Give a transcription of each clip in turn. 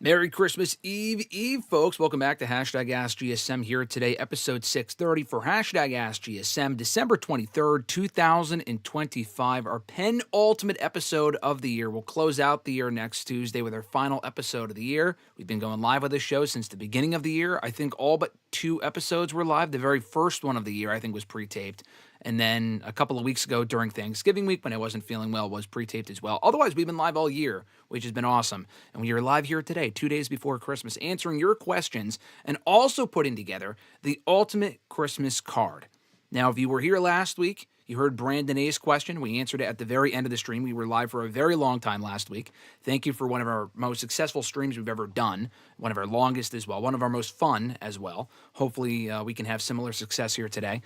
Merry Christmas Eve, folks. Welcome back to AskGSM here today, episode 630 for AskGSM, December 23rd, 2025, our penultimate episode of the year. We'll close out the year next Tuesday with our final episode of the year. We've been going live with this show since the beginning of the year. I think all but 2 episodes were live. The very first one of the year, I think, was pre-taped. And then a couple of weeks ago during Thanksgiving week when I wasn't feeling well was pre-taped as well. Otherwise, we've been live all year, which has been awesome. And we are live here today, 2 days before Christmas, answering your questions and also putting together the ultimate Christmas card. Now, if you were here last week, you heard Brandon A's question. We answered it at the very end of the stream. We were live for a very long time last week. Thank you for one of our most successful streams we've ever done, one of our longest as well, one of our most fun as well. Hopefully, we can have similar success here today.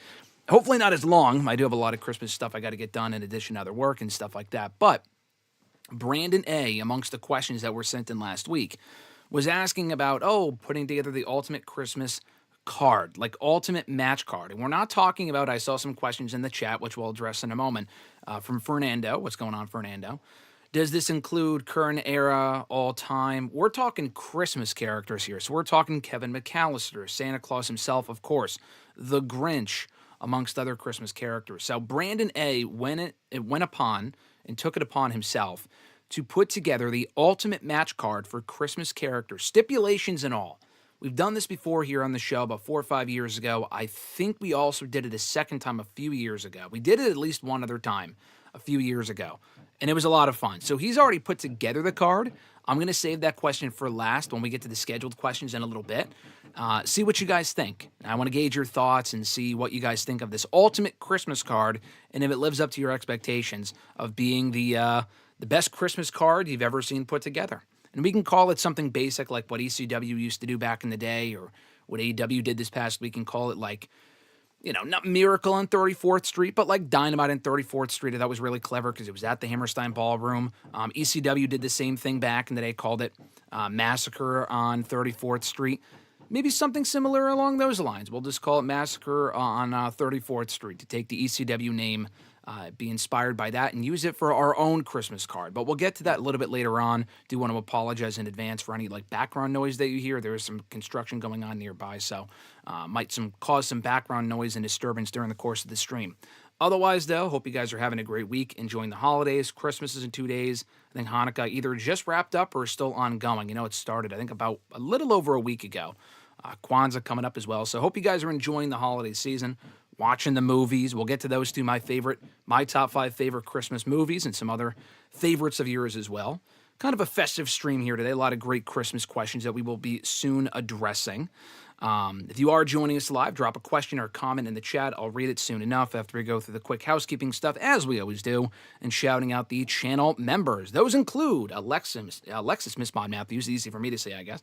Hopefully not as long. I do have a lot of Christmas stuff I got to get done in addition to other work and stuff like that. But Brandon A, amongst the questions that were sent in last week, was asking about, putting together the ultimate Christmas card, like ultimate match card. And we're not talking about, I saw some questions in the chat, which we'll address in a moment, from Fernando. What's going on, Fernando? Does this include current era, all time? We're talking Christmas characters here. So we're talking Kevin McAllister, Santa Claus himself, of course, the Grinch, amongst other Christmas characters. So Brandon A went upon and took it upon himself to put together the ultimate match card for Christmas characters, stipulations and all. We've done this before here on the show about 4 or 5 years ago. I think we also did it a second time a few years ago. We did it at least one other time a few years ago, and it was a lot of fun. So he's already put together the card. I'm going to save that question for last when we get to the scheduled questions in a little bit. See what you guys think. I want to gauge your thoughts and see what you guys think of this ultimate Christmas card and if it lives up to your expectations of being the best Christmas card you've ever seen put together. And we can call it something basic like what ECW used to do back in the day or what AEW did this past week and call it like, not Miracle on 34th Street, but like Dynamite on 34th Street. That was really clever because it was at the Hammerstein Ballroom. ECW did the same thing back in the day, called it Massacre on 34th Street. Maybe something similar along those lines. We'll just call it Massacre on 34th Street to take the ECW name, be inspired by that, and use it for our own Christmas card. But we'll get to that a little bit later on. Do want to apologize in advance for any background noise that you hear. There is some construction going on nearby, so might cause some background noise and disturbance during the course of the stream. Otherwise, though, hope you guys are having a great week, enjoying the holidays. Christmas is in 2 days. I think Hanukkah either just wrapped up or is still ongoing. It started, I think, about a little over a week ago. Kwanzaa coming up as well. So hope you guys are enjoying the holiday season, watching the movies. We'll get to those two, my top 5 favorite Christmas movies and some other favorites of yours as well. Kind of a festive stream here today. A lot of great Christmas questions that we will be soon addressing. If you are joining us live, drop a question or comment in the chat. I'll read it soon enough after we go through the quick housekeeping stuff, as we always do, and shouting out the channel members. Those include Alexis, Miss Mod Matthews, easy for me to say, I guess,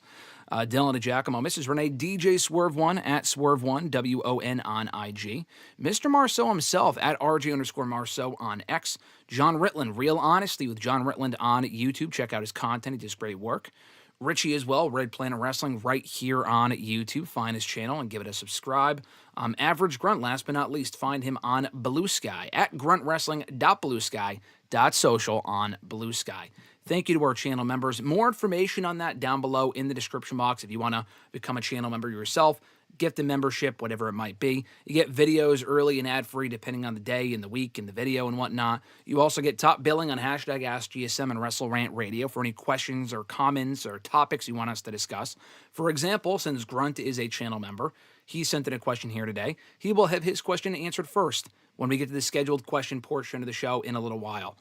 Dillon, DiGiacomo, Mrs. Renee, DJ Swerve1 at Swerve1, WON on IG, Mr. Marceau himself at RJ_Marceau on X, John Ritland, Real Honesty with John Ritland on YouTube. Check out his content. He does great work. Richie as well, Red Planet Wrestling, right here on YouTube. Find his channel and give it a subscribe. Average Grunt, last but not least, find him on Blue Sky at gruntwrestling.bluesky.social on Blue Sky. Thank you to our channel members. More information on that down below in the description box if you want to become a channel member yourself. Gift a membership, whatever it might be. You get videos early and ad-free depending on the day and the week and the video and whatnot. You also get top billing on #AskGSM and WrestleRant Radio for any questions or comments or topics you want us to discuss. For example, since Grunt is a channel member, he sent in a question here today. He will have his question answered first when we get to the scheduled question portion of the show in a little while.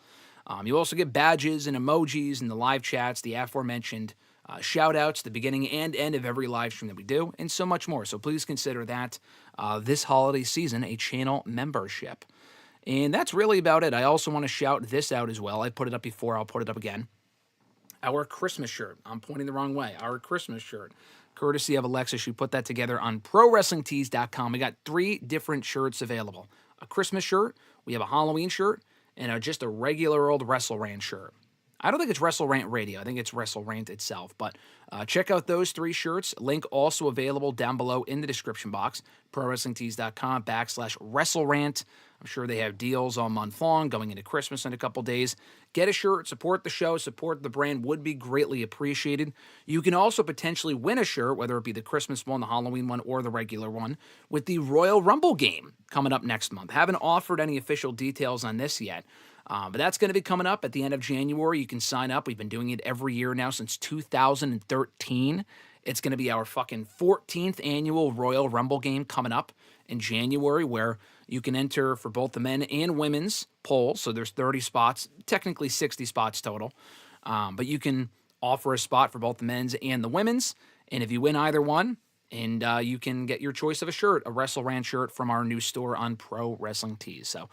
You also get badges and emojis and the live chats, the aforementioned shout-outs at the beginning and end of every live stream that we do, and so much more. So please consider that this holiday season a channel membership. And that's really about it. I also want to shout this out as well. I put it up before. I'll put it up again. Our Christmas shirt. I'm pointing the wrong way. Our Christmas shirt. Courtesy of Alexis. She put that together on ProWrestlingTees.com. We got 3 different shirts available. A Christmas shirt. We have a Halloween shirt. And just a regular old WrestleRant shirt. I don't think it's WrestleRant Radio. I think it's WrestleRant itself. But check out those 3 shirts. Link also available down below in the description box. ProWrestlingTees.com/WrestleRant. I'm sure they have deals all month long, going into Christmas in a couple days. Get a shirt, support the show, support the brand, would be greatly appreciated. You can also potentially win a shirt, whether it be the Christmas one, the Halloween one, or the regular one, with the Royal Rumble game coming up next month. Haven't offered any official details on this yet, but that's going to be coming up at the end of January. You can sign up. We've been doing it every year now since 2013. It's going to be our fucking 14th annual Royal Rumble game coming up in January, where you can enter for both the men and women's polls. So there's 30 spots, technically 60 spots total. But you can offer a spot for both the men's and the women's. And if you win either one, and you can get your choice of a shirt, a WrestleRant shirt from our new store on Pro Wrestling Tees. So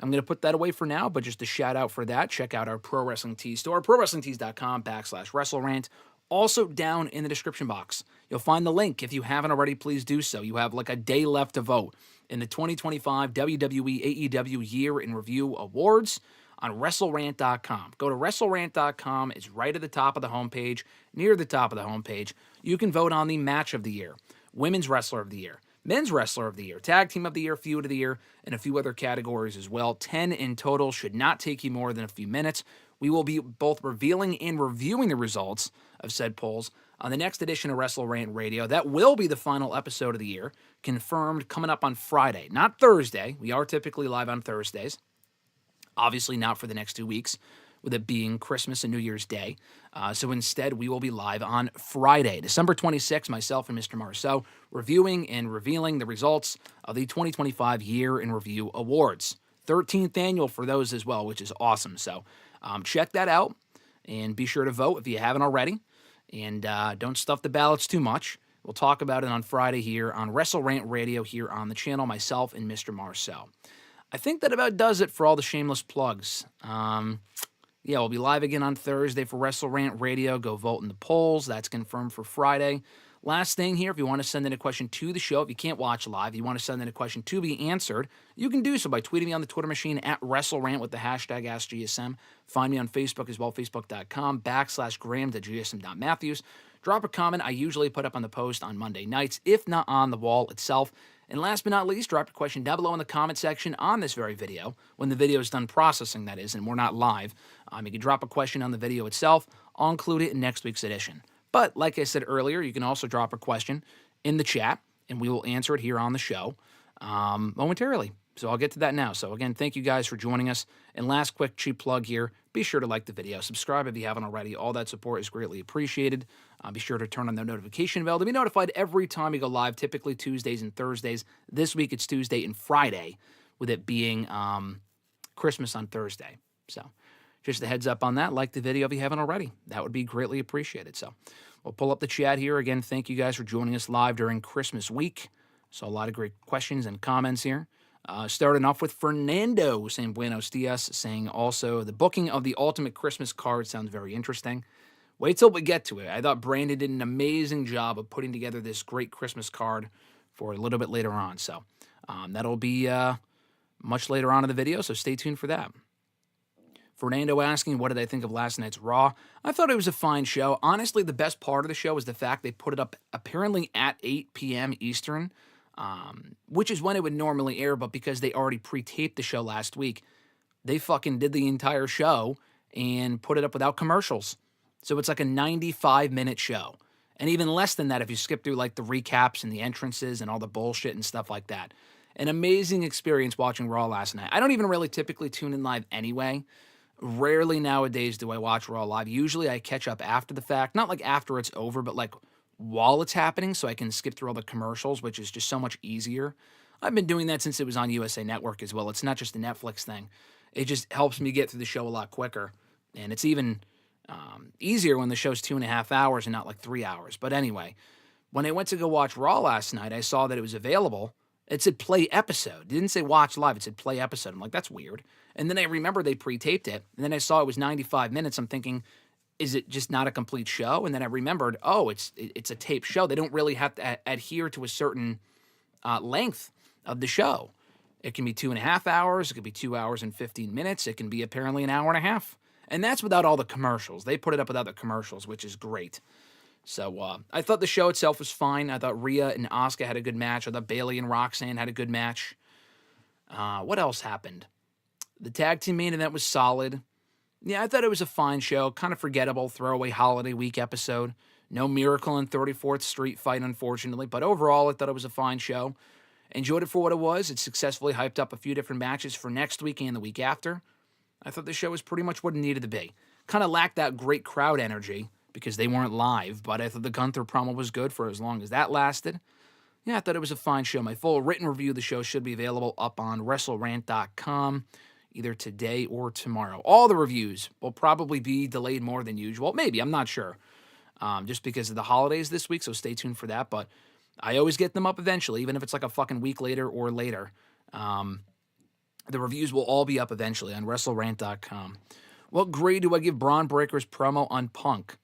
I'm going to put that away for now, but just a shout out for that. Check out our Pro Wrestling Tees store, ProWrestlingTees.com/WrestleRant. Also down in the description box, you'll find the link. If you haven't already, please do so. You have like a day left to vote in the 2025 WWE AEW Year in Review Awards on WrestleRant.com. Go to WrestleRant.com. It's right at the top of the homepage, near the top of the homepage. You can vote on the Match of the Year, Women's Wrestler of the Year, Men's Wrestler of the Year, Tag Team of the Year, Feud of the Year, and a few other categories as well. 10 in total. Should not take you more than a few minutes. We will be both revealing and reviewing the results of said polls on the next edition of WrestleRant Radio. That will be the final episode of the year, confirmed coming up on Friday, not Thursday. We are typically live on Thursdays. Obviously not for the next 2 weeks, with it being Christmas and New Year's Day. So instead, we will be live on Friday, December 26th, myself and Mr. Marceau, reviewing and revealing the results of the 2025 Year in Review Awards. 13th annual for those as well, which is awesome. So check that out, and be sure to vote if you haven't already. And don't stuff the ballots too much. We'll talk about it on Friday here on WrestleRant Radio here on the channel, myself and Mr. Marceau. I think that about does it for all the shameless plugs. Yeah, we'll be live again on Thursday for WrestleRant Radio. Go vote in the polls. That's confirmed for Friday. Last thing here, if you want to send in a question to the show, if you can't watch live, you want to send in a question to be answered, you can do so by tweeting me on the Twitter machine at WrestleRant with the hashtag AskGSM. Find me on Facebook as well, facebook.com/Graham.GSM.Matthews. Drop a comment I usually put up on the post on Monday nights, if not on the wall itself. And last but not least, drop a question down below in the comment section on this very video, when the video is done processing, that is, and we're not live. You can drop a question on the video itself. I'll include it in next week's edition. But like I said earlier, you can also drop a question in the chat, and we will answer it here on the show momentarily. So I'll get to that now. So again, thank you guys for joining us. And last quick cheap plug here, be sure to like the video. Subscribe if you haven't already. All that support is greatly appreciated. Be sure to turn on the notification bell to be notified every time we go live, typically Tuesdays and Thursdays. This week it's Tuesday and Friday, with it being Christmas on Thursday. So just a heads up on that. Like the video if you haven't already. That would be greatly appreciated. So we'll pull up the chat here. Again, thank you guys for joining us live during Christmas week. So a lot of great questions and comments here. Starting off with Fernando saying Buenos Dias, saying also the booking of the Ultimate Christmas card sounds very interesting. Wait till we get to it. I thought Brandon did an amazing job of putting together this great Christmas card for a little bit later on. So that'll be much later on in the video, so stay tuned for that. Fernando asking, what did I think of last night's Raw? I thought it was a fine show. Honestly, the best part of the show was the fact they put it up apparently at 8 p.m. Eastern, which is when it would normally air, but because they already pre-taped the show last week, they fucking did the entire show and put it up without commercials. So it's like a 95-minute show. And even less than that if you skip through like the recaps and the entrances and all the bullshit and stuff like that. An amazing experience watching Raw last night. I don't even really typically tune in live anyway. Rarely nowadays do I watch Raw live. Usually I catch up after the fact. Not like after it's over, but like while it's happening so I can skip through all the commercials, which is just so much easier. I've been doing that since it was on USA Network as well. It's not just a Netflix thing. It just helps me get through the show a lot quicker. And it's even easier when the show's 2.5 hours and not like 3 hours. But anyway, when I went to go watch Raw last night, I saw that it was available. It said play episode. It didn't say watch live. It said play episode. I'm like, that's weird. And then I remember they pre-taped it. And then I saw it was 95 minutes. I'm thinking, is it just not a complete show? And then I remembered, oh, it's a taped show. They don't really have to adhere to a certain length of the show. It can be 2.5 hours. It could be 2 hours and 15 minutes. It can be apparently an hour and a half. And that's without all the commercials. They put it up without the commercials, which is great. So I thought the show itself was fine. I thought Rhea and Asuka had a good match. I thought Bayley and Roxanne had a good match. What else happened? The tag team main event was solid. Yeah, I thought it was a fine show. Kind of forgettable, throwaway holiday week episode. No Miracle and 34th Street fight, unfortunately. But overall, I thought it was a fine show. Enjoyed it for what it was. It successfully hyped up a few different matches for next week and the week after. I thought the show was pretty much what it needed to be. Kind of lacked that great crowd energy because they weren't live, but I thought the Gunther promo was good for as long as that lasted. Yeah, I thought it was a fine show. My full written review of the show should be available up on WrestleRant.com either today or tomorrow. All the reviews will probably be delayed more than usual. Maybe, I'm not sure. Just because of the holidays this week, so stay tuned for that. But I always get them up eventually, even if it's like a fucking week later or later. The reviews will all be up eventually on WrestleRant.com. What grade do I give Braun Breaker's promo on Punk?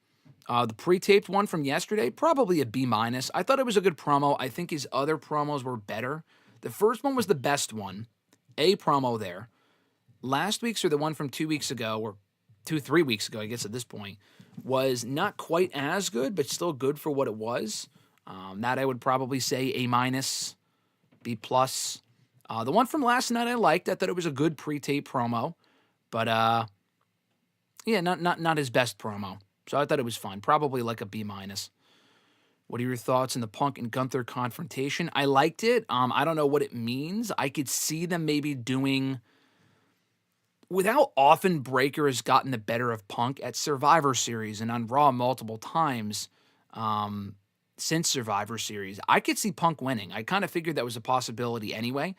The pre-taped one from yesterday, probably a B-. I thought it was a good promo. I think his other promos were better. The first one was the best one. A promo there. Last week's, or the one from 2 weeks ago, or 3 weeks ago, I guess at this point, was not quite as good, but still good for what it was. That I would probably say A-, B+. The one from last night I liked. I thought it was a good pre-tape promo, but yeah, not his best promo. So I thought it was fine. Probably like a B-. What are your thoughts on the Punk and Gunther confrontation? I liked it. I don't know what it means. I could see them maybe doing, with how often Breaker has gotten the better of Punk at Survivor Series and on Raw multiple times since Survivor Series, I could see Punk winning. I kind of figured that was a possibility anyway.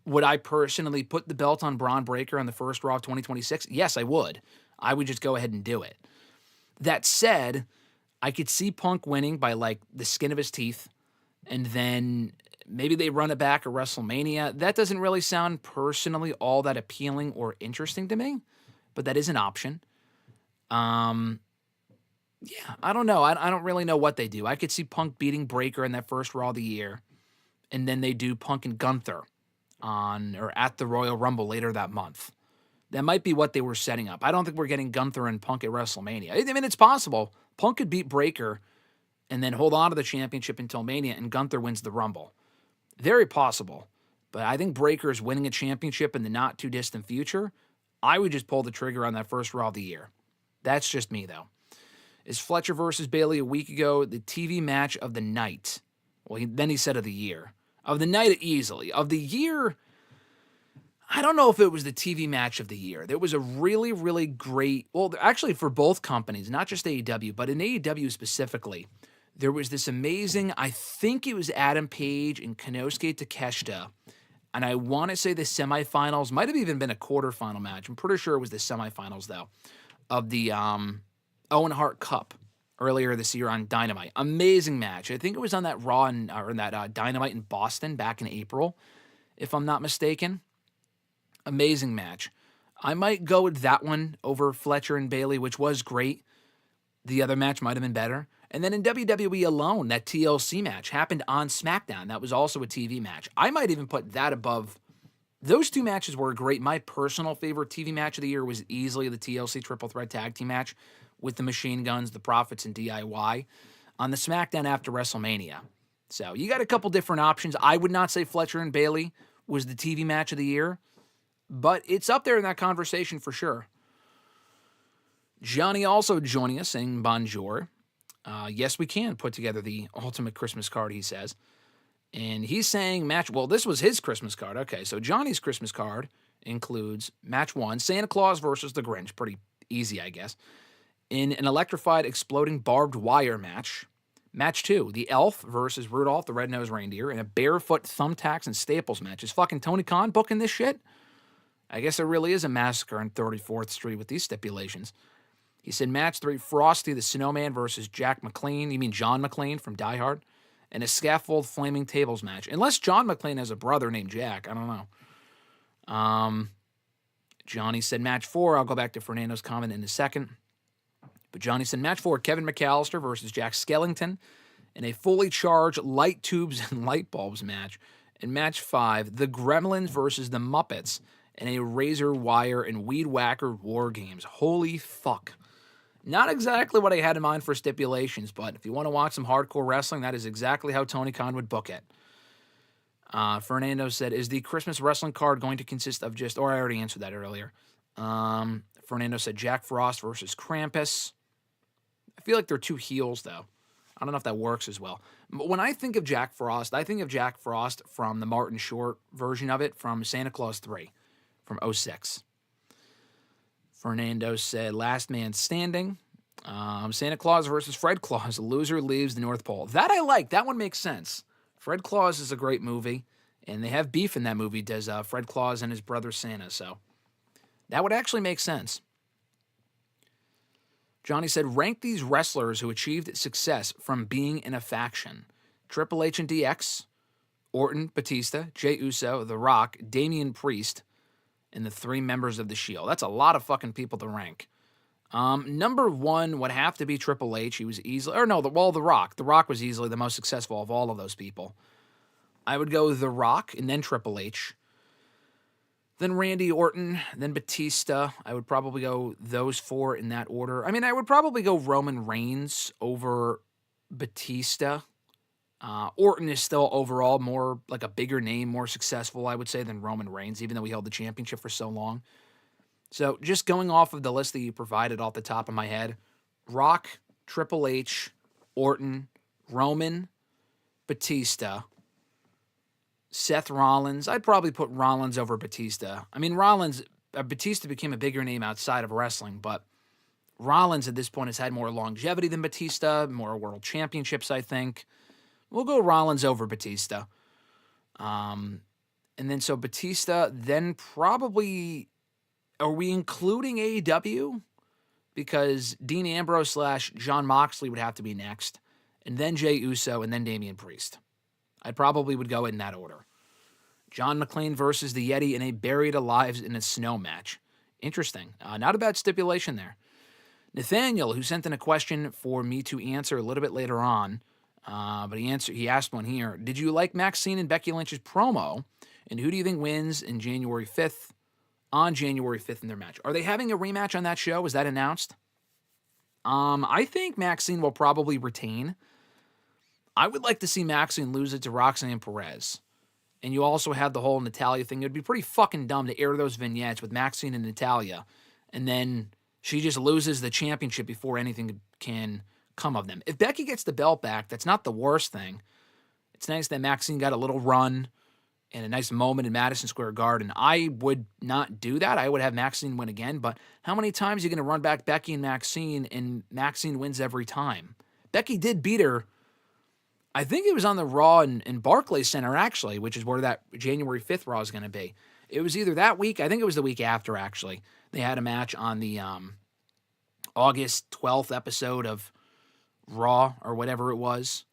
Would I personally put the belt on Braun Breaker on the first Raw of 2026? Yes, I would. I would just go ahead and do it. That said, I could see Punk winning by like the skin of his teeth, and then maybe they run it back at WrestleMania. That doesn't really sound personally all that appealing or interesting to me, but that is an option. Yeah, I don't know. I don't really know what they do. I could see Punk beating Breaker in that first Raw of the year, and then they do Punk and Gunther on or at the Royal Rumble later that month. That might be what they were setting up. I don't think we're getting Gunther and Punk at WrestleMania. I mean, it's possible. Punk could beat Breaker and then hold on to the championship until Mania, and Gunther wins the Rumble. Very possible. But I think Breaker is winning a championship in the not-too-distant future. I would just pull the trigger on that first Raw of the year. That's just me, though. Is Fletcher versus Bayley a week ago the TV match of the night? Well, then he said of the year. Of the night, easily. Of the year, I don't know if it was the TV match of the year. There was a really, really great, well, actually for both companies, not just AEW, but in AEW specifically, there was this amazing, I think it was Adam Page and Konosuke Takeshita, and I want to say the semifinals, might have even been a quarterfinal match. I'm pretty sure it was the semifinals, though, of the Owen Hart Cup earlier this year on Dynamite. Amazing match. I think it was on that Raw or that Dynamite in Boston back in April, if I'm not mistaken. Amazing match. I might go with that one over Fletcher and Bayley, which was great. The other match might have been better. And then in WWE alone, that TLC match happened on SmackDown. That was also a TV match. I might even put that above. Those two matches were great. My personal favorite TV match of the year was easily the TLC Triple Threat Tag Team match with the Machine Guns, the Profits, and DIY on the SmackDown after WrestleMania. So you got a couple different options. I would not say Fletcher and Bayley was the TV match of the year, but it's up there in that conversation for sure. Johnny also joining us saying bonjour. Yes, we can put together the ultimate Christmas card, he says. And he's saying match, well, this was his Christmas card. Okay, so Johnny's Christmas card includes match 1, Santa Claus versus the Grinch. Pretty easy, I guess. In an electrified exploding barbed wire match. Match 2, the Elf versus Rudolph the Red-Nosed Reindeer in a barefoot thumbtacks and staples match. Is fucking Tony Khan booking this shit? I guess there really is a massacre on 34th Street with these stipulations. He said match 3, Frosty the Snowman versus Jack McClane. You mean John McClane from Die Hard? And a scaffold flaming tables match. Unless John McClane has a brother named Jack. I don't know. Johnny said match 4. I'll go back to Fernando's comment in a second. But Johnny said match 4, Kevin McAllister versus Jack Skellington in a fully charged light tubes and light bulbs match. And match 5, the Gremlins versus the Muppets in a razor wire and weed whacker war games. Holy fuck. Not exactly what I had in mind for stipulations, but if you want to watch some hardcore wrestling, that is exactly how Tony Khan would book it. Fernando said, is the Christmas wrestling card going to consist of just, or I already answered that earlier. Fernando said Jack Frost versus Krampus. I feel like they're two heels, though. I don't know if that works as well. But when I think of Jack Frost, I think of Jack Frost from the Martin Short version of it from Santa Claus 3 from 06. Fernando said Last Man Standing. Santa Claus versus Fred Claus. The loser leaves the North Pole. That I like. That one makes sense. Fred Claus is a great movie, and they have beef in that movie, does Fred Claus and his brother Santa, so that would actually make sense. Johnny said, rank these wrestlers who achieved success from being in a faction. Triple H and DX, Orton, Batista, Jey Uso, The Rock, Damian Priest, and the 3 members of The Shield. That's a lot of fucking people to rank. Number 1 would have to be Triple H. He was easily, The Rock. The Rock was easily the most successful of all of those people. I would go The Rock and then Triple H. Then Randy Orton, then Batista. I would probably go those 4 in that order. I mean, I would probably go Roman Reigns over Batista. Orton is still overall more like a bigger name, more successful, I would say, than Roman Reigns, even though he held the championship for so long. So just going off of the list that you provided off the top of my head, Rock, Triple H, Orton, Roman, Batista, Seth Rollins. I'd probably put Rollins over Batista. I mean, Batista became a bigger name outside of wrestling, but Rollins at this point has had more longevity than Batista, more world championships, I think. We'll go Rollins over Batista. And then so Batista, then probably, are we including AEW? Because Dean Ambrose / Jon Moxley would have to be next, and then Jey Uso, and then Damian Priest. I probably would go in that order. John McClane versus the Yeti in a Buried Alive in a Snow match. Interesting. Not a bad stipulation there. Nathaniel, who sent in a question for me to answer a little bit later on, but he asked one here. Did you like Maxine and Becky Lynch's promo? And who do you think wins in January 5th? On January 5th in their match. Are they having a rematch on that show? Is that announced? I think Maxine will probably retain. I would like to see Maxine lose it to Roxanne Perez. And you also have the whole Natalya thing. It would be pretty fucking dumb to air those vignettes with Maxine and Natalya, and then she just loses the championship before anything can come of them. If Becky gets the belt back, that's not the worst thing. It's nice that Maxine got a little run and a nice moment in Madison Square Garden. I would not do that. I would have Maxine win again, but how many times are you going to run back Becky and Maxine wins every time? Becky did beat her. I think it was on the Raw in Barclays Center, actually, which is where that January 5th Raw is going to be. It was either that week, I think it was the week after, actually. They had a match on the August 12th episode of Raw, or whatever it was.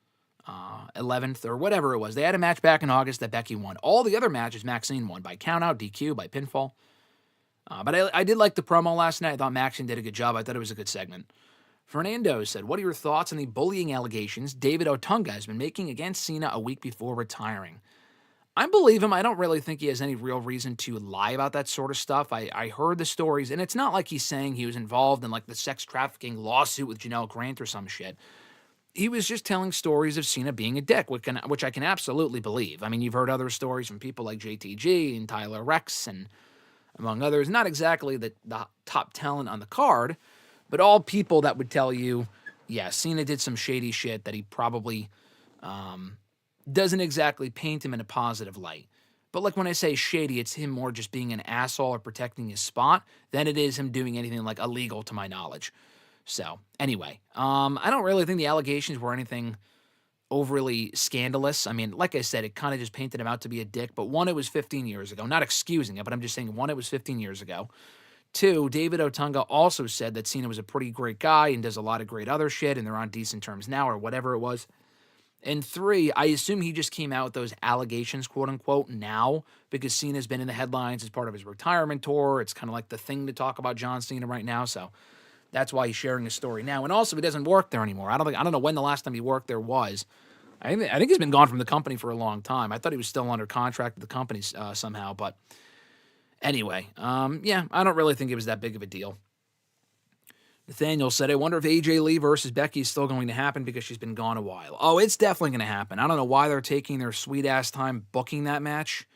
11th or whatever it was. They had a match back in August that Becky won. All the other matches Maxine won by countout, DQ, by pinfall. But I did like the promo last night. I thought Maxine did a good job. I thought it was a good segment. Fernando said, what are your thoughts on the bullying allegations David Otunga has been making against Cena a week before retiring? I believe him. I don't really think he has any real reason to lie about that sort of stuff. I heard the stories, and it's not like he's saying he was involved in like the sex trafficking lawsuit with Janelle Grant or some shit. He was just telling stories of Cena being a dick, which I can absolutely believe. I mean, you've heard other stories from people like JTG and Tyler Rex and among others. Not exactly the top talent on the card, but all people that would tell you, yeah, Cena did some shady shit that he probably doesn't exactly paint him in a positive light. But like when I say shady, it's him more just being an asshole or protecting his spot than it is him doing anything like illegal to my knowledge. So, anyway, I don't really think the allegations were anything overly scandalous. I mean, like I said, it kind of just painted him out to be a dick. But one, it was 15 years ago. Not excusing it, but I'm just saying, one, it was 15 years ago. Two, David Otunga also said that Cena was a pretty great guy and does a lot of great other shit, and they're on decent terms now, or whatever it was. And three, I assume he just came out with those allegations, quote-unquote, now, because Cena's been in the headlines as part of his retirement tour. It's kind of like the thing to talk about John Cena right now, so that's why he's sharing his story now. And also, he doesn't work there anymore. I don't know when the last time he worked there was. I think he's been gone from the company for a long time. I thought he was still under contract with the company somehow. But Anyway, yeah, I don't really think it was that big of a deal. Nathaniel said, I wonder if AJ Lee versus Becky is still going to happen because she's been gone a while. Oh, it's definitely going to happen. I don't know why they're taking their sweet-ass time booking that match.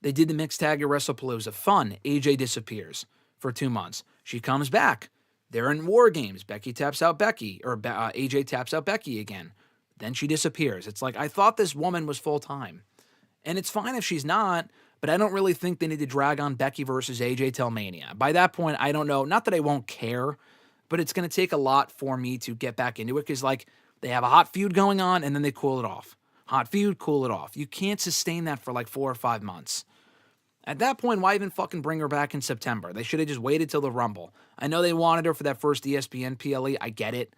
They did the mixed tag at WrestlePalooza. Fun. AJ disappears for 2 months. She comes back. They're in War Games. Becky taps out Becky, or AJ taps out Becky again. Then she disappears. It's like, I thought this woman was full-time. And it's fine if she's not, but I don't really think they need to drag on Becky versus AJ till Mania. By that point, I don't know. Not that I won't care, but it's going to take a lot for me to get back into it because, like, they have a hot feud going on and then they cool it off. Hot feud, cool it off. You can't sustain that for like 4 or 5 months. At that point, why even fucking bring her back in September? They should have just waited till the Rumble. I know they wanted her for that first ESPN PLE. I get it.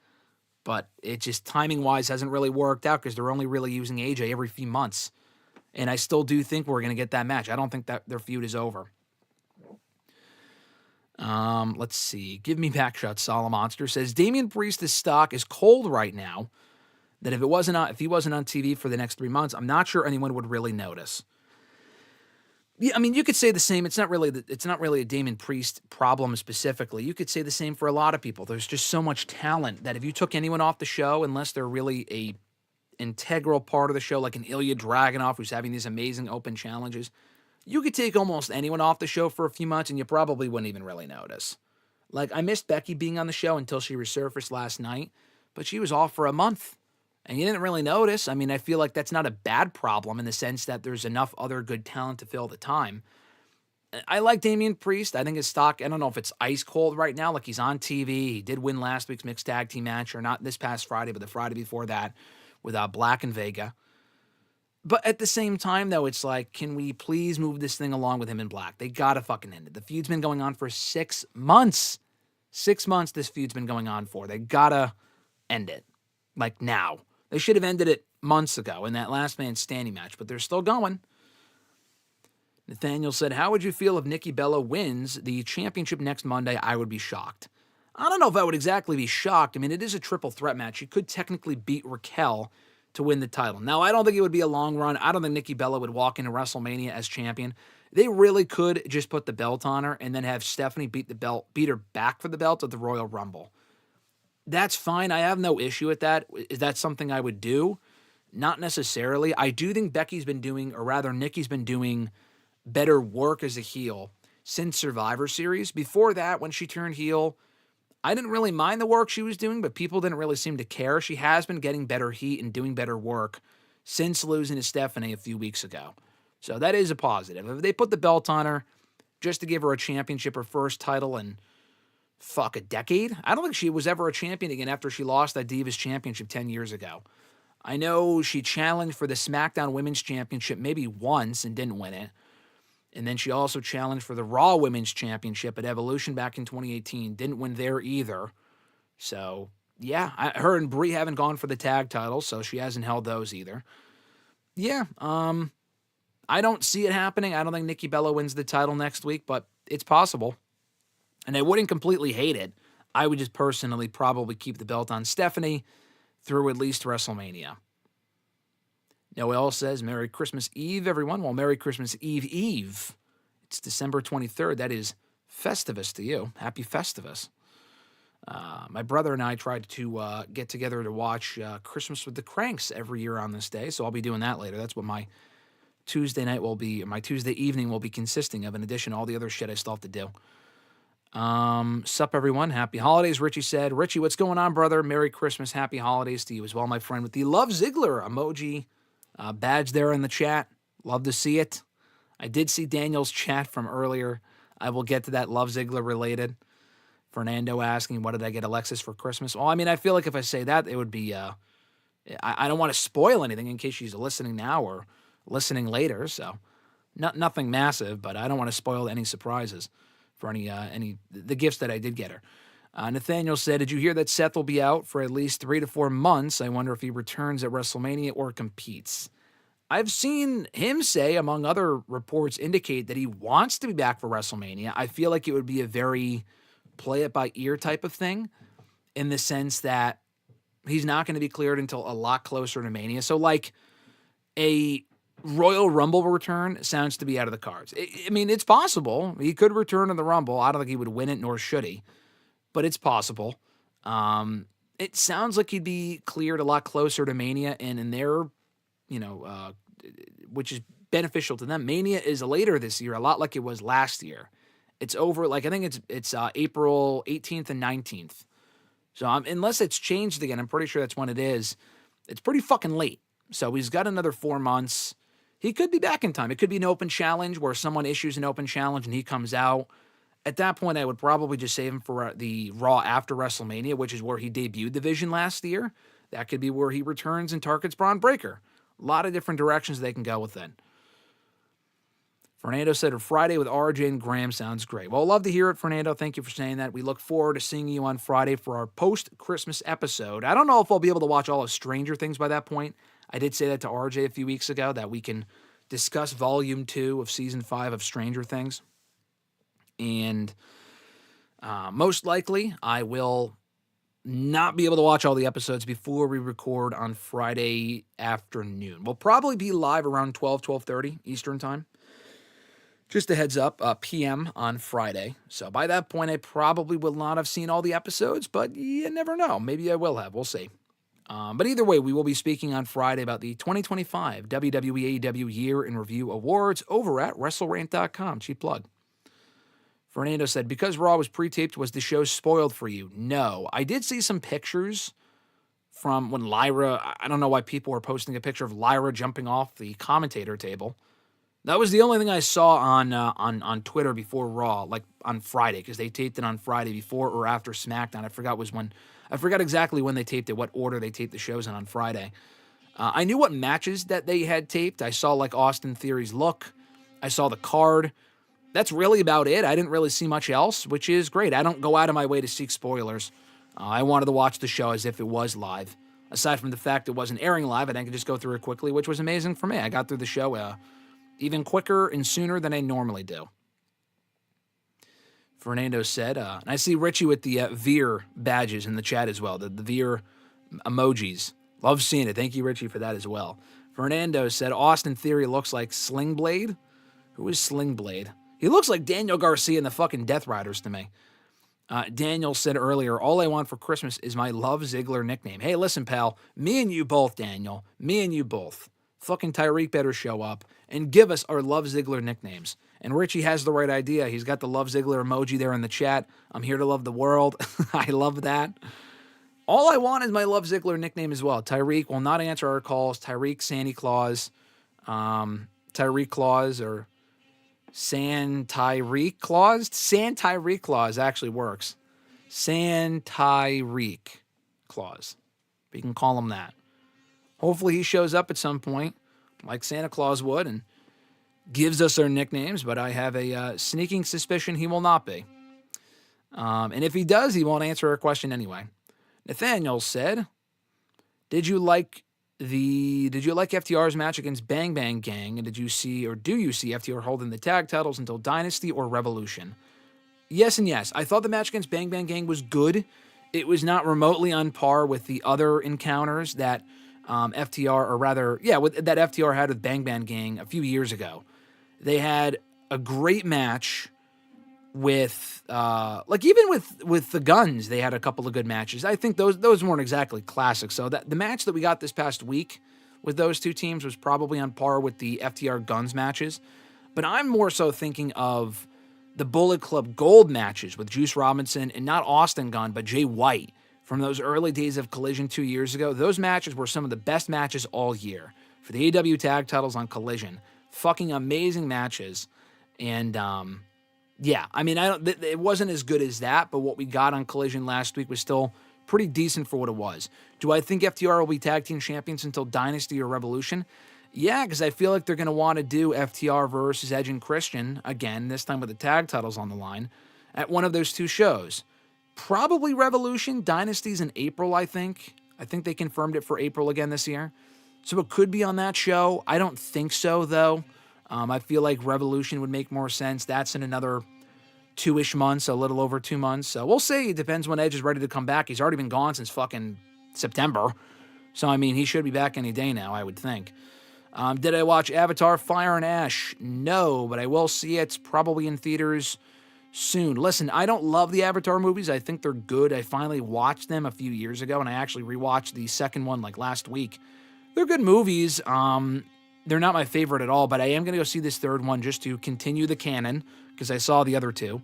But it just timing-wise hasn't really worked out because they're only really using AJ every few months. And I still do think we're going to get that match. I don't think that their feud is over. Let's see. Give me back shot. Solid Monster says Damian Priest's stock is cold right now. That if he wasn't on TV for the next 3 months, I'm not sure anyone would really notice. Yeah, I mean, you could say the same. It's not really a Damian Priest problem specifically. You could say the same for a lot of people. There's just so much talent that if you took anyone off the show, unless they're really a integral part of the show, like an Ilya Dragunov who's having these amazing open challenges, you could take almost anyone off the show for a few months and you probably wouldn't even really notice. Like, I missed Becky being on the show until she resurfaced last night, but she was off for a month and you didn't really notice. I mean, I feel like that's not a bad problem in the sense that there's enough other good talent to fill the time. I like Damian Priest. I think his stock, I don't know if it's ice cold right now, like he's on TV. He did win last week's mixed tag team match, or not this past Friday, but the Friday before that with Black and Vega. But at the same time, though, it's like, can we please move this thing along with him in Black? They gotta fucking end it. The feud's been going on for 6 months. 6 months this feud's been going on for. They gotta end it. Like now. They should have ended it months ago in that last man standing match, but they're still going. Nathaniel said, how would you feel if Nikki Bella wins the championship next Monday? I would be shocked. I don't know if I would exactly be shocked. I mean, it is a triple threat match. She could technically beat Raquel to win the title. Now, I don't think it would be a long run. I don't think Nikki Bella would walk into WrestleMania as champion. They really could just put the belt on her and then have Stephanie beat her back for the belt at the Royal Rumble. That's fine. I have no issue with that. Is that something I would do? Not necessarily. I do think Nikki's been doing better work as a heel since Survivor Series. Before that, when she turned heel, I didn't really mind the work she was doing, but people didn't really seem to care. She has been getting better heat and doing better work since losing to Stephanie a few weeks ago. So that is a positive. If they put the belt on her just to give her a championship, her first title in, a decade? I don't think she was ever a champion again after she lost that Divas Championship 10 years ago. I know she challenged for the SmackDown Women's Championship maybe once and didn't win it. And then she also challenged for the Raw Women's Championship at Evolution back in 2018. Didn't win there either. So, yeah, her and Brie haven't gone for the tag titles, so she hasn't held those either. Yeah, I don't see it happening. I don't think Nikki Bella wins the title next week, but it's possible. And I wouldn't completely hate it. I would just personally probably keep the belt on Stephanie through at least WrestleMania. Noel says, Merry Christmas Eve, everyone. Well, Merry Christmas Eve. It's December 23rd. That is Festivus to you. Happy Festivus. My brother and I tried to get together to watch Christmas with the Cranks every year on this day, so I'll be doing that later. That's what my Tuesday evening will be consisting of, in addition to all the other shit I still have to do. Sup, everyone. Happy holidays, Richie said. Richie, what's going on, brother? Merry Christmas. Happy holidays to you as well, my friend, with the Love Ziggler emoji badge there in the chat. Love to see it. I did see Daniel's chat from earlier. I will get to that Love Ziggler related. Fernando asking, what did I get Alexis for Christmas? Well, I mean, I feel like if I say that, it would be, I don't want to spoil anything in case she's listening now or listening later. So nothing massive, but I don't want to spoil any surprises for the gifts that I did get her. Nathaniel said, did you hear that Seth will be out for at least 3 to 4 months? I wonder if he returns at WrestleMania or competes. I've seen him say, among other reports, indicate that he wants to be back for WrestleMania. I feel like it would be a very play-it-by-ear type of thing, in the sense that he's not going to be cleared until a lot closer to Mania. So like a Royal Rumble return sounds to be out of the cards. I mean, it's possible. He could return to the Rumble. I don't think he would win it, nor should he. But it's possible. It sounds like he'd be cleared a lot closer to Mania, and in their, which is beneficial to them. Mania is later this year, a lot like it was last year. It's over, I think it's April 18th and 19th. So unless it's changed again, I'm pretty sure that's when it is. It's pretty fucking late. So he's got another 4 months. He could be back in time. It could be an open challenge where someone issues an open challenge and he comes out. At that point, I would probably just save him for the Raw after WrestleMania, which is where he debuted the Vision last year. That could be where he returns and targets Braun Breaker. A lot of different directions they can go with it. Fernando said, Friday with RJ and Graham sounds great. Well, love to hear it, Fernando. Thank you for saying that. We look forward to seeing you on Friday for our post-Christmas episode. I don't know if I'll be able to watch all of Stranger Things by that point. I did say that to RJ a few weeks ago, that we can discuss Volume 2 of Season 5 of Stranger Things. And most likely, I will not be able to watch all the episodes before we record on Friday afternoon. We'll probably be live around 12:30 Eastern Time. Just a heads up, PM on Friday. So by that point, I probably will not have seen all the episodes, but you never know. Maybe I will have. We'll see. But either way, we will be speaking on Friday about the 2025 WWE AEW Year in Review Awards over at WrestleRant.com. Cheap plug. Fernando said, because Raw was pre-taped, was the show spoiled for you? No. I did see some pictures from when Lyra, I don't know why people were posting a picture of Lyra jumping off the commentator table. That was the only thing I saw on Twitter before Raw, like on Friday, because they taped it on Friday before or after SmackDown. I forgot exactly when they taped it, what order they taped the shows in on Friday. I knew what matches that they had taped. I saw like Austin Theory's look. I saw the card. That's really about it. I didn't really see much else, which is great. I don't go out of my way to seek spoilers. I wanted to watch the show as if it was live. Aside from the fact it wasn't airing live, I could just go through it quickly, which was amazing for me. I got through the show even quicker and sooner than I normally do. Fernando said, and I see Richie with the Veer badges in the chat as well, the Veer emojis. Love seeing it. Thank you, Richie, for that as well. Fernando said, Austin Theory looks like Sling Blade. Who is Sling Blade? He looks like Daniel Garcia in the fucking Death Riders to me. Daniel said earlier, all I want for Christmas is my Love Ziggler nickname. Hey, listen, pal. Me and you both, Daniel. Me and you both. Fucking Tyreek better show up and give us our Love Ziggler nicknames. And Richie has the right idea. He's got the Love Ziggler emoji there in the chat. I'm here to love the world. I love that. All I want is my Love Ziggler nickname as well. Tyreek will not answer our calls. Tyreek Santa Claus. Tyreek Claus or San Tyreek Claus? San Tyreek Claus actually works. San Tyreek Claus. We can call him that. Hopefully he shows up at some point, like Santa Claus would, and gives us our nicknames, but I have a sneaking suspicion he will not be. And if he does, he won't answer our question anyway. Nathaniel said, Did you like FTR's match against Bang Bang Gang, and do you see FTR holding the tag titles until Dynasty or Revolution? Yes and yes. I thought the match against Bang Bang Gang was good. It was not remotely on par with the other encounters that that FTR had with Bang Bang Gang a few years ago. They had a great match with even with the Guns, they had a couple of good matches. I think those weren't exactly classic. So that the match that we got this past week with those two teams was probably on par with the FTR Guns matches. But I'm more so thinking of the Bullet Club Gold matches with Juice Robinson and not Austin Gunn, but Jay White from those early days of Collision 2 years ago. Those matches were some of the best matches all year for the AEW tag titles on Collision. Fucking amazing matches. And it wasn't as good as that, but what we got on Collision last week was still pretty decent for what it was. Do I think FTR will be tag team champions until Dynasty or Revolution? Yeah, because I feel like they're going to want to do FTR versus Edge and Christian again, this time with the tag titles on the line, at one of those two shows. Probably Revolution. Dynasty's in April, I think. I think they confirmed it for April again this year. So it could be on that show. I don't think so, though. I feel like Revolution would make more sense. That's in another 2-ish months, a little over 2 months. So we'll see. It depends when Edge is ready to come back. He's already been gone since fucking September. So, he should be back any day now, I would think. Did I watch Avatar Fire and Ash? No, but I will see it probably in theaters soon. Listen, I don't love the Avatar movies. I think they're good. I finally watched them a few years ago, and I actually rewatched the second one like last week. They're good movies. They're not my favorite at all, but I am going to go see this third one just to continue the canon, because I saw the other two.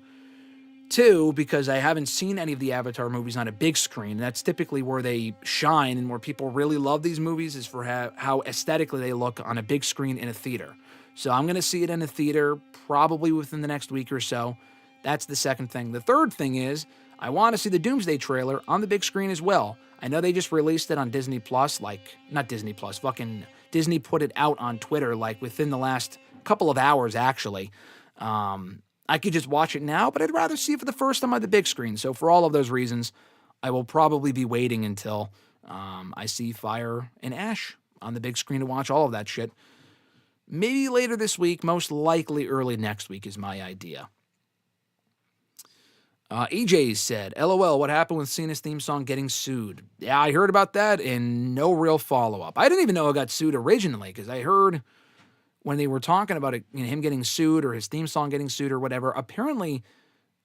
Two, because I haven't seen any of the Avatar movies on a big screen. That's typically where they shine and where people really love these movies, is for how aesthetically they look on a big screen in a theater. So I'm going to see it in a theater probably within the next week or so. That's the second thing. The third thing is I want to see the Doomsday trailer on the big screen as well. I know they just released it on Disney Plus, not Disney Plus, fucking Disney put it out on Twitter like within the last couple of hours, actually. I could just watch it now, but I'd rather see it for the first time on the big screen. So for all of those reasons, I will probably be waiting until I see Fire and Ash on the big screen to watch all of that shit. Maybe later this week, most likely early next week is my idea. EJ said, LOL, what happened with Cena's theme song getting sued? Yeah, I heard about that and no real follow-up. I didn't even know it got sued originally, because I heard when they were talking about it, him getting sued or his theme song getting sued or whatever, apparently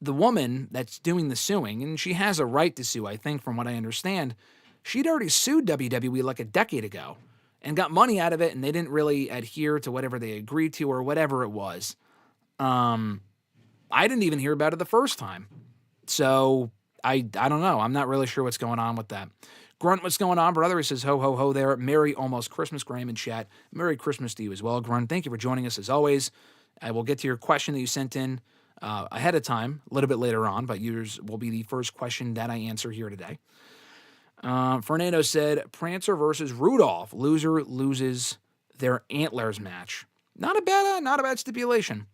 the woman that's doing the suing, and she has a right to sue, I think, from what I understand, she'd already sued WWE like a decade ago and got money out of it, and they didn't really adhere to whatever they agreed to or whatever it was. I didn't even hear about it the first time. So I don't know. I'm not really sure what's going on with that. Grunt, what's going on, brother? He says, ho, ho, ho there. Merry almost Christmas, Graham in chat. Merry Christmas to you as well, Grunt. Thank you for joining us as always. I will get to your question that you sent in ahead of time, a little bit later on, but yours will be the first question that I answer here today. Fernando said, Prancer versus Rudolph. Loser loses their antlers match. Not a bad stipulation.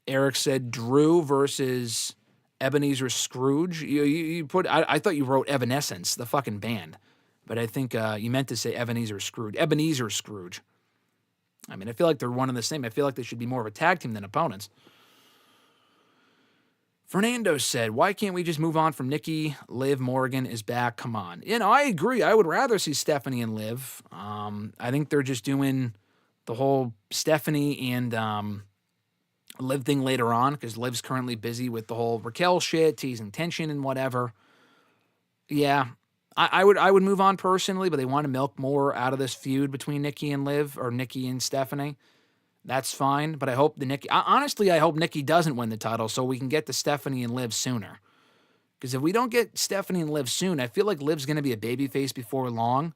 Eric said, Drew versus Ebenezer Scrooge. You put. I thought you wrote Evanescence, the fucking band, but I think you meant to say Ebenezer Scrooge. Ebenezer Scrooge. I mean, I feel like they're one and the same. I feel like they should be more of a tag team than opponents. Fernando said, why can't we just move on from Nikki? Liv Morgan is back. Come on. I agree. I would rather see Stephanie and Liv. I think they're just doing the whole Stephanie and Liv thing later on, because Liv's currently busy with the whole Raquel shit, teasing tension and whatever. Yeah, I would move on personally, but they want to milk more out of this feud between Nikki and Liv, or Nikki and Stephanie. That's fine, but I hope honestly, I hope Nikki doesn't win the title so we can get to Stephanie and Liv sooner. Because if we don't get Stephanie and Liv soon, I feel like Liv's going to be a babyface before long.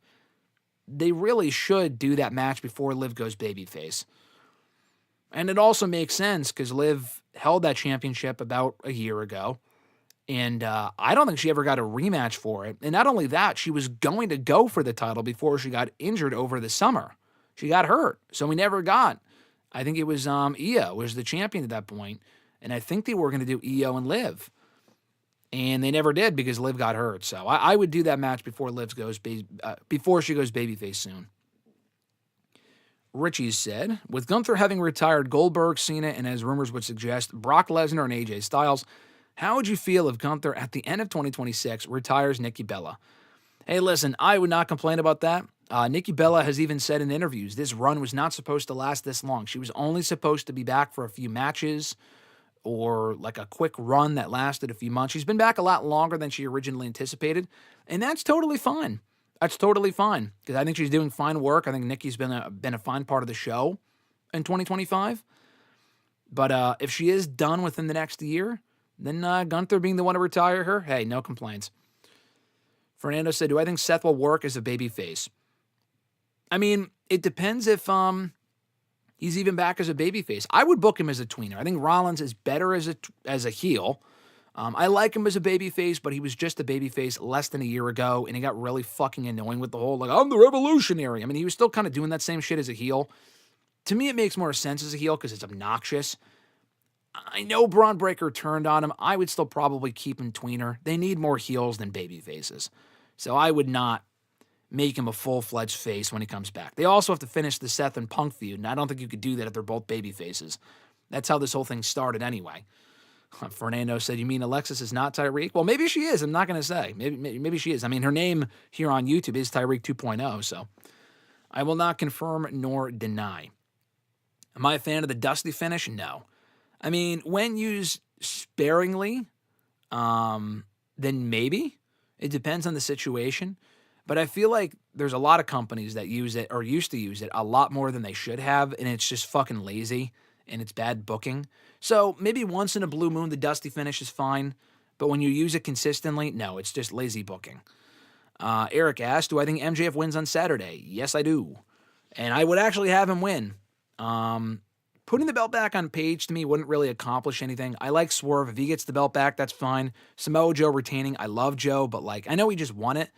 They really should do that match before Liv goes babyface. And it also makes sense because Liv held that championship about a year ago. And I don't think she ever got a rematch for it. And not only that, she was going to go for the title before she got injured over the summer. She got hurt. So we never got. I think it was Io was the champion at that point. And I think they were going to do Io and Liv. And they never did because Liv got hurt. So I would do that match before before she goes babyface soon. Richie said, with Gunther having retired Goldberg, Cena, and as rumors would suggest, Brock Lesnar and AJ Styles, how would you feel if Gunther at the end of 2026 retires Nikki Bella? Hey, listen, I would not complain about that. Nikki Bella has even said in interviews, this run was not supposed to last this long. She was only supposed to be back for a few matches or like a quick run that lasted a few months. She's been back a lot longer than she originally anticipated, and that's totally fine. That's totally fine, because I think she's doing fine work. I think Nikki's been a fine part of the show in 2025. But if she is done within the next year, then Gunther being the one to retire her, hey, no complaints. Fernando said, do I think Seth will work as a babyface? I mean, it depends if he's even back as a babyface. I would book him as a tweener. I think Rollins is better as a heel. I like him as a babyface, but he was just a babyface less than a year ago, and he got really fucking annoying with the whole, like, I'm the revolutionary. I mean, he was still kind of doing that same shit as a heel. To me, it makes more sense as a heel because it's obnoxious. I know Braun Breaker turned on him. I would still probably keep him tweener. They need more heels than babyfaces. So I would not make him a full-fledged face when he comes back. They also have to finish the Seth and Punk feud, and I don't think you could do that if they're both babyfaces. That's how this whole thing started anyway. Fernando said, you mean Alexis is not Tyreek? Well, maybe she is. I'm not going to say. Maybe she is. I mean, her name here on YouTube is Tyreek 2.0, so I will not confirm nor deny. Am I a fan of the dusty finish? No. I mean, when used sparingly, then maybe. It depends on the situation. But I feel like there's a lot of companies that use it or used to use it a lot more than they should have, and it's just fucking lazy and it's bad booking. So maybe once in a blue moon, the dusty finish is fine. But when you use it consistently, no, it's just lazy booking. Eric asked, do I think MJF wins on Saturday? Yes, I do. And I would actually have him win. Putting the belt back on Page to me wouldn't really accomplish anything. I like Swerve. If he gets the belt back, that's fine. Samoa Joe retaining. I love Joe, but I know he just won it.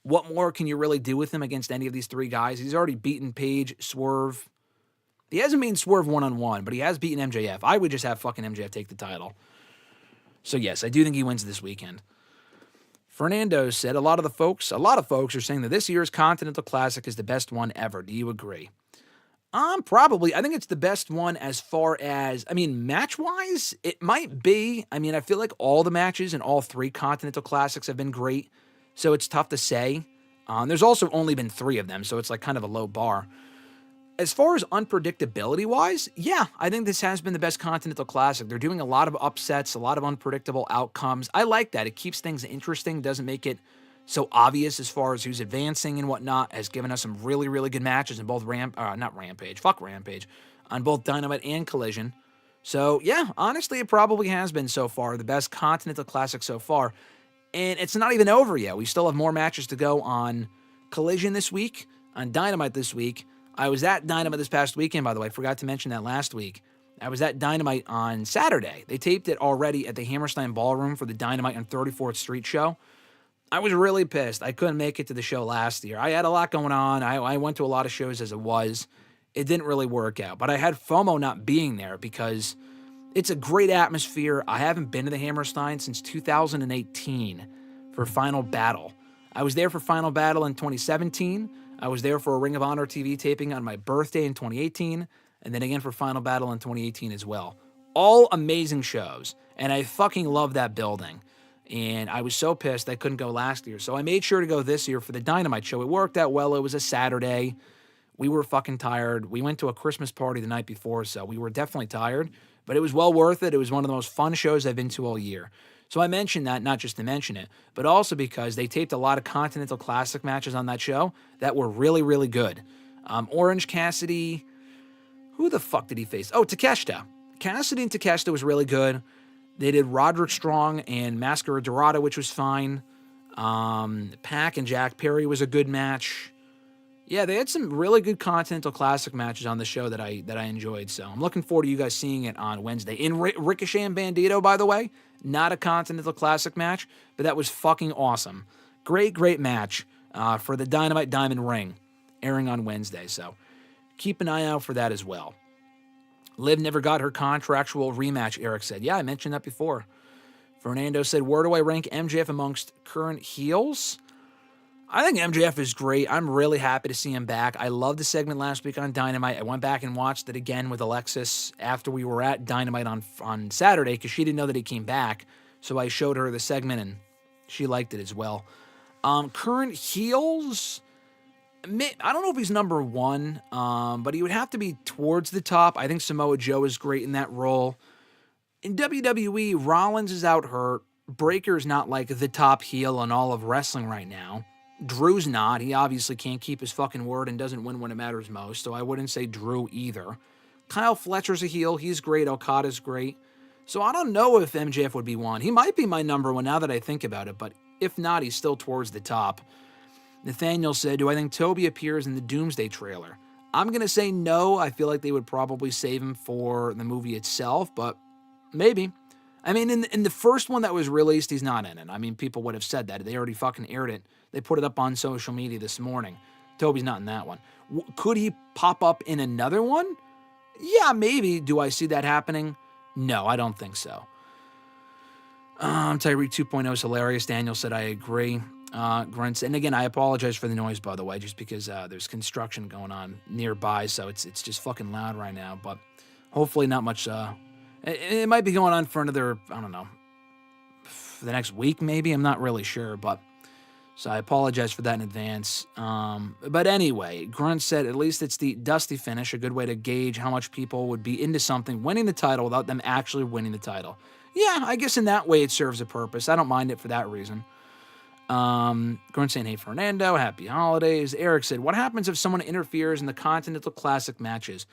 What more can you really do with him against any of these three guys? He's already beaten Page, Swerve. He hasn't beaten Swerve one-on-one, but he has beaten MJF. I would just have fucking MJF take the title. So yes, I do think he wins this weekend. Fernando said, a lot of folks are saying that this year's Continental Classic is the best one ever. Do you agree? Probably. I think it's the best one as far as, match-wise, it might be. I feel like all the matches in all three Continental Classics have been great, so it's tough to say. There's also only been 3 of them, so it's kind of a low bar. As far as unpredictability-wise, yeah, I think this has been the best Continental Classic. They're doing a lot of upsets, a lot of unpredictable outcomes. I like that. It keeps things interesting, doesn't make it so obvious as far as who's advancing and whatnot, has given us some really, really good matches in both Rampage, on both Dynamite and Collision. So, yeah, honestly, it probably has been so far the best Continental Classic so far. And it's not even over yet. We still have more matches to go on Collision this week, on Dynamite this week. I was at Dynamite this past weekend, by the way. I forgot to mention that last week. I was at Dynamite on Saturday. They taped it already at the Hammerstein Ballroom for the Dynamite on 34th Street show. I was really pissed. I couldn't make it to the show last year. I had a lot going on. I went to a lot of shows as it was. It didn't really work out. But I had FOMO not being there because it's a great atmosphere. I haven't been to the Hammerstein since 2018 for Final Battle. I was there for Final Battle in 2017. I was there for a Ring of Honor TV taping on my birthday in 2018, and then again for Final Battle in 2018 as well. All amazing shows, and I fucking love that building. And I was so pissed I couldn't go last year, so I made sure to go this year for the Dynamite show. It worked out well. It was a Saturday. We were fucking tired. We went to a Christmas party the night before, so we were definitely tired, but it was well worth it. It was one of the most fun shows I've been to all year. So I mentioned that not just to mention it, but also because they taped a lot of Continental Classic matches on that show that were really, really good. Orange Cassidy, who the fuck did he face? Oh, Takeshita. Cassidy and Takeshita was really good. They did Roderick Strong and Mascara Dorada, which was fine. Pac and Jack Perry was a good match. Yeah, they had some really good Continental Classic matches on the show that I enjoyed. So I'm looking forward to you guys seeing it on Wednesday. In Ricochet and Bandito, by the way, not a Continental Classic match, but that was fucking awesome. Great, great match for the Dynamite Diamond Ring, airing on Wednesday. So keep an eye out for that as well. Liv never got her contractual rematch, Eric said. Yeah, I mentioned that before. Fernando said, where do I rank MJF amongst current heels? I think MJF is great. I'm really happy to see him back. I loved the segment last week on Dynamite. I went back and watched it again with Alexis after we were at Dynamite on Saturday because she didn't know that he came back. So I showed her the segment and she liked it as well. Current heels, I don't know if he's number 1, but he would have to be towards the top. I think Samoa Joe is great in that role. In WWE, Rollins is out hurt. Breaker's not the top heel in all of wrestling right now. Drew's not. He obviously can't keep his fucking word and doesn't win when it matters most, so I wouldn't say Drew either. Kyle Fletcher's a heel. He's great. Okada's great. So I don't know if MJF would be 1. He might be my number 1 now that I think about it, but if not, he's still towards the top. Nathaniel said, do I think Toby appears in the Doomsday trailer? I'm going to say no. I feel like they would probably save him for the movie itself, but maybe. In the first one that was released, he's not in it. People would have said that. They already fucking aired it. They put it up on social media this morning. Toby's not in that one. Could he pop up in another one? Yeah, maybe. Do I see that happening? No, I don't think so. Tyreek 2.0 is hilarious. Daniel said, I agree. Grunt, and again, I apologize for the noise, by the way, just because there's construction going on nearby, so it's just fucking loud right now, but hopefully not much It might be going on for another, I don't know, the next week maybe. I'm not really sure, but so I apologize for that in advance. But anyway, Grunt said at least it's the dusty finish, a good way to gauge how much people would be into something winning the title without them actually winning the title. Yeah, I guess in that way it serves a purpose. I don't mind it for that reason. Grunt saying, hey, Fernando, happy holidays. Eric said, what happens if someone interferes in the Continental Classic matches?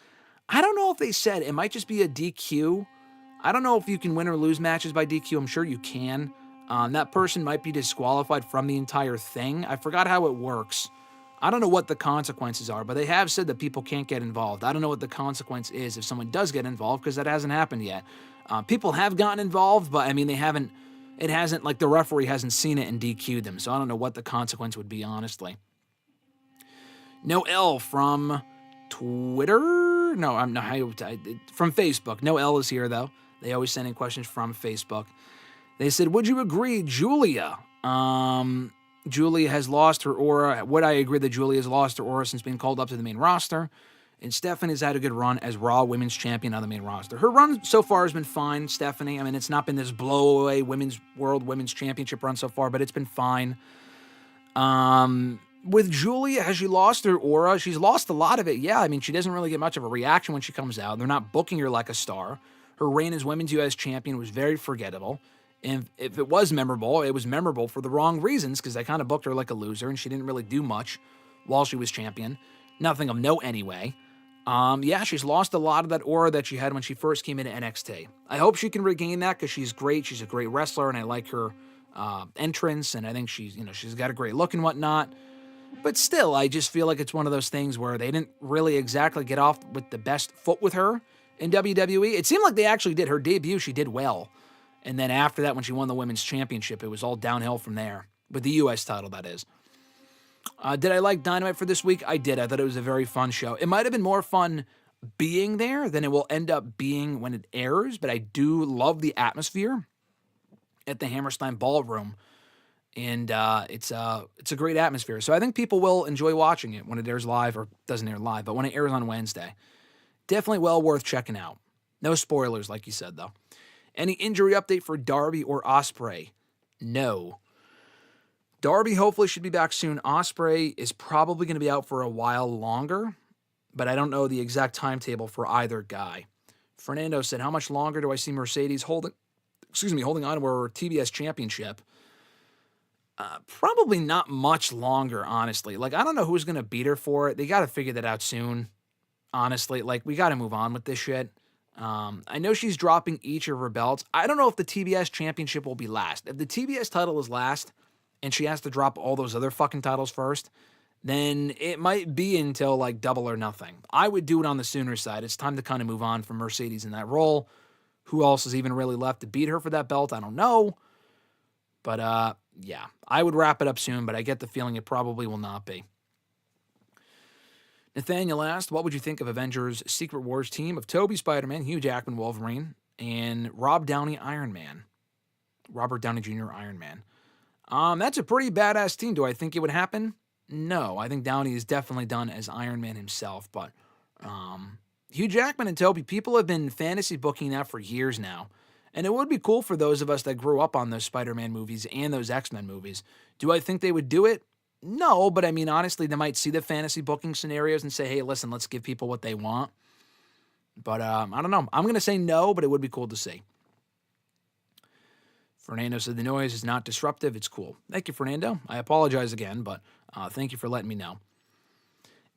I don't know if they said. It might just be a DQ. I don't know if you can win or lose matches by DQ. I'm sure you can. That person might be disqualified from the entire thing. I forgot how it works. I don't know what the consequences are, but they have said that people can't get involved. I don't know what the consequence is if someone does get involved, because that hasn't happened yet. People have gotten involved, but I mean, it hasn't, like the referee hasn't seen it and DQ'd them, so I don't know what the consequence would be, honestly. No L from Twitter? No, I'm not. From Facebook. No L is here, though. They always send in questions from Facebook. They said, would you agree, Julia? Julia has lost her aura. Would I agree that Julia has lost her aura since being called up to the main roster? And Stephanie has had a good run as Raw Women's Champion on the main roster. Her run so far has been fine, Stephanie. I mean, it's not been this blow-away World Women's Championship run so far, but it's been fine. With Julia, has she lost her aura? She's lost a lot of it, yeah. I mean, she doesn't really get much of a reaction when she comes out. They're not booking her like a star. Her reign as Women's U.S. Champion was very forgettable. And if it was memorable, it was memorable for the wrong reasons, because they kind of booked her like a loser, and she didn't really do much while she was champion. Nothing of note anyway. Yeah, she's lost a lot of that aura that she had when she first came into NXT. I hope she can regain that, because she's great. She's a great wrestler, and I like her entrance, and I think she's got a great look and whatnot. But still, I just feel like it's one of those things where they didn't really exactly get off with the best foot with her in WWE. It seemed like they actually did. Her debut, she did well. And then after that, when she won the Women's Championship, it was all downhill from there. With the U.S. title, that is. Did I like Dynamite for this week? I did. I thought it was a very fun show. It might have been more fun being there than it will end up being when it airs, but I do love the atmosphere at the Hammerstein Ballroom. And it's a great atmosphere. So I think people will enjoy watching it when it airs live, or doesn't air live, but when it airs on Wednesday. Definitely well worth checking out. No spoilers, like you said, though. Any injury update for Darby or Ospreay? No. Darby hopefully should be back soon. Ospreay is probably going to be out for a while longer, but I don't know the exact timetable for either guy. Fernando said, how much longer do I see Mercedes holding on to her TBS championship? Probably not much longer, honestly. Like, I don't know who's going to beat her for it. They got to figure that out soon, honestly. Like, we got to move on with this shit. I know she's dropping each of her belts. I don't know if the TBS championship will be last. If the TBS title is last and she has to drop all those other fucking titles first, then it might be until like Double or Nothing. I would do it on the sooner side. It's time to kind of move on from Mercedes in that role. Who else is even really left to beat her for that belt? I don't know. But yeah, I would wrap it up soon, but I get the feeling it probably will not be. Nathaniel asked, what would you think of Avengers Secret Wars team of Toby Spider-Man, Hugh Jackman Wolverine, and Robert Downey Jr. Iron Man? That's a pretty badass team. Do I think it would happen? No, I think Downey is definitely done as Iron Man himself, but Hugh Jackman and Toby, people have been fantasy booking that for years now, and it would be cool for those of us that grew up on those Spider-Man movies and those X-Men movies. Do I think they would do it? No, but I mean, honestly, they might see the fantasy booking scenarios and say, hey, listen, let's give people what they want. But I don't know. I'm going to say no, but it would be cool to see. Fernando said the noise is not disruptive. It's cool. Thank you, Fernando. I apologize again, but thank you for letting me know.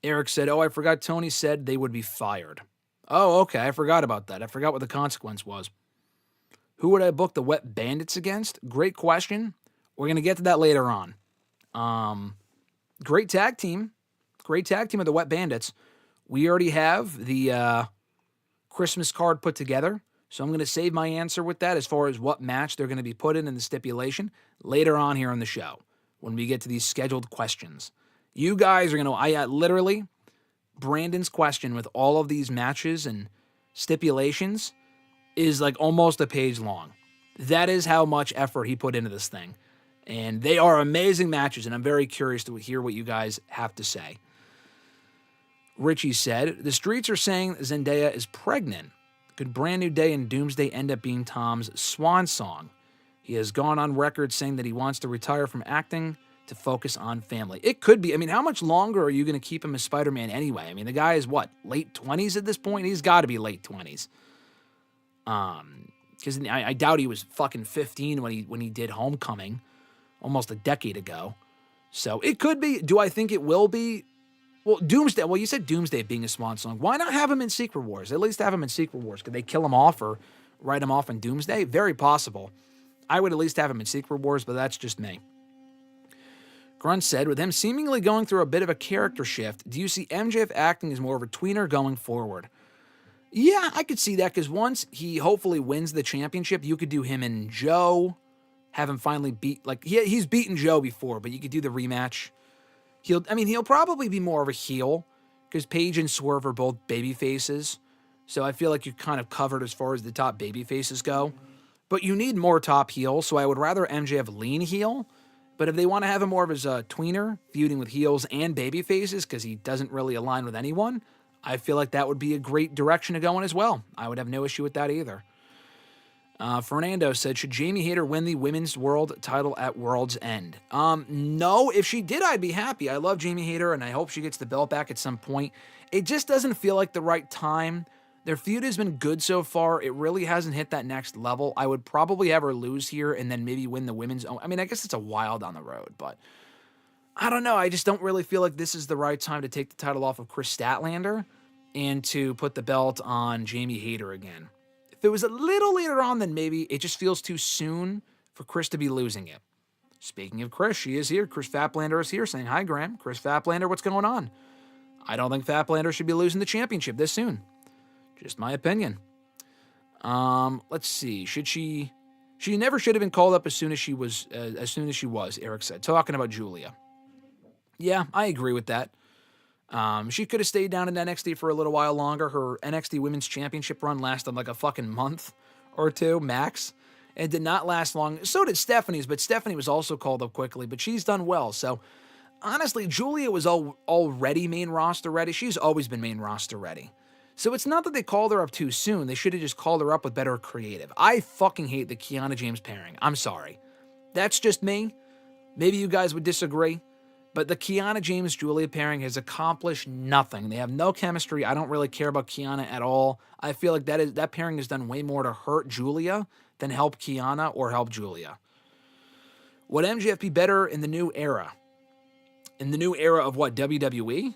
Eric said, I forgot Tony said they would be fired. Oh, okay. I forgot about that. I forgot what the consequence was. Who would I book the Wet Bandits against? Great question. We're going to get to that later on. Great tag team of the Wet Bandits. We already have the Christmas card put together, so I'm going to save my answer with that as far as what match they're going to be put in the stipulation later on here on the show when we get to these scheduled questions. You guys are going to, literally, Brandon's question with all of these matches and stipulations is like almost a page long. That is how much effort he put into this thing. And they are amazing matches, and I'm very curious to hear what you guys have to say. Richie said, the streets are saying Zendaya is pregnant. Could Brand New Day and Doomsday end up being Tom's swan song? He has gone on record saying that he wants to retire from acting to focus on family. It could be. I mean, how much longer are you going to keep him as Spider-Man anyway? I mean, the guy is what, late 20s at this point? He's got to be late 20s. Because I doubt he was fucking 15 when he did Homecoming, almost a decade ago. So it could be. Do I think it will be? Well, Doomsday. Well, you said Doomsday being a swan song. Why not have him in Secret Wars? At least have him in Secret Wars. Could they kill him off or write him off in Doomsday? Very possible. I would at least have him in Secret Wars, but that's just me. Grunt said, with him seemingly going through a bit of a character shift, do you see MJF acting as more of a tweener going forward? Yeah, I could see that, because once he hopefully wins the championship, you could do him and Joe, have him finally beat, like, he's beaten Joe before, but you could do the rematch. He'll probably be more of a heel, because Paige and Swerve are both baby faces, so I feel like you're kind of covered as far as the top baby faces go. But you need more top heel, so I would rather MJF lean heel. But if they want to have him more of as a tweener, feuding with heels and baby faces, because he doesn't really align with anyone, I feel like that would be a great direction to go in as well. I would have no issue with that either. Fernando said, should Jamie Hayter win the Women's World title at World's End? No, if she did, I'd be happy. I love Jamie Hayter, and I hope she gets the belt back at some point. It just doesn't feel like the right time. Their feud has been good so far. It really hasn't hit that next level. I would probably have her lose here and then maybe win the women's. I mean, I guess it's a while down the road, but I don't know. I just don't really feel like this is the right time to take the title off of Chris Statlander and to put the belt on Jamie Hayter again. If it was a little later on, then maybe. It just feels too soon for Chris to be losing it. Speaking of Chris, she is here. Chris Faplander is here saying, hi, Graham. Chris Faplander, what's going on? I don't think Faplander should be losing the championship this soon. Just my opinion. Let's see. She never should have been called up as soon as she was, Eric said. Talking about Julia. Yeah, I agree with that. She could have stayed down in NXT for a little while longer. Her NXT Women's Championship run lasted like a fucking month or two, max. It did not last long. So did Stephanie's, but Stephanie was also called up quickly, but she's done well. So, honestly, Julia was already main roster ready. She's always been main roster ready. So it's not that they called her up too soon. They should have just called her up with better creative. I fucking hate the Kiana James pairing. I'm sorry. That's just me. Maybe you guys would disagree. But the Kiana James-Julia pairing has accomplished nothing. They have no chemistry. I don't really care about Kiana at all. I feel like that pairing has done way more to hurt Julia than help Kiana or help Julia. Would MJF be better in the new era? In the new era of what, WWE?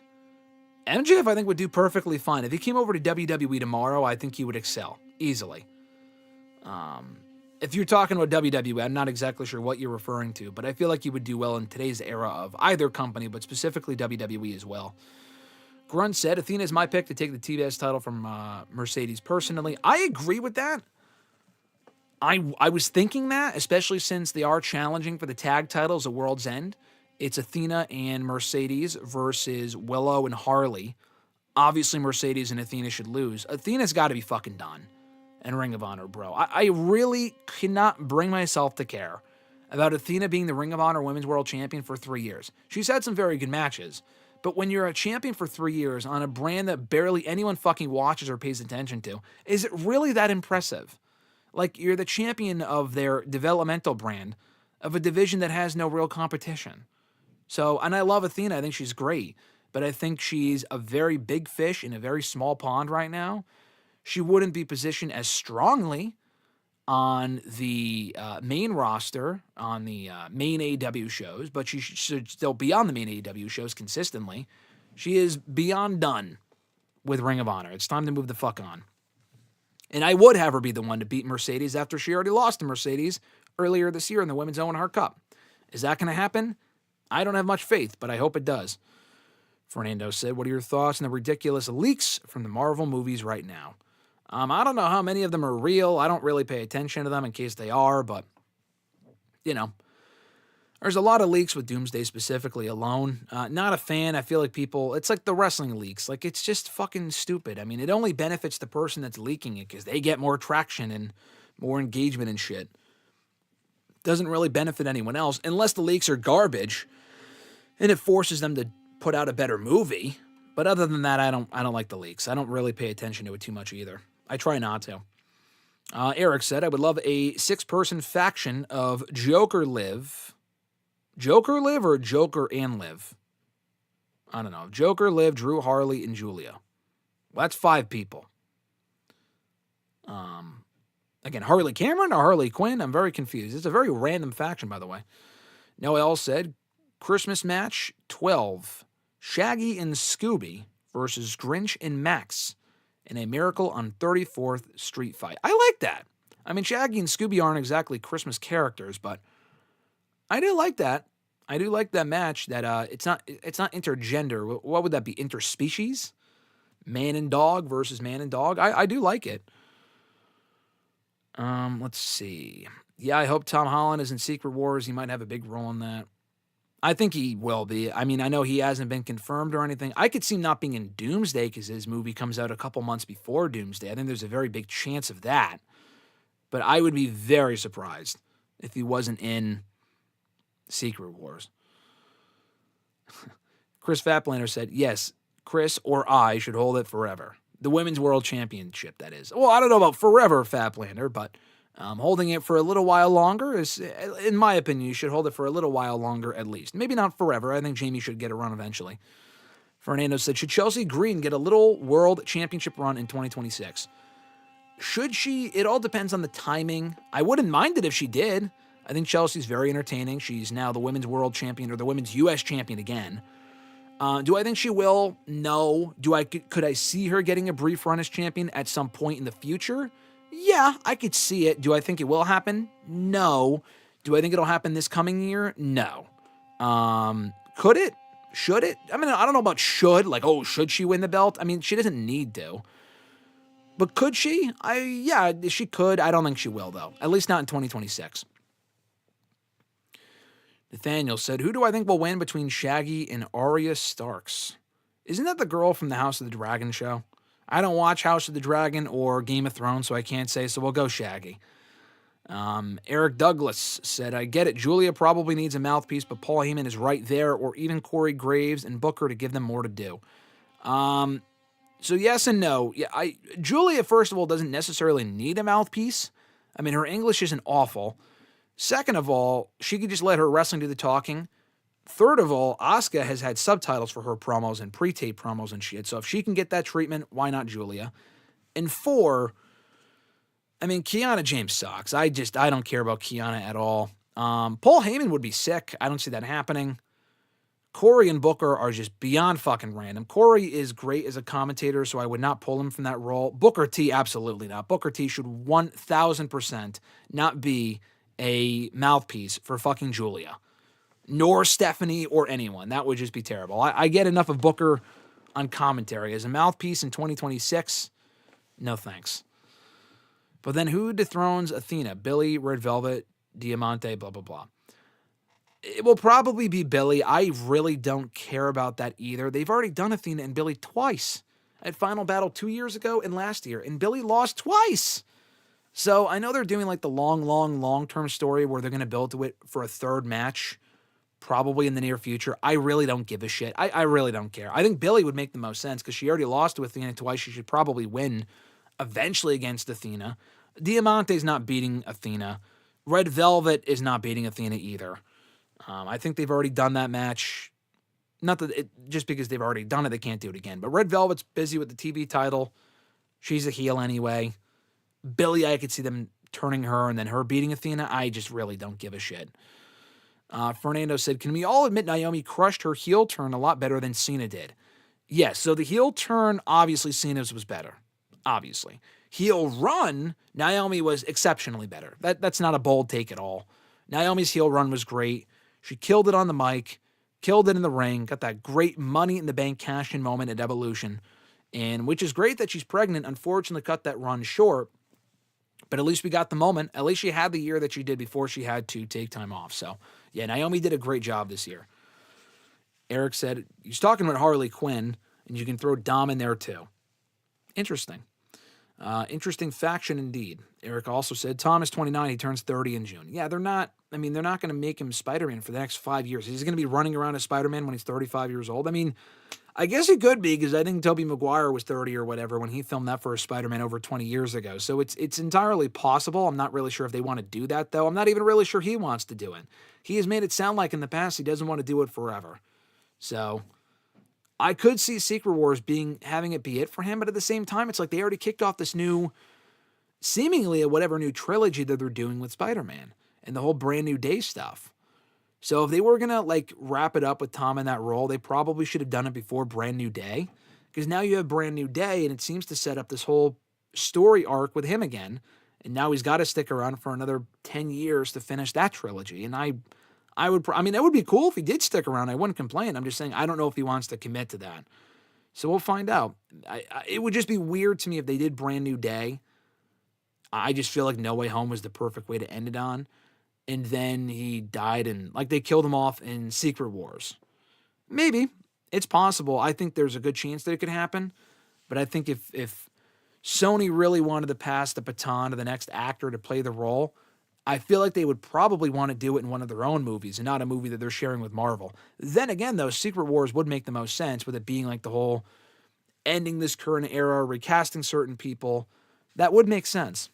MJF, I think, would do perfectly fine. If he came over to WWE tomorrow, I think he would excel easily. If you're talking about WWE, I'm not exactly sure what you're referring to, but I feel like he would do well in today's era of either company, but specifically WWE as well. Grunt said, Athena is my pick to take the TBS title from Mercedes personally. I agree with that. I was thinking that, especially since they are challenging for the tag titles at World's End. It's Athena and Mercedes versus Willow and Harley. Obviously, Mercedes and Athena should lose. Athena's got to be fucking done in Ring of Honor, bro. I really cannot bring myself to care about Athena being the Ring of Honor Women's World Champion for 3 years. She's had some very good matches, but when you're a champion for 3 years on a brand that barely anyone fucking watches or pays attention to, is it really that impressive? Like, you're the champion of their developmental brand of a division that has no real competition. So, and I love Athena. I think she's great. But I think she's a very big fish in a very small pond right now. She wouldn't be positioned as strongly on the main roster, on the main AEW shows, but she should still be on the main AEW shows consistently. She is beyond done with Ring of Honor. It's time to move the fuck on. And I would have her be the one to beat Mercedes after she already lost to Mercedes earlier this year in the Women's Owen Hart Cup. Is that going to happen? I don't have much faith, but I hope it does. Fernando said, what are your thoughts on the ridiculous leaks from the Marvel movies right now? I don't know how many of them are real. I don't really pay attention to them in case they are, but, you know, there's a lot of leaks with Doomsday specifically alone. Not a fan. I feel like it's like the wrestling leaks. Like, it's just fucking stupid. I mean, it only benefits the person that's leaking it because they get more traction and more engagement and shit. Doesn't really benefit anyone else unless the leaks are garbage and it forces them to put out a better movie. But other than that, I don't like the leaks. I don't really pay attention to it too much either. I try not to. Eric said, I would love a 6-person faction of Joker Liv. Joker Liv or Joker and Liv? I don't know. Joker, Liv, Drew, Harley, and Julia. Well, that's 5 people. Again, Harley Cameron or Harley Quinn? I'm very confused. It's a very random faction, by the way. Noel said, Christmas match 12. Shaggy and Scooby versus Grinch and Max in a Miracle on 34th Street fight. I like that. I mean, Shaggy and Scooby aren't exactly Christmas characters, but I do like that. I do like that match. That it's not intergender. What would that be? Interspecies? Man and dog versus man and dog. I do like it. Let's see. Yeah, I hope Tom Holland is in Secret Wars. He might have a big role in that. I think he will be. I mean, I know he hasn't been confirmed or anything. I could see him not being in Doomsday because his movie comes out a couple months before Doomsday. I think there's a very big chance of that. But I would be very surprised if he wasn't in Secret Wars. Chris Fatplander said, yes, Chris or I should hold it forever. The Women's World Championship, that is. Well, I don't know about forever, Fatplander, but holding it for a little while longer is, in my opinion, you should hold it for a little while longer at least. Maybe not forever. I think Jamie should get a run eventually. Fernando said, should Chelsea Green get a little World Championship run in 2026? Should she? It all depends on the timing. I wouldn't mind it if she did. I think Chelsea's very entertaining. She's now the Women's World Champion or the Women's U.S. Champion again. Do I think she will? No. Could I see her getting a brief run as champion at some point in the future? Yeah, I could see it. Do I think it will happen? No. Do I think it'll happen this coming year? No. Could it? Should it? I mean, I don't know about should. Like, should she win the belt? I mean, she doesn't need to. But could she? Yeah, she could. I don't think she will, though. At least not in 2026. Nathaniel said, who do I think will win between Shaggy and Arya Starks? Isn't that the girl from the House of the Dragon show? I don't watch House of the Dragon or Game of Thrones, so I can't say, so we'll go Shaggy. Eric Douglas said, I get it. Julia probably needs a mouthpiece, but Paul Heyman is right there, or even Corey Graves and Booker to give them more to do. So yes and no. Yeah, Julia, first of all, doesn't necessarily need a mouthpiece. I mean, her English isn't awful. Second of all, she could just let her wrestling do the talking. Third of all, Asuka has had subtitles for her promos and pre-tape promos and shit. So if she can get that treatment, why not Julia? And 4, I mean, Kiana James sucks. I don't care about Kiana at all. Paul Heyman would be sick. I don't see that happening. Corey and Booker are just beyond fucking random. Corey is great as a commentator, so I would not pull him from that role. Booker T, absolutely not. Booker T should 1,000% not be a mouthpiece for fucking Julia, nor Stephanie or anyone. That would just be terrible. I get enough of Booker on commentary. As a mouthpiece in 2026, no thanks. But then who dethrones Athena? Billy, Red Velvet, Diamante, blah, blah, blah. It will probably be Billy. I really don't care about that either. They've already done Athena and Billy twice at Final Battle 2 years ago and last year, and Billy lost twice. So I know they're doing like the long-term story where they're going to build to it for a third match, probably in the near future. I really don't give a shit. I really don't care. I think Billy would make the most sense because she already lost to Athena twice. She should probably win eventually against Athena. Diamante's not beating Athena. Red Velvet is not beating Athena either. I think they've already done that match. Not that just because they've already done it, they can't do it again. But Red Velvet's busy with the TV title. She's a heel anyway. Billy, I could see them turning her and then her beating Athena. I just really don't give a shit. Fernando said, can we all admit Naomi crushed her heel turn a lot better than Cena did? Yes, so the heel turn, obviously Cena's was better. Obviously. Heel run, Naomi was exceptionally better. That's not a bold take at all. Naomi's heel run was great. She killed it on the mic, killed it in the ring, got that great Money in the Bank cash-in moment at Evolution, and which is great that she's pregnant. Unfortunately, cut that run short. But at least we got the moment. At least she had the year that she did before she had to take time off. So, yeah, Naomi did a great job this year. Eric said, he's talking about Harley Quinn, and you can throw Dom in there too. Interesting. Interesting faction indeed. Eric also said, Tom is 29, he turns 30 in June. Yeah, they're not going to make him Spider-Man for the next 5 years. He's going to be running around as Spider-Man when he's 35 years old. I mean, I guess it could be because I think Tobey Maguire was 30 or whatever when he filmed that first Spider-Man over 20 years ago. So it's entirely possible. I'm not really sure if they want to do that, though. I'm not even really sure he wants to do it. He has made it sound like in the past he doesn't want to do it forever. So I could see Secret Wars having it be it for him, but at the same time, it's like they already kicked off this new, seemingly whatever new trilogy that they're doing with Spider-Man and the whole Brand New Day stuff. So if they were going to wrap it up with Tom in that role, they probably should have done it before Brand New Day. Because now you have Brand New Day, and it seems to set up this whole story arc with him again. And now he's got to stick around for another 10 years to finish that trilogy. And that would be cool if he did stick around. I wouldn't complain. I'm just saying I don't know if he wants to commit to that. So we'll find out. It would just be weird to me if they did Brand New Day. I just feel like No Way Home was the perfect way to end it on. And then he died and they killed him off in Secret Wars. Maybe. It's possible. I think there's a good chance that it could happen. But I think if Sony really wanted to pass the baton to the next actor to play the role, I feel like they would probably want to do it in one of their own movies and not a movie that they're sharing with Marvel. Then again, though, Secret Wars would make the most sense with it being the whole ending this current era, recasting certain people. That would make sense.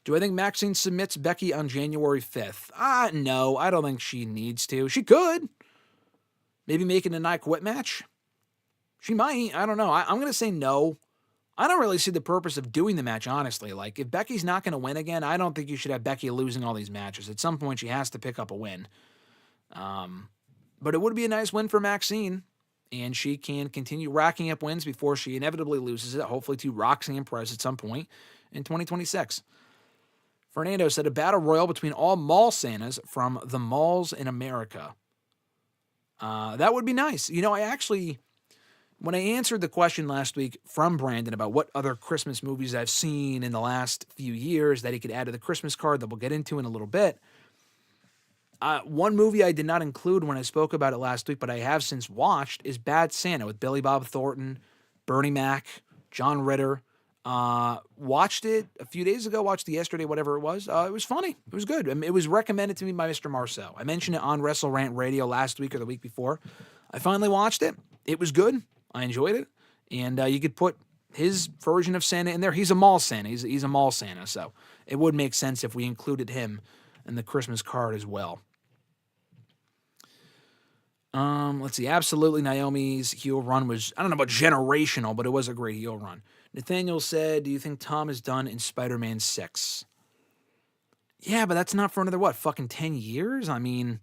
Do I think Maxine submits Becky on January 5th? No, I don't think she needs to. She could. Maybe make it a I Quit match? She might. I don't know. I'm going to say no. I don't really see the purpose of doing the match, honestly. If Becky's not going to win again, I don't think you should have Becky losing all these matches. At some point, she has to pick up a win. But it would be a nice win for Maxine, and she can continue racking up wins before she inevitably loses it, hopefully to Roxanne Perez at some point in 2026. Fernando said a battle royal between all mall Santas from the malls in America. That would be nice. When I answered the question last week from Brandon about what other Christmas movies I've seen in the last few years that he could add to the Christmas card that we'll get into in a little bit, one movie I did not include when I spoke about it last week, but I have since watched, is Bad Santa with Billy Bob Thornton, Bernie Mac, John Ritter. Watched it a few days ago, watched it yesterday, whatever it was. It was funny. It was good. It was recommended to me by Mr. Marceau. I mentioned it on WrestleRant Radio last week or the week before. I finally watched it. It was good. I enjoyed it. And you could put his version of Santa in there. He's a mall Santa. He's a mall Santa. So it would make sense if we included him in the Christmas card as well. Let's see. Absolutely, Naomi's heel run was, I don't know about generational, but it was a great heel run. Nathaniel said, do you think Tom is done in Spider-Man 6? Yeah, but that's not for another, fucking 10 years? I mean,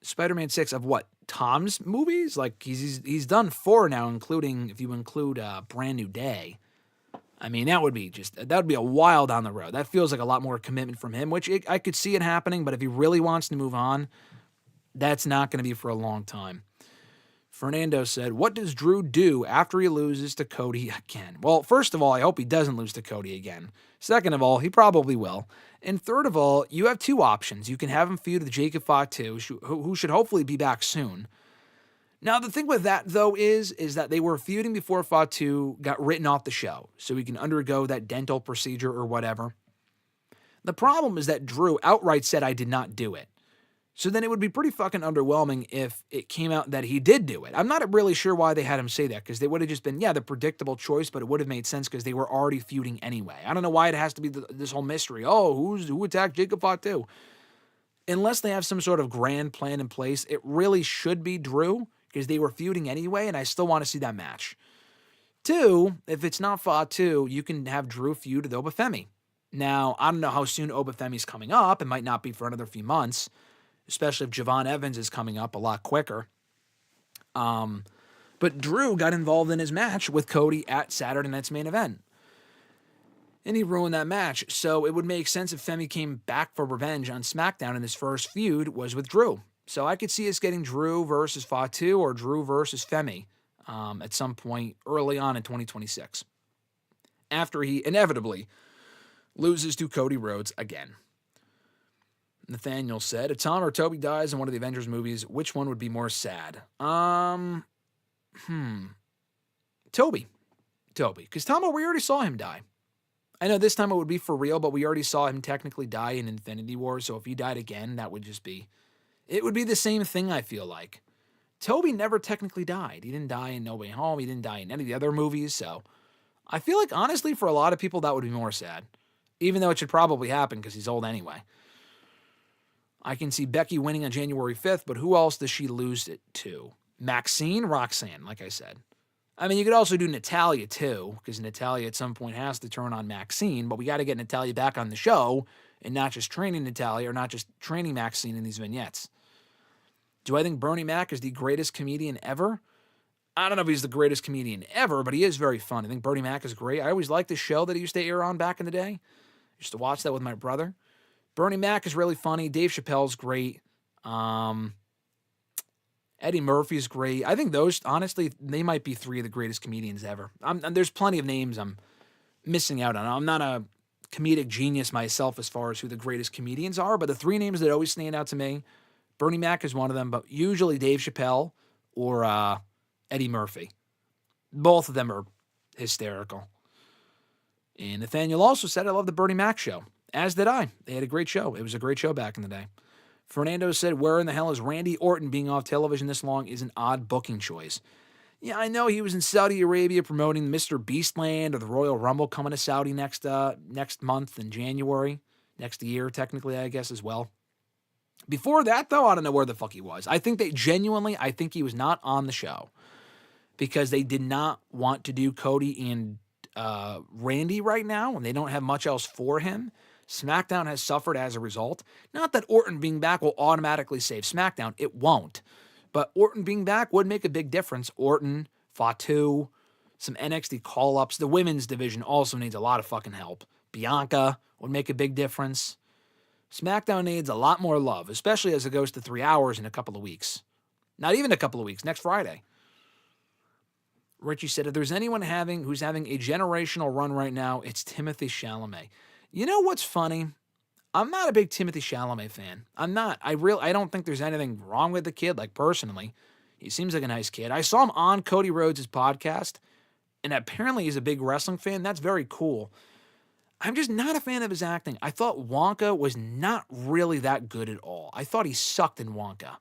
Spider-Man 6 of what? Tom's movies? He's done 4 now, including, if you include Brand New Day. I mean, that would be a while down the road. That feels like a lot more commitment from him, which I could see it happening, but if he really wants to move on, that's not going to be for a long time. Fernando said, what does Drew do after he loses to Cody again? Well, first of all, I hope he doesn't lose to Cody again. Second of all, he probably will. And third of all, you have 2 options. You can have him feud with Jacob Fatu, who should hopefully be back soon. Now, the thing with that, though, is that they were feuding before Fatu got written off the show, so he can undergo that dental procedure or whatever. The problem is that Drew outright said, I did not do it. So then it would be pretty fucking underwhelming if it came out that he did do it. I'm not really sure why they had him say that, because they would have just been, the predictable choice, but it would have made sense because they were already feuding anyway. I don't know why it has to be this whole mystery. Oh, who attacked Jacob Fatu? Unless they have some sort of grand plan in place, it really should be Drew, because they were feuding anyway, and I still want to see that match. 2, if it's not Fatu, you can have Drew feud with Obafemi. Now, I don't know how soon Obafemi's coming up. It might not be for another few months, especially if Javon Evans is coming up a lot quicker. But Drew got involved in his match with Cody at Saturday Night's Main Event. And he ruined that match. So it would make sense if Femi came back for revenge on SmackDown and his first feud was with Drew. So I could see us getting Drew versus Fatu or Drew versus Femi at some point early on in 2026. After he inevitably loses to Cody Rhodes again. Nathaniel said, if Tom or Toby dies in one of the Avengers movies, which one would be more sad? Toby. Because Tom, we already saw him die. I know this time it would be for real, but we already saw him technically die in Infinity War, so if he died again, that would just be... It would be the same thing, I feel like. Toby never technically died. He didn't die in No Way Home. He didn't die in any of the other movies. So I feel like, honestly, for a lot of people, that would be more sad. Even though it should probably happen because he's old anyway. I can see Becky winning on January 5th, but who else does she lose it to? Maxine? Roxanne, like I said. I mean, you could also do Natalya, too, because Natalya at some point has to turn on Maxine, but we got to get Natalya back on the show and not just training Natalya or not just training Maxine in these vignettes. Do I think Bernie Mac is the greatest comedian ever? I don't know if he's the greatest comedian ever, but he is very fun. I think Bernie Mac is great. I always liked the show that he used to air on back in the day. I used to watch that with my brother. Bernie Mac is really funny. Dave Chappelle's great. Eddie Murphy's great. I think those, honestly, they might be three of the greatest comedians ever. There's plenty of names I'm missing out on. I'm not a comedic genius myself as far as who the greatest comedians are, but the three names that always stand out to me, Bernie Mac is one of them, but usually Dave Chappelle or Eddie Murphy. Both of them are hysterical. And Nathaniel also said, I love the Bernie Mac show. As did I. They had a great show. It was a great show back in the day. Fernando said, where in the hell is Randy Orton being off television this long is an odd booking choice. Yeah, I know he was in Saudi Arabia promoting Mr. Beastland or the Royal Rumble coming to Saudi next month in January. Next year, technically, I guess, as well. Before that, though, I don't know where the fuck he was. I think he was not on the show because they did not want to do Cody and Randy right now, and they don't have much else for him. SmackDown has suffered as a result. Not that Orton being back will automatically save SmackDown. It won't. But Orton being back would make a big difference. Orton, Fatu, some NXT call-ups. The women's division also needs a lot of fucking help. Bianca would make a big difference. SmackDown needs a lot more love, especially as it goes to 3 hours in a couple of weeks. Not even a couple of weeks, next Friday. Richie said, if there's anyone who's having a generational run right now, it's Timothée Chalamet. You know what's funny? I'm not a big Timothée Chalamet fan. I'm not. I don't think there's anything wrong with the kid, like personally. He seems like a nice kid. I saw him on Cody Rhodes' podcast, and apparently he's a big wrestling fan. That's very cool. I'm just not a fan of his acting. I thought Wonka was not really that good at all. I thought he sucked in Wonka.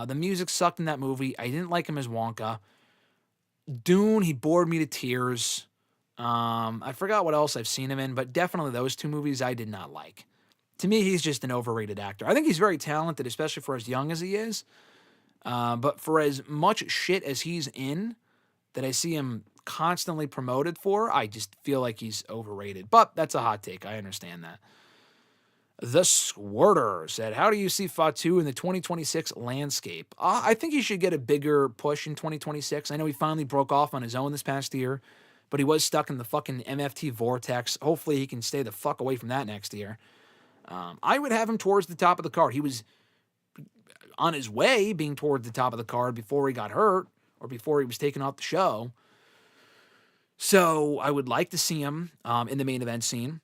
The music sucked in that movie. I didn't like him as Wonka. Dune, he bored me to tears. I forgot what else I've seen him in, but definitely those two movies I did not like. To me, he's just an overrated actor. I think he's very talented, especially for as young as he is. But for as much shit as he's in, that I see him constantly promoted for, I just feel like he's overrated. But that's a hot take. I understand that. The Squirter said, how do you see Fatu in the 2026 landscape? I think he should get a bigger push in 2026. I know he finally broke off on his own this past year, but he was stuck in the fucking MFT vortex. Hopefully he can stay the fuck away from that next year. I would have him towards the top of the card. He was on his way being towards the top of the card before he got hurt or before he was taken off the show. So I would like to see him in the main event scene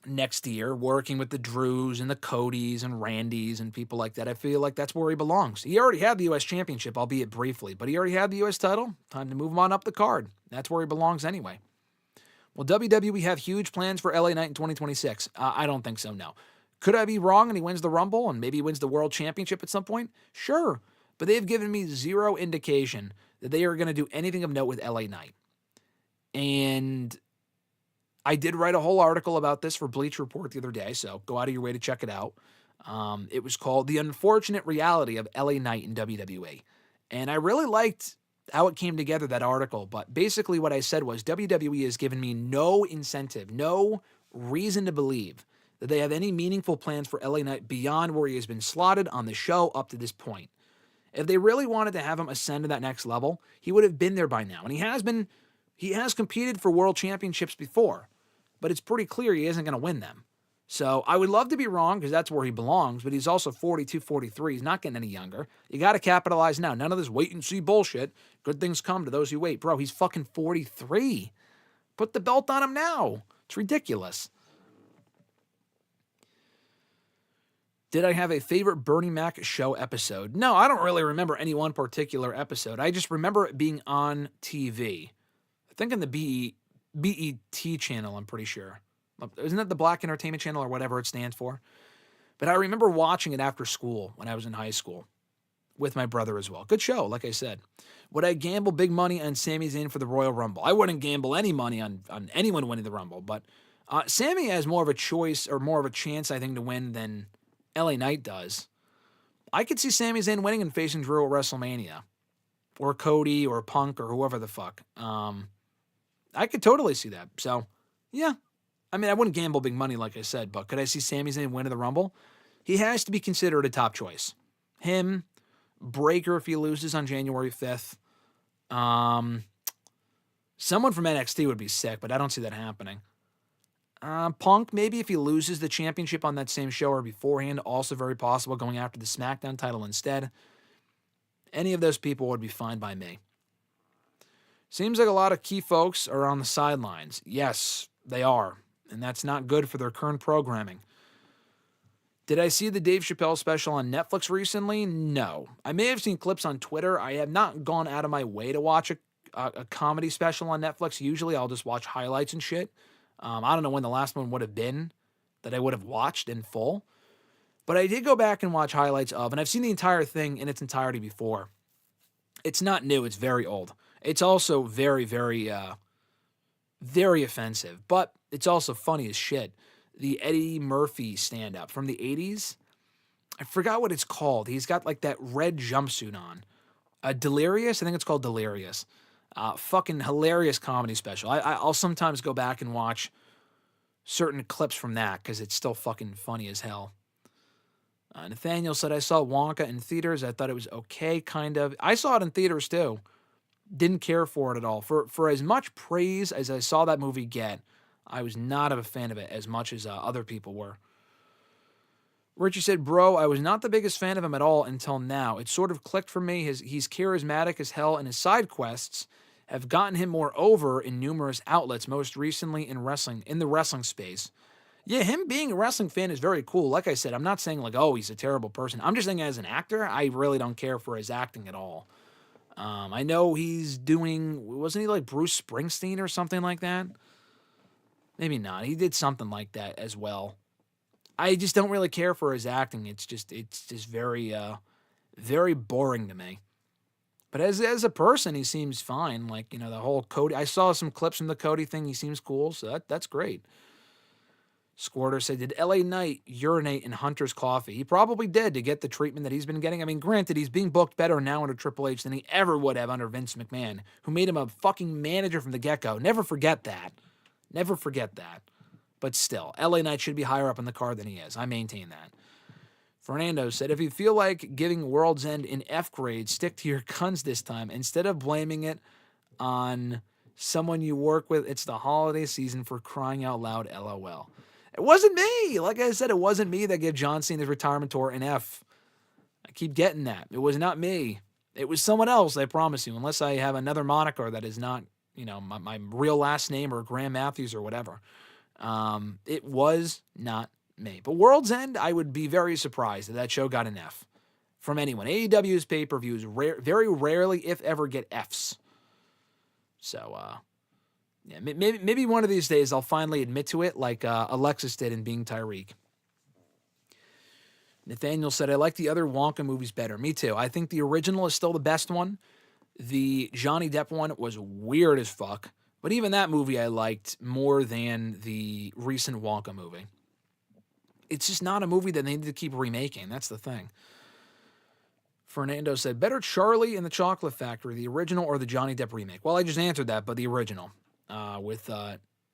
next year, working with the Drews and the Codys and Randys and people like that. I feel like that's where he belongs. He already had the U.S. Championship, albeit briefly, but he already had the U.S. title. Time to move him on up the card. That's where he belongs anyway. Will WWE have huge plans for LA Knight in 2026? I don't think so, no. Could I be wrong and he wins the Rumble and maybe he wins the World Championship at some point? Sure. But they've given me zero indication that they are going to do anything of note with LA Knight. And I did write a whole article about this for Bleacher Report the other day, so go out of your way to check it out. It was called The Unfortunate Reality of LA Knight in WWE. And I really liked how it came together, that article. But basically what I said was WWE has given me no incentive, no reason to believe that they have any meaningful plans for LA Knight beyond where he has been slotted on the show up to this point. If they really wanted to have him ascend to that next level, he would have been there by now. And he has competed for world championships before, but it's pretty clear he isn't going to win them. So I would love to be wrong because that's where he belongs, but he's also 42, 43. He's not getting any younger. You got to capitalize now. None of this wait and see bullshit. Good things come to those who wait. Bro, he's fucking 43. Put the belt on him now. It's ridiculous. Did I have a favorite Bernie Mac show episode? No, I don't really remember any one particular episode. I just remember it being on TV. I think on the BET channel, I'm pretty sure. Isn't that the Black Entertainment Channel or whatever it stands for? But I remember watching it after school when I was in high school with my brother as well. Good show, like I said. Would I gamble big money on Sami Zayn for the Royal Rumble? I wouldn't gamble any money on anyone winning the Rumble, but Sami has more of a choice or more of a chance, I think, to win than LA Knight does. I could see Sami Zayn winning and facing Drew at WrestleMania, or Cody, or Punk, or whoever the fuck. I could totally see that. So, yeah. I mean, I wouldn't gamble big money, like I said, but could I see Sami Zayn winning the Rumble? He has to be considered a top choice. Him, Breaker if he loses on January 5th. Someone from NXT would be sick, but I don't see that happening. Punk, maybe if he loses the championship on that same show or beforehand, also very possible, going after the SmackDown title instead. Any of those people would be fine by me. Seems like a lot of key folks are on the sidelines. Yes, they are, and that's not good for their current programming. Did I see the Dave Chappelle special on Netflix recently? No. I may have seen clips on Twitter. I have not gone out of my way to watch a comedy special on Netflix. Usually I'll just watch highlights and shit. I don't know when the last one would have been that I would have watched in full. But I did go back and watch highlights of, and I've seen the entire thing in its entirety before. It's not new. It's very old. It's also very, very, very offensive. But it's also funny as shit. The Eddie Murphy stand-up from the 80s. I forgot what it's called. He's got like that red jumpsuit on. Delirious? I think it's called Delirious. Fucking hilarious comedy special. I'll sometimes go back and watch certain clips from that because it's still fucking funny as hell. Nathaniel said, I saw Wonka in theaters. I thought it was okay, kind of. I saw it in theaters too. Didn't care for it at all. For as much praise as I saw that movie get, I was not a fan of it as much as other people were. Richie said, bro, I was not the biggest fan of him at all until now. It sort of clicked for me. He's charismatic as hell, and his side quests have gotten him more over in numerous outlets, most recently in the wrestling space. Yeah, him being a wrestling fan is very cool. Like I said, I'm not saying like, oh, he's a terrible person. I'm just saying as an actor, I really don't care for his acting at all. I know he's doing, wasn't he like Bruce Springsteen or something like that? Maybe not. He did something like that as well. I just don't really care for his acting. It's just very, very boring to me. But as a person, he seems fine. Like, the whole Cody. I saw some clips from the Cody thing. He seems cool, so that's great. Squirter said, did LA Knight urinate in Hunter's coffee? He probably did to get the treatment that he's been getting. I mean, granted, he's being booked better now under Triple H than he ever would have under Vince McMahon, who made him a fucking manager from the get-go. Never forget that. Never forget that. But still, LA Knight should be higher up on the card than he is. I maintain that. Fernando said, if you feel like giving World's End an F grade, stick to your guns this time. Instead of blaming it on someone you work with, it's the holiday season, for crying out loud, LOL. It wasn't me. Like I said, it wasn't me that gave John Cena's retirement tour an F. I keep getting that. It was not me. It was someone else, I promise you, unless I have another moniker that is not, my real last name or Graham Matthews or whatever. It was not me. But World's End, I would be very surprised that show got an F from anyone. AEW's pay-per-views very rarely, if ever, get Fs. So, yeah, maybe one of these days I'll finally admit to it, like Alexis did in Being Tyreek. Nathaniel said, I like the other Wonka movies better. Me too. I think the original is still the best one. The Johnny Depp one was weird as fuck. But even that movie I liked more than the recent Wonka movie. It's just not a movie that they need to keep remaking. That's the thing. Fernando said, better Charlie and the Chocolate Factory, the original or the Johnny Depp remake? Well, I just answered that, but the original. With,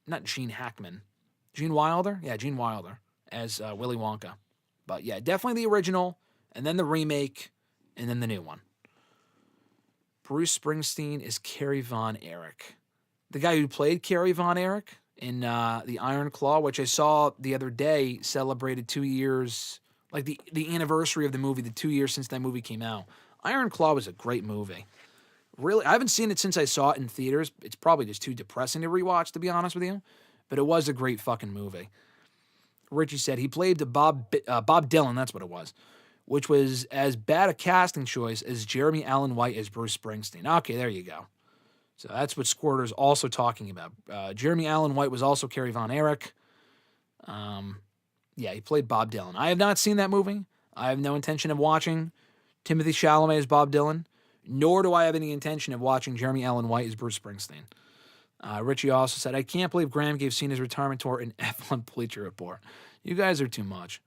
not Gene Hackman. Gene Wilder? Yeah, Gene Wilder as Willy Wonka. But yeah, definitely the original, and then the remake, and then the new one. Bruce Springsteen is Kerry Von Erich. The guy who played Kerry Von Erich in The Iron Claw, which I saw the other day, celebrated 2 years, like the anniversary of the movie, the 2 years since that movie came out. Iron Claw was a great movie. Really, I haven't seen it since I saw it in theaters. It's probably just too depressing to rewatch, to be honest with you. But it was a great fucking movie. Richie said he played Bob Dillon, that's what it was, which was as bad a casting choice as Jeremy Allen White as Bruce Springsteen. Okay, there you go. So that's what Squirter's also talking about. Jeremy Allen White was also Kerry Von Erich. Yeah, he played Bob Dylan. I have not seen that movie. I have no intention of watching. Timothy Chalamet as Bob Dylan, nor do I have any intention of watching Jeremy Allen White as Bruce Springsteen. Richie also said, I can't believe Graham gave Cena's retirement tour an F1 Bleacher Report. You guys are too much.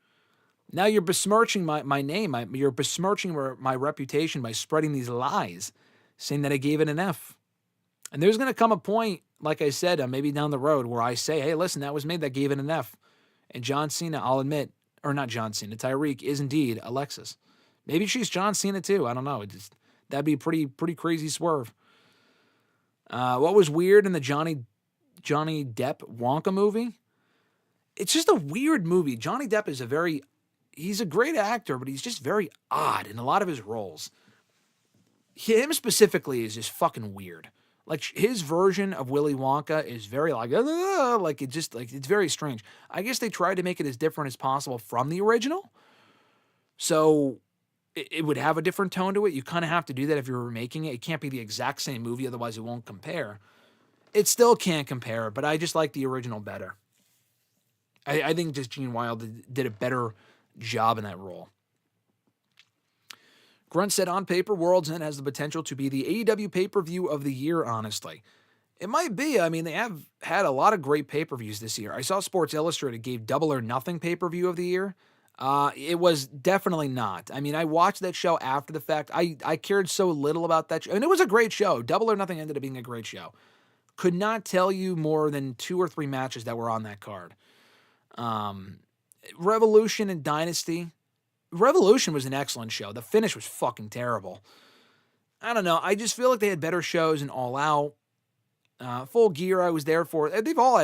Now you're besmirching my name. You're besmirching my reputation by spreading these lies, saying that I gave it an F. And there's going to come a point, like I said, maybe down the road, where I say, hey, listen, that was me that gave it an F. And John Cena, I'll admit, or not John Cena, Tyreek is indeed Alexis. Maybe she's John Cena too. I don't know. That'd be pretty crazy swerve. What was weird in the Johnny Depp Wonka movie? It's just a weird movie. Johnny Depp is he's a great actor, but he's just very odd in a lot of his roles. Him specifically is just fucking weird. Like, his version of Willy Wonka is very it's very strange. I guess they tried to make it as different as possible from the original. So it would have a different tone to it. You kind of have to do that if you're remaking it. It can't be the exact same movie, otherwise it won't compare. It still can't compare, but I just like the original better. I think just Gene Wilder did a better job in that role. Grunt said, on paper, World's End has the potential to be the AEW pay-per-view of the year, honestly. It might be. I mean, they have had a lot of great pay-per-views this year. I saw Sports Illustrated gave Double or Nothing pay-per-view of the year. It was definitely not. I mean, I watched that show after the fact. I cared so little about that show. And it was a great show. Double or Nothing ended up being a great show. Could not tell you more than 2 or 3 matches that were on that card. Revolution and Dynasty. Revolution was an excellent show. The finish was fucking terrible. I don't know. I just feel like they had better shows in All Out. Full Gear I was there for. All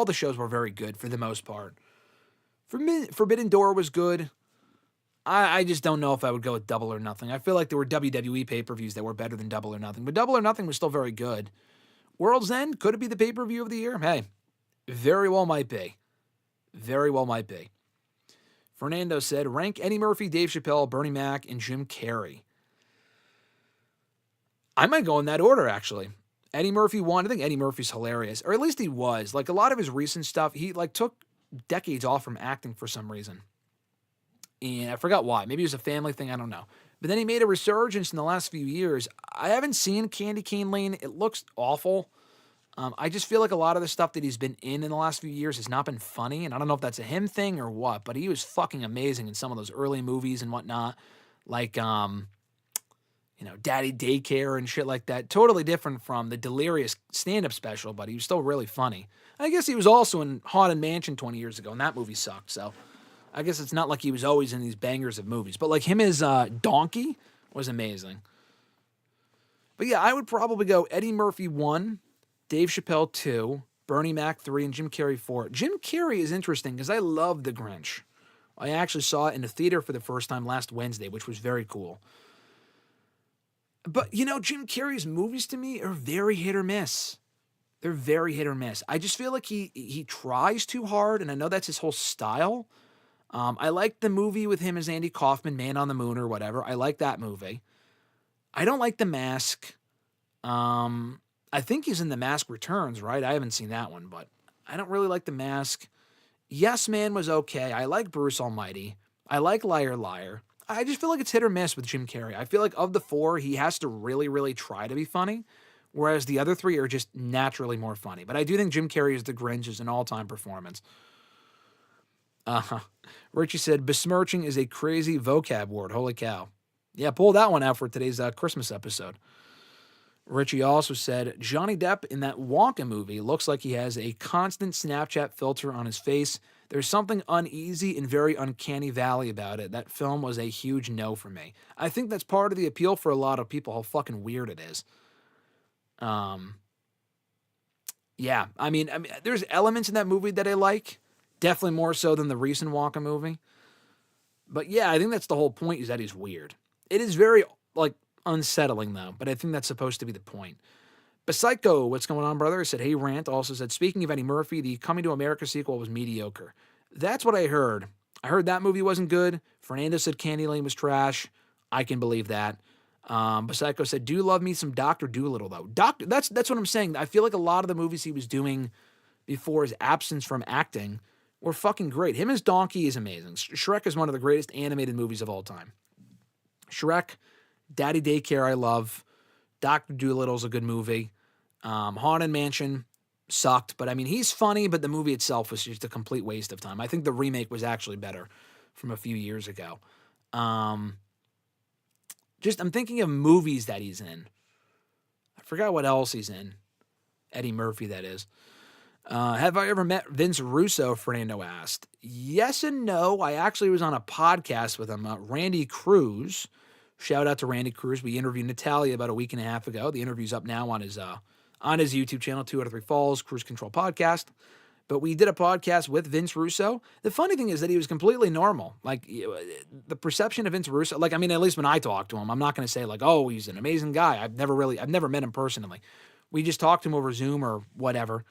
the shows were very good for the most part. Forbidden Door was good. I just don't know if I would go with Double or Nothing. I feel like there were WWE pay-per-views that were better than Double or Nothing. But Double or Nothing was still very good. World's End, could it be the pay-per-view of the year? Hey, very well might be. Very well might be. Fernando said, rank Eddie Murphy, Dave Chappelle, Bernie Mac, and Jim Carrey. I might go in that order, actually. Eddie Murphy won. I think Eddie Murphy's hilarious. Or at least he was. Like, a lot of his recent stuff, he, took decades off from acting for some reason. And I forgot why. Maybe it was a family thing. I don't know. But then he made a resurgence in the last few years. I haven't seen Candy Cane Lane. It looks awful. I just feel like a lot of the stuff that he's been in the last few years has not been funny, and I don't know if that's a him thing or what, but he was fucking amazing in some of those early movies and whatnot, like, Daddy Daycare and shit like that. Totally different from the Delirious stand-up special, but he was still really funny. I guess he was also in Haunted Mansion 20 years ago, and that movie sucked, so I guess it's not like he was always in these bangers of movies, but like him as Donkey was amazing. But yeah, I would probably go Eddie Murphy 1, Dave Chappelle 2, Bernie Mac 3, and Jim Carrey 4. Jim Carrey is interesting because I love The Grinch. I actually saw it in the theater for the first time last Wednesday, which was very cool. But, Jim Carrey's movies to me are very hit or miss. They're very hit or miss. I just feel like he tries too hard, and I know that's his whole style. I like the movie with him as Andy Kaufman, Man on the Moon or whatever. I like that movie. I don't like The Mask. I think he's in The Mask Returns, right? I haven't seen that one, but I don't really like The Mask. Yes Man was okay. I like Bruce Almighty. I like Liar Liar. I just feel like it's hit or miss with Jim Carrey. I feel like of the 4, he has to really, really try to be funny, whereas the other 3 are just naturally more funny. But I do think Jim Carrey as the Grinch is an all-time performance. Richie said, besmirching is a crazy vocab word. Holy cow. Yeah, pull that one out for today's Christmas episode. Richie also said, Johnny Depp in that Wonka movie looks like he has a constant Snapchat filter on his face. There's something uneasy and very uncanny valley about it. That film was a huge no for me. I think that's part of the appeal for a lot of people, how fucking weird it is. Yeah, I mean, there's elements in that movie that I like. Definitely more so than the recent Wonka movie. But yeah, I think that's the whole point, is that he's weird. It is very, unsettling, though, but I think that's supposed to be the point. But Psycho, what's going on, brother? I said, hey, Rant also said, speaking of Eddie Murphy, the Coming to America sequel was mediocre. That's what I heard. I heard that movie wasn't good. Fernando said Candy Lane was trash. I can believe that. But Psycho said, do love me some Dr. Dolittle, though. That's what I'm saying. I feel like a lot of the movies he was doing before his absence from acting were fucking great. Him as Donkey is amazing. Shrek is one of the greatest animated movies of all time. Shrek, Daddy Daycare I love. Dr. Doolittle's a good movie. Haunted Mansion sucked, but I mean, he's funny, but the movie itself was just a complete waste of time. I think the remake was actually better from a few years ago. I'm thinking of movies that he's in. I forgot what else he's in. Eddie Murphy, that is. Have I ever met Vince Russo, Fernando asked. Yes and no. I actually was on a podcast with him. Randy Cruz. Shout out to Randy Cruz. We interviewed Natalia about a week and a half ago. The interview's up now on his YouTube channel, 2 out of 3 Falls, Cruise Control Podcast. But we did a podcast with Vince Russo. The funny thing is that he was completely normal. Like, the perception of Vince Russo, like, I mean, at least when I talk to him, I'm not going to say, like, oh, he's an amazing guy. I've never met him personally. We just talked to him over Zoom or whatever.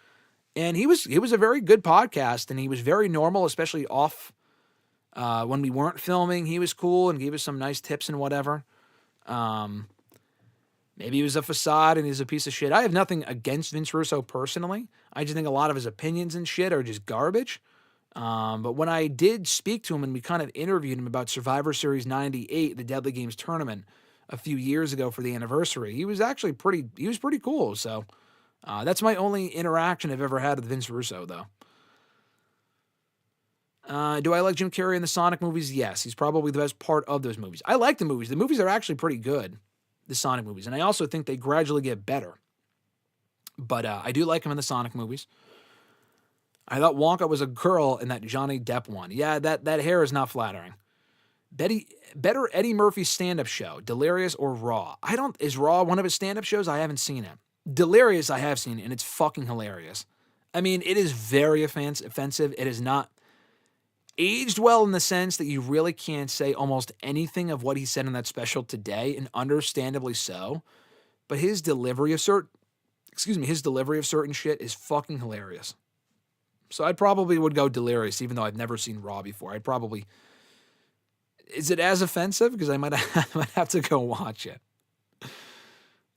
And he was a very good podcast, and he was very normal, especially off when we weren't filming. He was cool and gave us some nice tips and whatever. Maybe he was a facade and he's a piece of shit. I have nothing against Vince Russo personally. I just think a lot of his opinions and shit are just garbage. But when I did speak to him and we kind of interviewed him about Survivor Series 98, the Deadly Games tournament, a few years ago for the anniversary, he was actually pretty cool. So that's my only interaction I've ever had with Vince Russo, though. Do I like Jim Carrey in the Sonic movies? Yes. He's probably the best part of those movies. I like the movies. The movies are actually pretty good, the Sonic movies. And I also think they gradually get better. But I do like him in the Sonic movies. I thought Wonka was a girl in that Johnny Depp one. Yeah, that hair is not flattering. Better Eddie Murphy stand-up show, Delirious or Raw? Is Raw one of his stand-up shows? I haven't seen it. Delirious I have seen, and it's fucking hilarious. I mean, it is very offensive. It is not aged well in the sense that you really can't say almost anything of what he said in that special today, and understandably so. But his delivery of certain shit is fucking hilarious. So I probably would go Delirious, even though I've never seen Raw before. Is it as offensive? Because I might have to go watch it.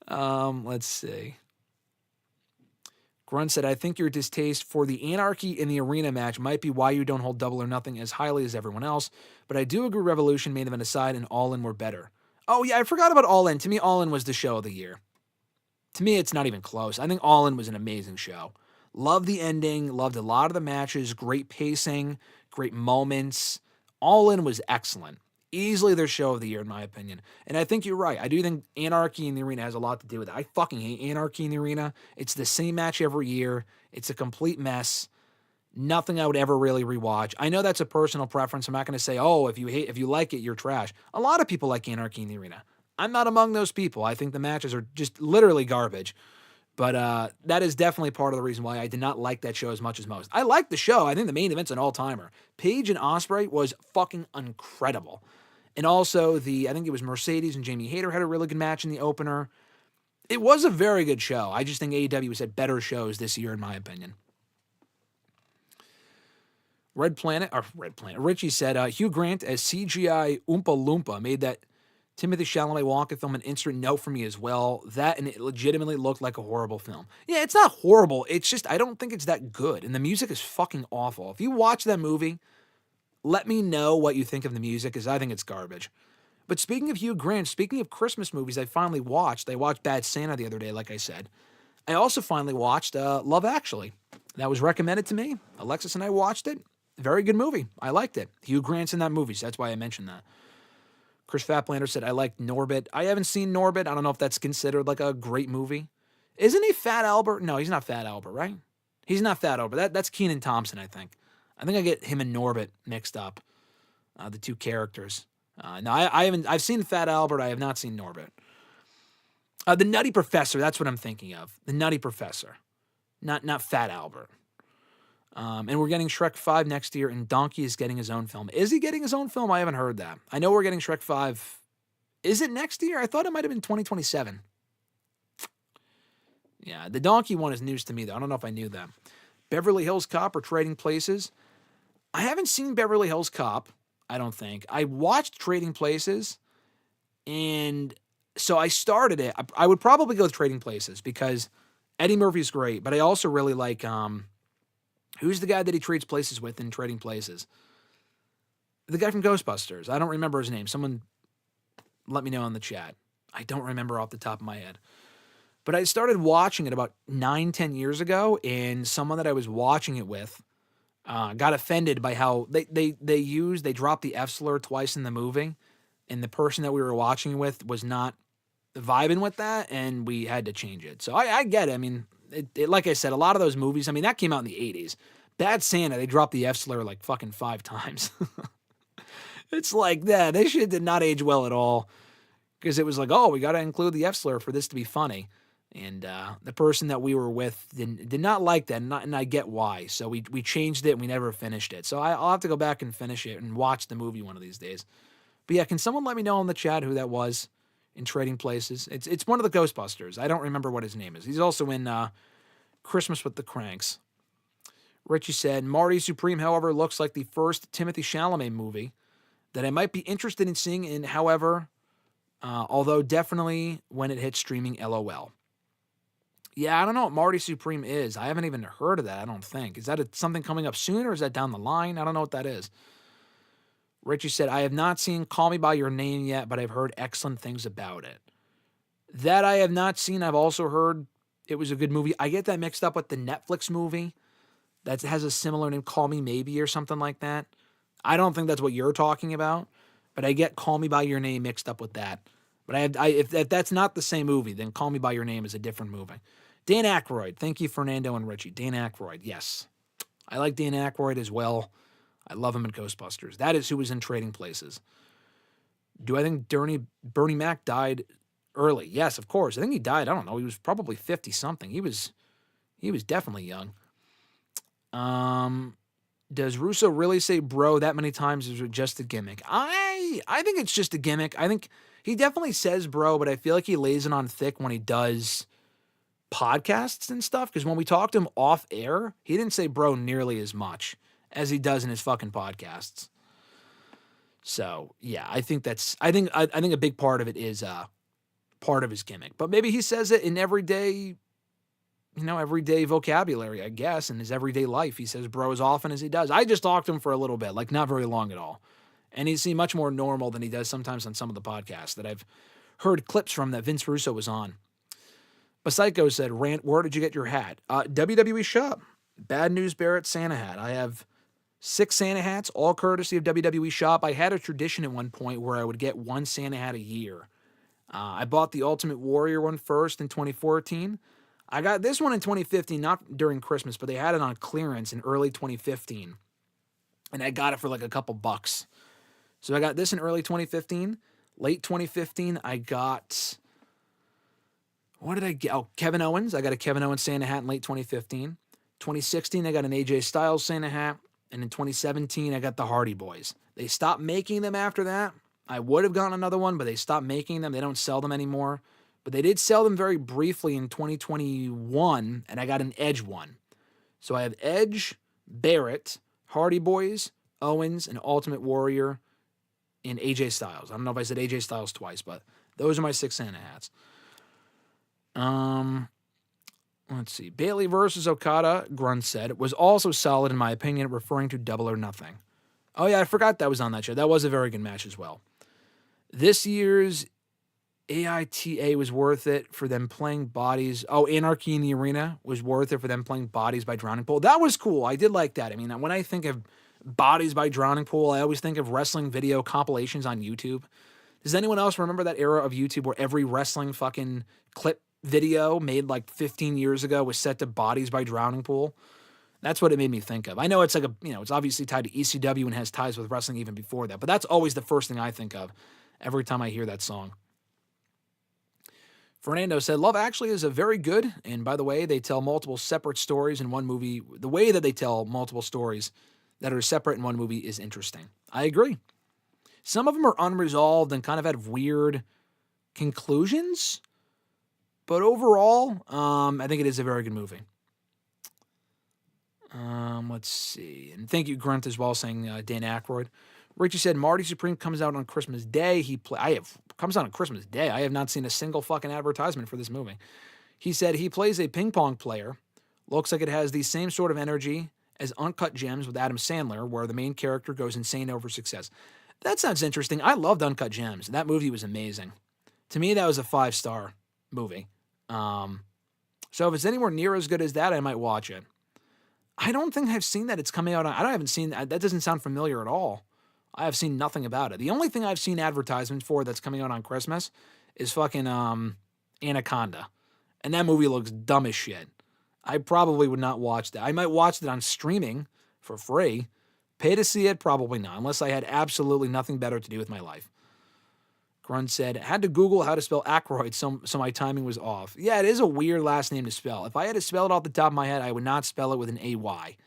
Let's see. Grunt said, I think your distaste for the anarchy in the arena match might be why you don't hold Double or Nothing as highly as everyone else, but I do agree Revolution, Main Event aside, and All In were better. Oh, yeah, I forgot about All In. To me, All In was the show of the year. To me, it's not even close. I think All In was an amazing show. Loved the ending, loved a lot of the matches, great pacing, great moments. All In was excellent. Easily their show of the year, in my opinion. And I think you're right. I do think Anarchy in the Arena has a lot to do with it. I fucking hate Anarchy in the Arena. It's the same match every year. It's a complete mess. Nothing I would ever really rewatch. I know that's a personal preference. I'm not going to say, oh, if you like it, you're trash. A lot of people like Anarchy in the Arena. I'm not among those people. I think the matches are just literally garbage. But that is definitely part of the reason why I did not like that show as much as most. I like the show. I think the main event's an all-timer. Paige and Ospreay was fucking incredible. And also, I think it was Mercedes and Jamie Hayter had a really good match in the opener. It was a very good show. I just think AEW has had better shows this year, in my opinion. Red Planet. Richie said, Hugh Grant as CGI Oompa Loompa made that Timothy Chalamet Wonka film an instant note for me as well. That, and it legitimately looked like a horrible film. Yeah, it's not horrible. It's just, I don't think it's that good. And the music is fucking awful. If you watch that movie, let me know what you think of the music, because I think it's garbage. But speaking of Hugh Grant, speaking of Christmas movies I watched Bad Santa the other day, like I said. I also finally watched Love Actually. That was recommended to me. Alexis and I watched it. Very good movie. I liked it. Hugh Grant's in that movie, so that's why I mentioned that. Chris Fatlander said, I like Norbit. I haven't seen Norbit. I don't know if that's considered like a great movie. Isn't he Fat Albert? No, he's not Fat Albert, right? He's not Fat Albert. That's Kenan Thompson, I think. I think I get him and Norbit mixed up, the two characters. No, I've seen Fat Albert. I have not seen Norbit. The Nutty Professor, that's what I'm thinking of. The Nutty Professor, not Fat Albert. And we're getting Shrek 5 next year, and Donkey is getting his own film. Is he getting his own film? I haven't heard that. I know we're getting Shrek 5. Is it next year? I thought it might have been 2027. Yeah, the Donkey one is news to me, though. I don't know if I knew that. Beverly Hills Cop or Trading Places. I haven't seen Beverly Hills Cop, I don't think. I watched Trading Places, and so I started it. I would probably go with Trading Places because Eddie Murphy's great, but I also really like, who's the guy that he trades places with in Trading Places? The guy from Ghostbusters. I don't remember his name. Someone let me know in the chat. I don't remember off the top of my head. But I started watching it about 9-10 years ago, and someone that I was watching it with got offended by how they dropped the F slur twice in the movie, and the person that we were watching with was not vibing with that, and we had to change it. So I get it. I mean, like I said, a lot of those movies, I mean, that came out in the 80s. Bad Santa, they dropped the F slur like fucking 5 times. It's like that. This shit did not age well at all, because it was like, oh, we got to include the F slur for this to be funny. And the person that we were with did not like that, and I get why. So we changed it, and we never finished it. So I'll have to go back and finish it and watch the movie one of these days. But yeah, can someone let me know in the chat who that was in Trading Places? It's one of the Ghostbusters. I don't remember what his name is. He's also in Christmas with the Cranks. Richie said, Marty Supreme, however, looks like the first Timothée Chalamet movie that I might be interested in seeing in, however, although definitely when it hits streaming, LOL. Yeah, I don't know what Marty Supreme is. I haven't even heard of that, I don't think. Is that something coming up soon, or is that down the line? I don't know what that is. Richie said, I have not seen Call Me By Your Name yet, but I've heard excellent things about it. That I have not seen. I've also heard it was a good movie. I get that mixed up with the Netflix movie that has a similar name, Call Me Maybe or something like that. I don't think that's what you're talking about, but I get Call Me By Your Name mixed up with that. But if that's not the same movie, then Call Me By Your Name is a different movie. Dan Aykroyd. Thank you, Fernando and Richie. Dan Aykroyd, yes. I like Dan Aykroyd as well. I love him in Ghostbusters. That is who was in Trading Places. Do I think Bernie Mac died early? Yes, of course. I think he died, I don't know, he was probably 50-something. He was definitely young. Does Russo really say bro that many times, or is it just a gimmick? I think it's just a gimmick. I think he definitely says bro, but I feel like he lays it on thick when he does podcasts and stuff, because when we talked to him off air, he didn't say bro nearly as much as he does in his fucking podcasts. So yeah, I think a big part of it is part of his gimmick, but maybe he says it in everyday vocabulary, I guess, in his everyday life. He says bro as often as he does. I just talked to him for a little bit, like not very long at all, and he seemed much more normal than he does sometimes on some of the podcasts that I've heard clips from that Vince Russo was on. Psycho said, Rant, where did you get your hat? WWE shop. Bad News Barrett Santa hat. I have 6 Santa hats, all courtesy of WWE shop. I had a tradition at one point where I would get 1 Santa hat a year. I bought the Ultimate Warrior one first in 2014. I got this one in 2015, not during Christmas, but they had it on clearance in early 2015. And I got it for like a couple bucks. So I got this in early 2015. Late 2015, I got... What did I get? Oh, Kevin Owens. I got a Kevin Owens Santa hat in late 2015. 2016, I got an AJ Styles Santa hat. And in 2017, I got the Hardy Boys. They stopped making them after that. I would have gotten another one, but they stopped making them. They don't sell them anymore. But they did sell them very briefly in 2021, and I got an Edge one. So I have Edge, Barrett, Hardy Boys, Owens, and Ultimate Warrior in AJ Styles. I don't know if I said AJ Styles twice, but those are my 6 Santa hats. Let's see. Bailey versus Okada, Grunt said, was also solid in my opinion, referring to Double or Nothing. Oh yeah, I forgot that was on that show. That was a very good match as well. This year's AITA was worth it for them playing Bodies. Oh, Anarchy in the Arena was worth it for them playing Bodies by Drowning Pool. That was cool. I did like that. I mean, when I think of Bodies by Drowning Pool, I always think of wrestling video compilations on YouTube. Does anyone else remember that era of YouTube where every wrestling fucking clip video made like 15 years ago was set to Bodies by Drowning Pool? That's what it made me think of. I know it's like it's obviously tied to ECW and has ties with wrestling even before that, but that's always the first thing I think of every time I hear that song. Fernando said, Love Actually is a very good, and by the way, they tell multiple separate stories in one movie. The way that they tell multiple stories that are separate in one movie is interesting. I agree. Some of them are unresolved and kind of have weird conclusions, but overall, I think it is a very good movie. Let's see. And thank you, Grunt, as well, saying Dan Aykroyd. Richie said, Marty Supreme comes out on Christmas Day. Comes out on Christmas Day. I have not seen a single fucking advertisement for this movie. He said he plays a ping pong player. Looks like it has the same sort of energy as Uncut Gems with Adam Sandler, where the main character goes insane over success. That sounds interesting. I loved Uncut Gems. That movie was amazing. To me, that was a 5-star movie. So if it's anywhere near as good as that, I might watch it. I don't think I've seen that. It's coming out on. I haven't seen that. That doesn't sound familiar at all. I have seen nothing about it. The only thing I've seen advertisements for that's coming out on Christmas is fucking Anaconda, and that movie looks dumb as shit. I probably would not watch that. I might watch it on streaming for free. Pay to see it? Probably not, unless I had absolutely nothing better to do with my life. Grunt said, had to Google how to spell Aykroyd, so my timing was off. Yeah, it is a weird last name to spell. If I had to spell it off the top of my head, I would not spell it with an A-Y.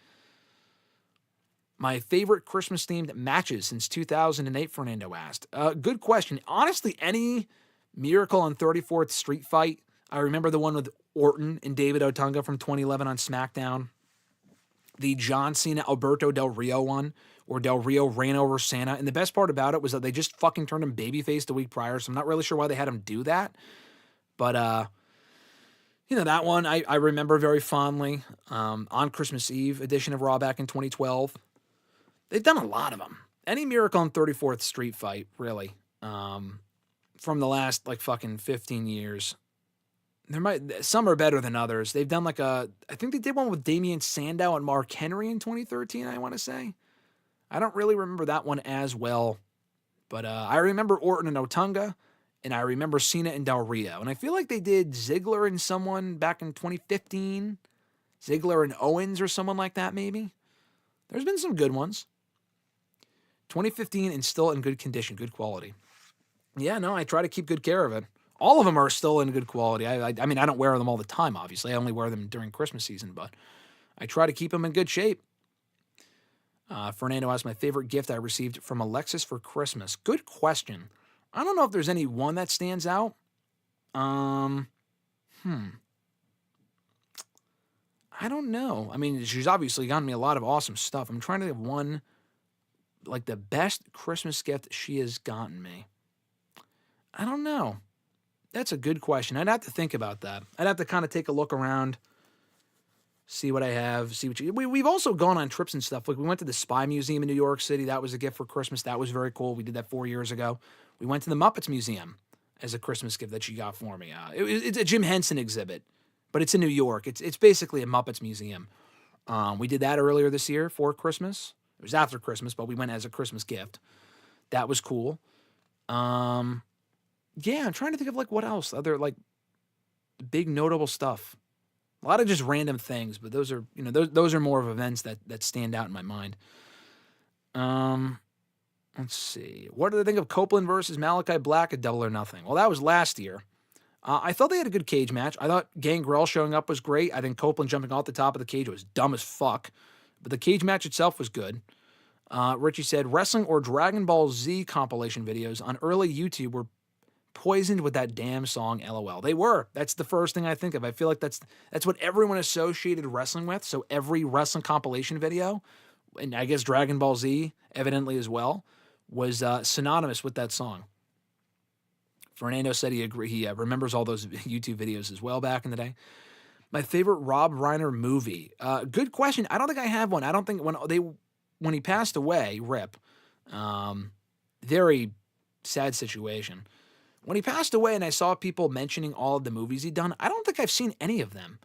My favorite Christmas-themed matches since 2008, Fernando asked. Good question. Honestly, any Miracle on 34th Street fight. I remember the one with Orton and David Otunga from 2011 on SmackDown. The John Cena Alberto Del Rio one, where Del Rio ran over Santa. And the best part about it was that they just fucking turned him babyface the week prior, so I'm not really sure why they had him do that. But, that one I remember very fondly. On Christmas Eve edition of Raw back in 2012. They've done a lot of them. Any Miracle on 34th Street fight, really, from the last, fucking 15 years. Some are better than others. They've done I think they did one with Damian Sandow and Mark Henry in 2013, I want to say. I don't really remember that one as well. But I remember Orton and Otunga, and I remember Cena and Del Rio. And I feel like they did Ziggler and someone back in 2015. Ziggler and Owens or someone like that, maybe. There's been some good ones. 2015 and still in good condition, good quality. Yeah, no, I try to keep good care of it. All of them are still in good quality. I mean, I don't wear them all the time, obviously. I only wear them during Christmas season, but I try to keep them in good shape. Fernando asked my favorite gift I received from Alexis for Christmas. Good question. I don't know if there's any one that stands out. I don't know. I mean, she's obviously gotten me a lot of awesome stuff. I'm trying to think of one, the best Christmas gift she has gotten me. I don't know. That's a good question. I'd have to think about that. I'd have to kind of take a look around, see what I have, see what we've also gone on trips and stuff. We went to the Spy Museum in New York City. That was a gift for Christmas. That was very cool. We did that 4 years ago. We went to the Muppets Museum as a Christmas gift that she got for me. It's a Jim Henson exhibit, but it's in New York. It's basically a Muppets museum. We did that earlier this year for Christmas. It was after Christmas, but we went as a Christmas gift. That was cool. Yeah, I'm trying to think of what else. Other big notable stuff. A lot of just random things, but those are those are more of events that stand out in my mind. Let's see. What did I think of Copeland versus Malachi Black at Double or Nothing? Well, that was last year. I thought they had a good cage match. I thought Gangrel showing up was great. I think Copeland jumping off the top of the cage was dumb as fuck, but the cage match itself was good. Richie said wrestling or Dragon Ball Z compilation videos on early YouTube were poisoned with that damn song, LOL. They were. That's the first thing I think of. I feel like that's what everyone associated wrestling with. So every wrestling compilation video, and I guess Dragon Ball Z evidently as well, was synonymous with that song. Fernando said he remembers all those YouTube videos as well back in the day. My favorite Rob Reiner movie. Good question. I don't think I have one. I don't think when he passed away, rip. Very sad situation. When he passed away and I saw people mentioning all of the movies he'd done, I don't think I've seen any of them.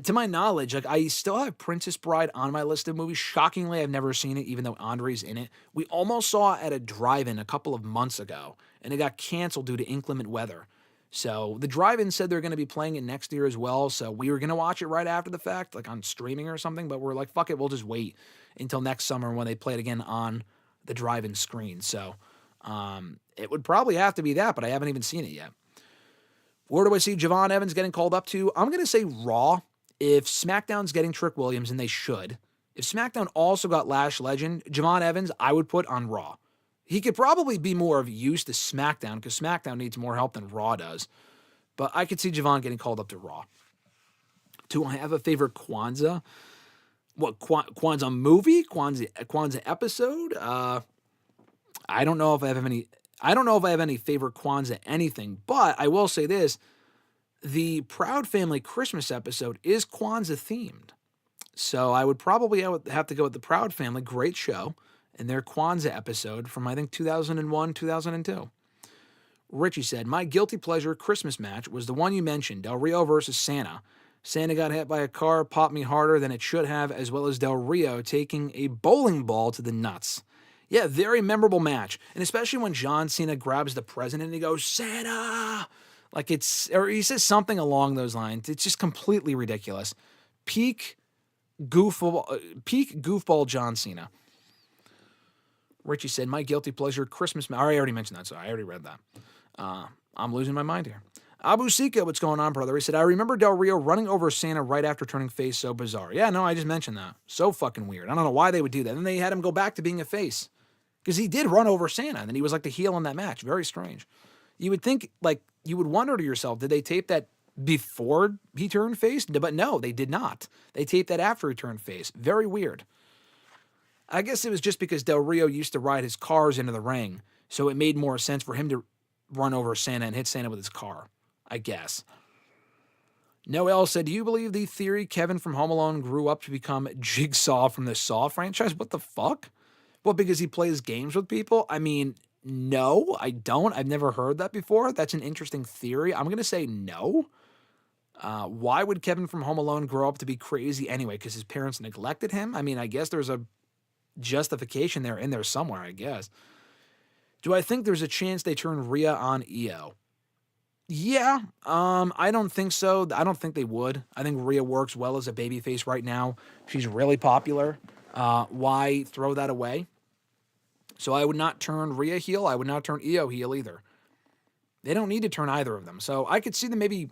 To my knowledge, I still have Princess Bride on my list of movies. Shockingly, I've never seen it, even though Andre's in it. We almost saw it at a drive-in a couple of months ago, and it got canceled due to inclement weather. So the drive-in said they're going to be playing it next year as well, so we were going to watch it right after the fact, on streaming or something, but we're like, fuck it, we'll just wait until next summer when they play it again on the drive-in screen. So it would probably have to be that, but I haven't even seen it yet. Where do I see Javon Evans getting called up to? I'm going to say Raw. If SmackDown's getting Trick Williams, and they should, if SmackDown also got Lash Legend, Javon Evans, I would put on Raw. He could probably be more of use to SmackDown because SmackDown needs more help than Raw does. But I could see Javon getting called up to Raw. Do I have a favorite Kwanzaa? What, Kwanzaa movie? Kwanzaa episode? I don't know if I have any favorite Kwanzaa anything, but I will say this. The Proud Family Christmas episode is Kwanzaa themed. So I would have to go with the Proud Family. Great show. in their Kwanzaa episode from, I think, 2001, 2002. Richie said, my guilty pleasure Christmas match was the one you mentioned, Del Rio versus Santa. Santa got hit by a car, popped me harder than it should have, as well as Del Rio taking a bowling ball to the nuts. Yeah, very memorable match. And especially when John Cena grabs the president and he goes, Santa! Like or he says something along those lines. It's just completely ridiculous. Peak goofball John Cena. Richie said, my guilty pleasure Christmas match. I already mentioned that, so I already read that. I'm losing my mind here. Abu Sika, what's going on, brother? He said, I remember Del Rio running over Santa right after turning face. So bizarre. Yeah, no, I just mentioned that. So fucking weird. I don't know why they would do that. And they had him go back to being a face. Because he did run over Santa, and then he was like the heel in that match. Very strange. You would think, like, you would wonder to yourself, did they tape that before he turned face? But no, they did not. They taped that after he turned face. Very weird. I guess it was just because Del Rio used to ride his cars into the ring, so it made more sense for him to run over Santa and hit Santa with his car, I guess. Noel said, do you believe the theory Kevin from Home Alone grew up to become Jigsaw from the Saw franchise? What the fuck? Well, because he plays games with people? I mean, no, I don't. I've never heard that before. That's an interesting theory. I'm going to say no. Why would Kevin from Home Alone grow up to be crazy anyway? Because his parents neglected him? I mean, I guess there's a justification there in there somewhere, I guess. Do I think there's a chance they turn Rhea on Io? Yeah, I don't think so. I don't think they would. I think Rhea works well as a babyface right now. She's really popular. Why throw that away? So I would not turn Rhea heel. I would not turn Io heel either. They don't need to turn either of them. So I could see them maybe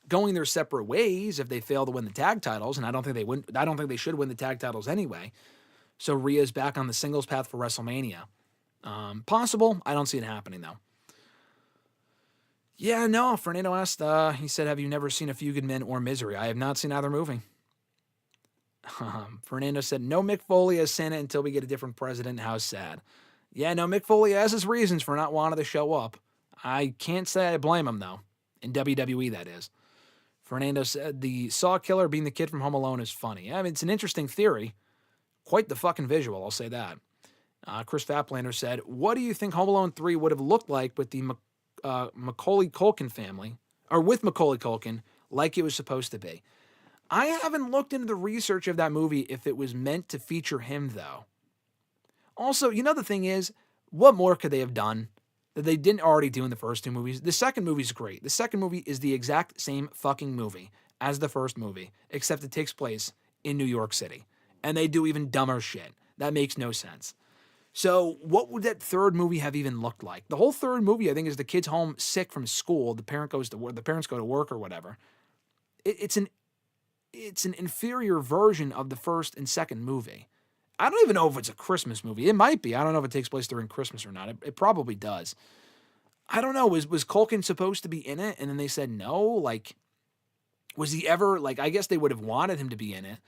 going their separate ways if they fail to win the tag titles, and I don't think they would. I don't think they should win the tag titles anyway. So Rhea's back on the singles path for WrestleMania. Possible. I don't see it happening, though. Yeah, no. Fernando asked, he said, have you never seen A Few Good Men or Misery? I have not seen either movie. Fernando said, no Mick Foley as Santa until we get a different president. How sad. Yeah, no, Mick Foley has his reasons for not wanting to show up. I can't say I blame him, though. In WWE, that is. Fernando said, the Saw killer being the kid from Home Alone is funny. I mean, it's an interesting theory. Quite the fucking visual, I'll say that. Chris Faplander said, what do you think Home Alone 3 would have looked like with the Macaulay Culkin family, or with Macaulay Culkin, like it was supposed to be? I haven't looked into the research of that movie if it was meant to feature him, though. Also, you know the thing is, what more could they have done that they didn't already do in the first two movies? The second movie's great. The second movie is the exact same fucking movie as the first movie, except it takes place in New York City. And they do even dumber shit. That makes no sense. So what would that third movie have even looked like? The whole third movie, I think, is the kid's home sick from school. The parents go to work or whatever. It's an inferior version of the first and second movie. I don't even know if it's a Christmas movie. It might be. I don't know if it takes place during Christmas or not. It probably does. I don't know. Was Culkin supposed to be in it? And then they said no? Like, was he ever, like, I guess they would have wanted him to be in it.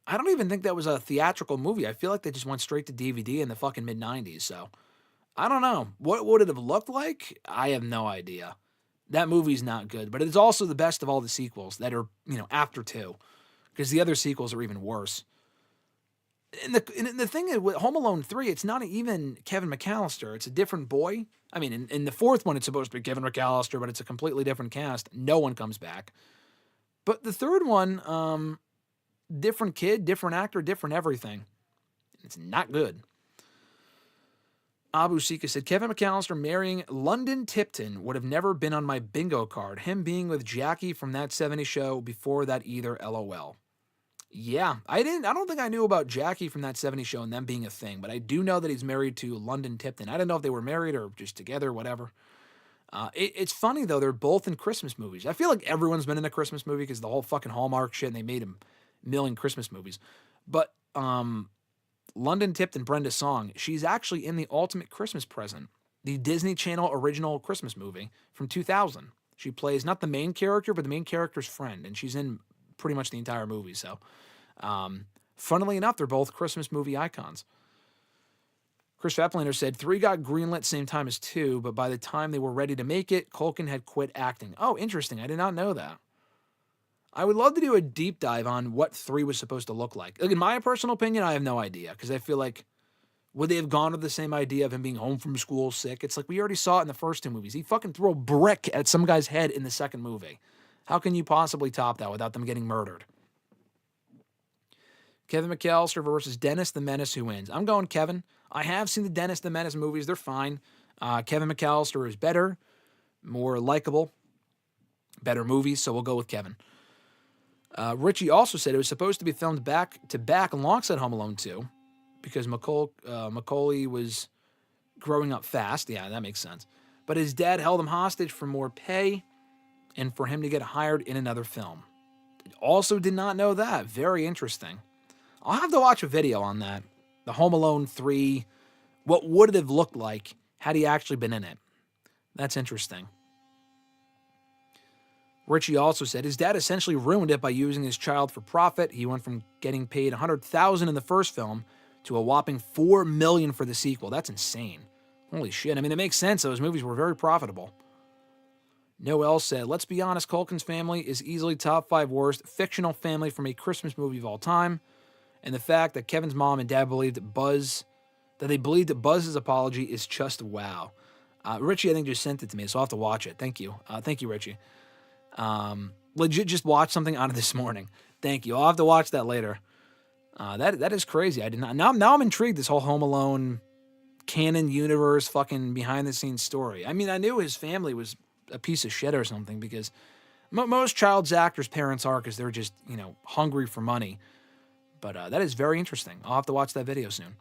I don't even think that was a theatrical movie. I feel like they just went straight to DVD in the fucking mid-90s. So, I don't know. What would it have looked like? I have no idea. That movie's not good. But it's also the best of all the sequels that are, after 2. Because the other sequels are even worse. And the thing is, with Home Alone 3, it's not even Kevin McAllister. It's a different boy. I mean, in the fourth one, it's supposed to be Kevin McAllister, but it's a completely different cast. No one comes back. But the third one, different kid, different actor, different everything. It's not good. Abu Sika said, Kevin McAllister marrying London Tipton would have never been on my bingo card. Him being with Jackie from that 70s show before that either, LOL. Yeah, I don't think I knew about Jackie from that 70s show and them being a thing, but I do know that he's married to London Tipton. I didn't know if they were married or just together, whatever. It's funny, though, they're both in Christmas movies. I feel like everyone's been in a Christmas movie because the whole fucking Hallmark shit, and they made a million Christmas movies. But London Tipton, Brenda Song, she's actually in The Ultimate Christmas Present, the Disney Channel original Christmas movie from 2000. She plays not the main character, but the main character's friend, and she's in pretty much the entire movie. So, funnily enough, they're both Christmas movie icons. Chris Faplander said, 3 got greenlit same time as 2, but by the time they were ready to make it, Culkin had quit acting. Oh, interesting. I did not know that. I would love to do a deep dive on what 3 was supposed to look like. Like, in my personal opinion, I have no idea, because I feel like Would they have gone with the same idea of him being home from school sick? It's like we already saw it in the first two movies. He fucking threw a brick at some guy's head in the second movie. How can you possibly top that without them getting murdered? Kevin McAllister versus Dennis the Menace, who wins? I'm going Kevin. I have seen the Dennis the Menace movies. They're fine. Kevin McAllister is better, more likable, better movies, so we'll go with Kevin. Richie also said it was supposed to be filmed back to back alongside Home Alone 2 because Macaulay was growing up fast. Yeah, that makes sense. But his dad held him hostage for more pay and for him to get hired in another film. Also did not know that. Very interesting. I'll have to watch a video on that. The Home Alone 3, what would it have looked like had he actually been in it? That's interesting. Richie also said his dad essentially ruined it by using his child for profit. He went from getting paid $100,000 in the first film to a whopping $4 million for the sequel. That's insane. Holy shit. I mean, it makes sense. Those movies were very profitable. Noel said, let's be honest, Culkin's family is easily top 5 worst fictional family from a Christmas movie of all time. And the fact that Kevin's mom and dad believed they believed that Buzz's apology is just wow. Richie, I think, just sent it to me, so I'll have to watch it. Thank you. Thank you, Richie. Legit just watched something on it this morning. Thank you. I'll have to watch that later. That is crazy. I did not. Now I'm intrigued. This whole Home Alone canon universe fucking behind the scenes story. I mean, I knew his family was a piece of shit or something because most child actors' parents are because they're just, hungry for money. But that is very interesting. I'll have to watch that video soon.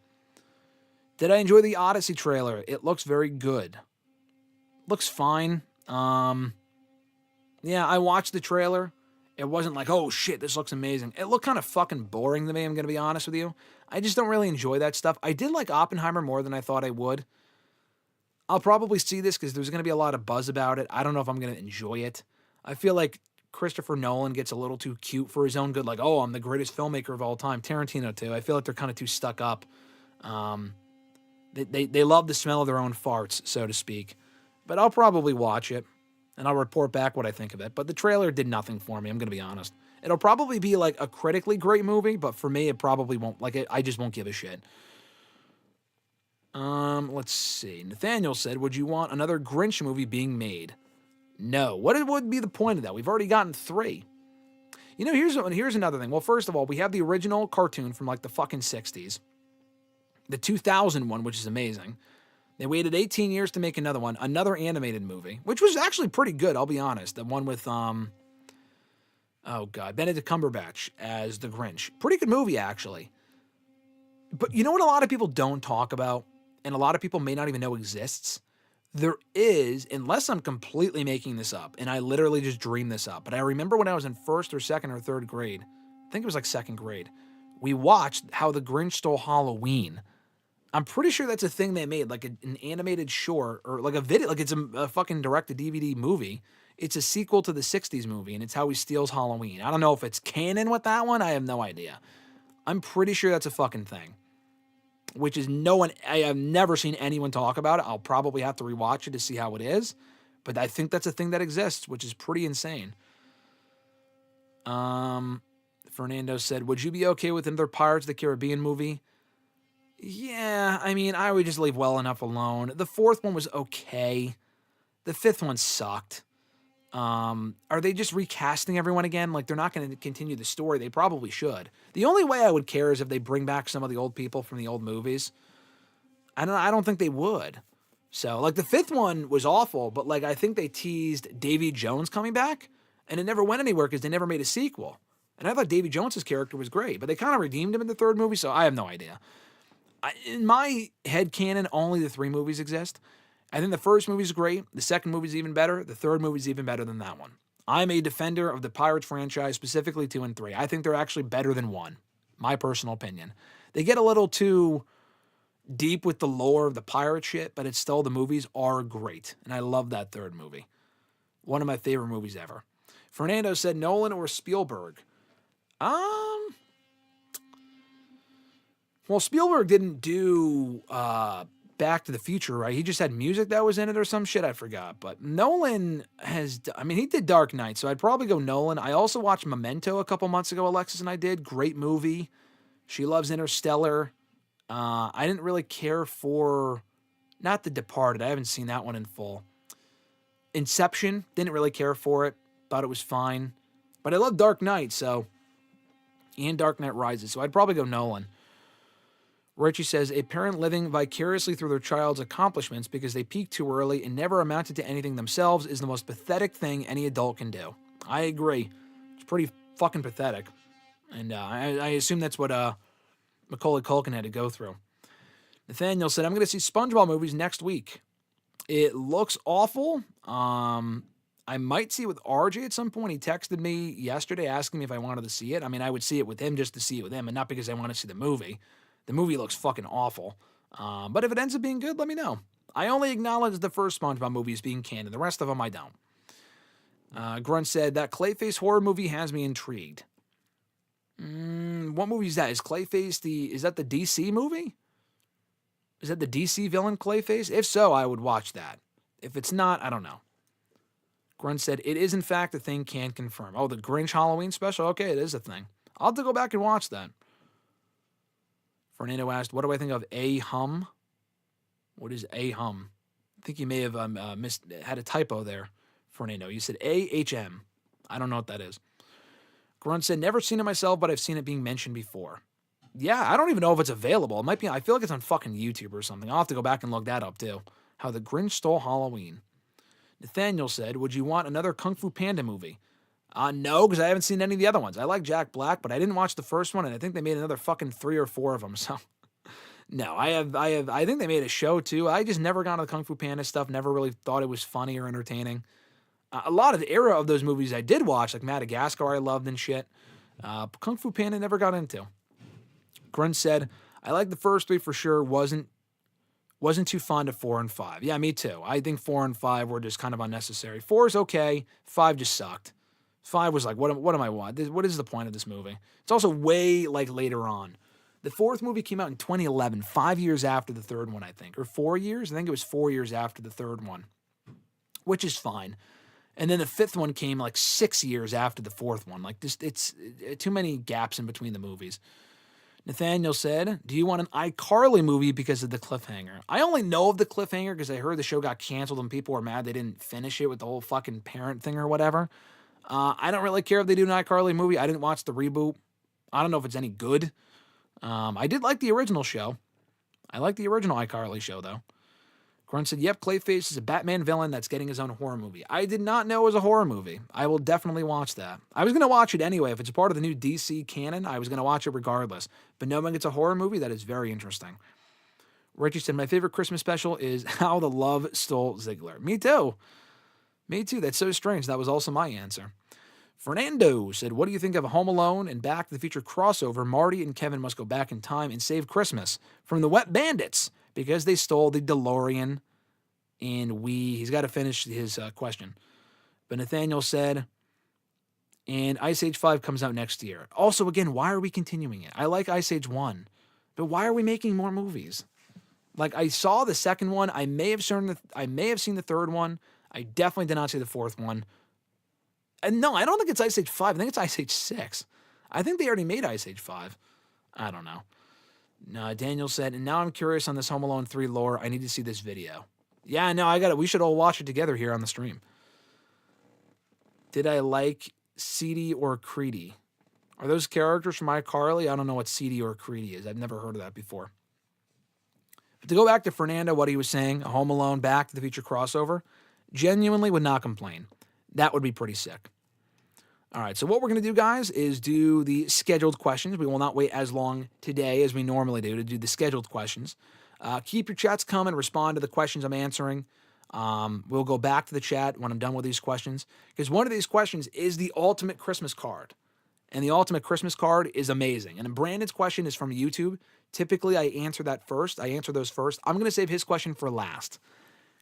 Did I enjoy the Odyssey trailer? It looks very good. Looks fine. Yeah, I watched the trailer. It wasn't like, oh shit, this looks amazing. It looked kind of fucking boring to me, I'm going to be honest with you. I just don't really enjoy that stuff. I did like Oppenheimer more than I thought I would. I'll probably see this because there's going to be a lot of buzz about it. I don't know if I'm going to enjoy it. I feel like Christopher Nolan gets a little too cute for his own good. Like, oh, I'm the greatest filmmaker of all time. Tarantino, too. I feel like they're kind of too stuck up. They love the smell of their own farts, so to speak. But I'll probably watch it, and I'll report back what I think of it. But the trailer did nothing for me, I'm going to be honest. It'll probably be like a critically great movie, but for me, it probably won't. I just won't give a shit. Let's see. Nathaniel said, would you want another Grinch movie being made? No. What would be the point of that? We've already gotten 3. Here's another thing. Well, first of all, we have the original cartoon from like the fucking 60s. The 2000 one, which is amazing. They waited 18 years to make another one, another animated movie, which was actually pretty good, I'll be honest. The one with, Benedict Cumberbatch as the Grinch. Pretty good movie, actually. But you know what a lot of people don't talk about, and a lot of people may not even know exists? There is, unless I'm completely making this up, and I literally just dreamed this up, but I remember when I was in first or second or third grade, I think it was like second grade, we watched How the Grinch Stole Halloween. I'm pretty sure that's a thing they made, like an animated short, or like a video, like it's a fucking direct-to-DVD movie. It's a sequel to the 60s movie, and it's how he steals Halloween. I don't know if it's canon with that one. I have no idea. I'm pretty sure that's a fucking thing. Which is I have never seen anyone talk about it. I'll probably have to rewatch it to see how it is. But I think that's a thing that exists, which is pretty insane. Fernando said, would you be okay with another Pirates of the Caribbean movie? Yeah, I mean, I would just leave well enough alone. The 4th one was okay. The 5th one sucked. Are they just recasting everyone again? Like, they're not going to continue the story. They probably should. The only way I would care is if they bring back some of the old people from the old movies. I don't think they would. So, like, the 5th one was awful, but, like, I think they teased Davy Jones coming back, and it never went anywhere because they never made a sequel. And I thought Davy Jones's character was great, but they kind of redeemed him in the 3rd movie, so I have no idea. In my head canon, only the 3 movies exist. I think the 1st movie is great. The 2nd movie is even better. The 3rd movie is even better than that one. I'm a defender of the Pirates franchise, specifically 2 and 3. I think they're actually better than 1. My personal opinion. They get a little too deep with the lore of the pirate shit, but it's still, the movies are great. And I love that 3rd movie. One of my favorite movies ever. Fernando said Nolan or Spielberg. Well, Spielberg didn't do Back to the Future, right? He just had music that was in it or some shit, I forgot. But Nolan he did Dark Knight, so I'd probably go Nolan. I also watched Memento a couple months ago, Alexis and I did. Great movie. She loves Interstellar. I didn't really care for, not The Departed. I haven't seen that one in full. Inception, didn't really care for it. Thought it was fine. But I love Dark Knight, so, and Dark Knight Rises, so I'd probably go Nolan. Richie says, a parent living vicariously through their child's accomplishments because they peaked too early and never amounted to anything themselves is the most pathetic thing any adult can do. I agree. It's pretty fucking pathetic. And I assume that's what Macaulay Culkin had to go through. Nathaniel said, I'm going to see SpongeBob movies next week. It looks awful. I might see it with RJ at some point. He texted me yesterday asking me if I wanted to see it. I mean, I would see it with him just to see it with him and not because I want to see the movie. The movie looks fucking awful. But if it ends up being good, let me know. I only acknowledge the first SpongeBob movie as being canon. The rest of them, I don't. Grunt said, that Clayface horror movie has me intrigued. What movie is that? Is Clayface is that the DC movie? Is that the DC villain Clayface? If so, I would watch that. If it's not, I don't know. Grunt said, it is in fact a thing, can confirm. Oh, the Grinch Halloween special? Okay, it is a thing. I'll have to go back and watch that. Fernando asked, what do I think of A-Hum? What is A-Hum? I think you may have had a typo there, Fernando. You said A-H-M. I don't know what that is. Grunt said, never seen it myself, but I've seen it being mentioned before. Yeah, I don't even know if it's available. It might be, I feel like it's on fucking YouTube or something. I'll have to go back and look that up too. How the Grinch Stole Halloween. Nathaniel said, would you want another Kung Fu Panda movie? No, because I haven't seen any of the other ones. I like Jack Black, but I didn't watch the first one, and I think they made another fucking 3 or 4 of them. So, no, I think they made a show too. I just never got into the Kung Fu Panda stuff. Never really thought it was funny or entertaining. A lot of the era of those movies I did watch, like Madagascar, I loved and shit. Kung Fu Panda never got into. Grunt said, I like the first 3 for sure. Wasn't too fond of 4 and 5. Yeah, me too. I think 4 and 5 were just kind of unnecessary. 4 is okay. 5 just sucked. 5 was like, what am I watching? What is the point of this movie? It's also way like later on. The 4th movie came out in 2011, 5 years after the 3rd one, I think. Or 4 years? I think it was 4 years after the 3rd one, which is fine. And then the 5th one came like 6 years after the 4th one. Like, this, it's too many gaps in between the movies. Nathaniel said, do you want an iCarly movie because of the cliffhanger? I only know of the cliffhanger because I heard the show got canceled and people were mad they didn't finish it with the whole fucking parent thing or whatever. I don't really care if they do an iCarly movie. I didn't watch the reboot. I don't know if it's any good. I did like the original show. I like the original iCarly show, though. Grunt said, yep, Clayface is a Batman villain that's getting his own horror movie. I did not know it was a horror movie. I will definitely watch that. I was going to watch it anyway. If it's a part of the new DC canon, I was going to watch it regardless. But knowing it's a horror movie, that is very interesting. Richie said, my favorite Christmas special is How the Love Stole Ziegler. Me too. Me too. That's so strange. That was also my answer. Fernando said, what do you think of Home Alone and Back to the Future crossover? Marty and Kevin must go back in time and save Christmas from the Wet Bandits because they stole the DeLorean, and he's got to finish his question. But Nathaniel said, and Ice Age 5 comes out next year. Also, again, why are we continuing it? I like Ice Age 1, but why are we making more movies? Like, I saw the second one. I may have seen the 3rd one. I definitely did not see the 4th one. And no, I don't think it's Ice Age 5. I think it's Ice Age 6. I think they already made Ice Age 5. I don't know. No, Daniel said, and now I'm curious on this Home Alone 3 lore. I need to see this video. Yeah, no, I got it. We should all watch it together here on the stream. Did I like Seedy or Creedy? Are those characters from iCarly? I don't know what Seedy or Creedy is. I've never heard of that before. But to go back to Fernando, what he was saying, a Home Alone Back to the Future crossover, genuinely would not complain. That would be pretty sick. All right, so what we're going to do, guys, is do the scheduled questions. We will not wait as long today as we normally do to do the scheduled questions. Keep your chats coming. Respond to the questions I'm answering. We'll go back to the chat when I'm done with these questions, because one of these questions is the ultimate Christmas card. And the ultimate Christmas card is amazing. And Brandon's question is from YouTube. Typically, I answer that first. I answer those first. I'm going to save his question for last,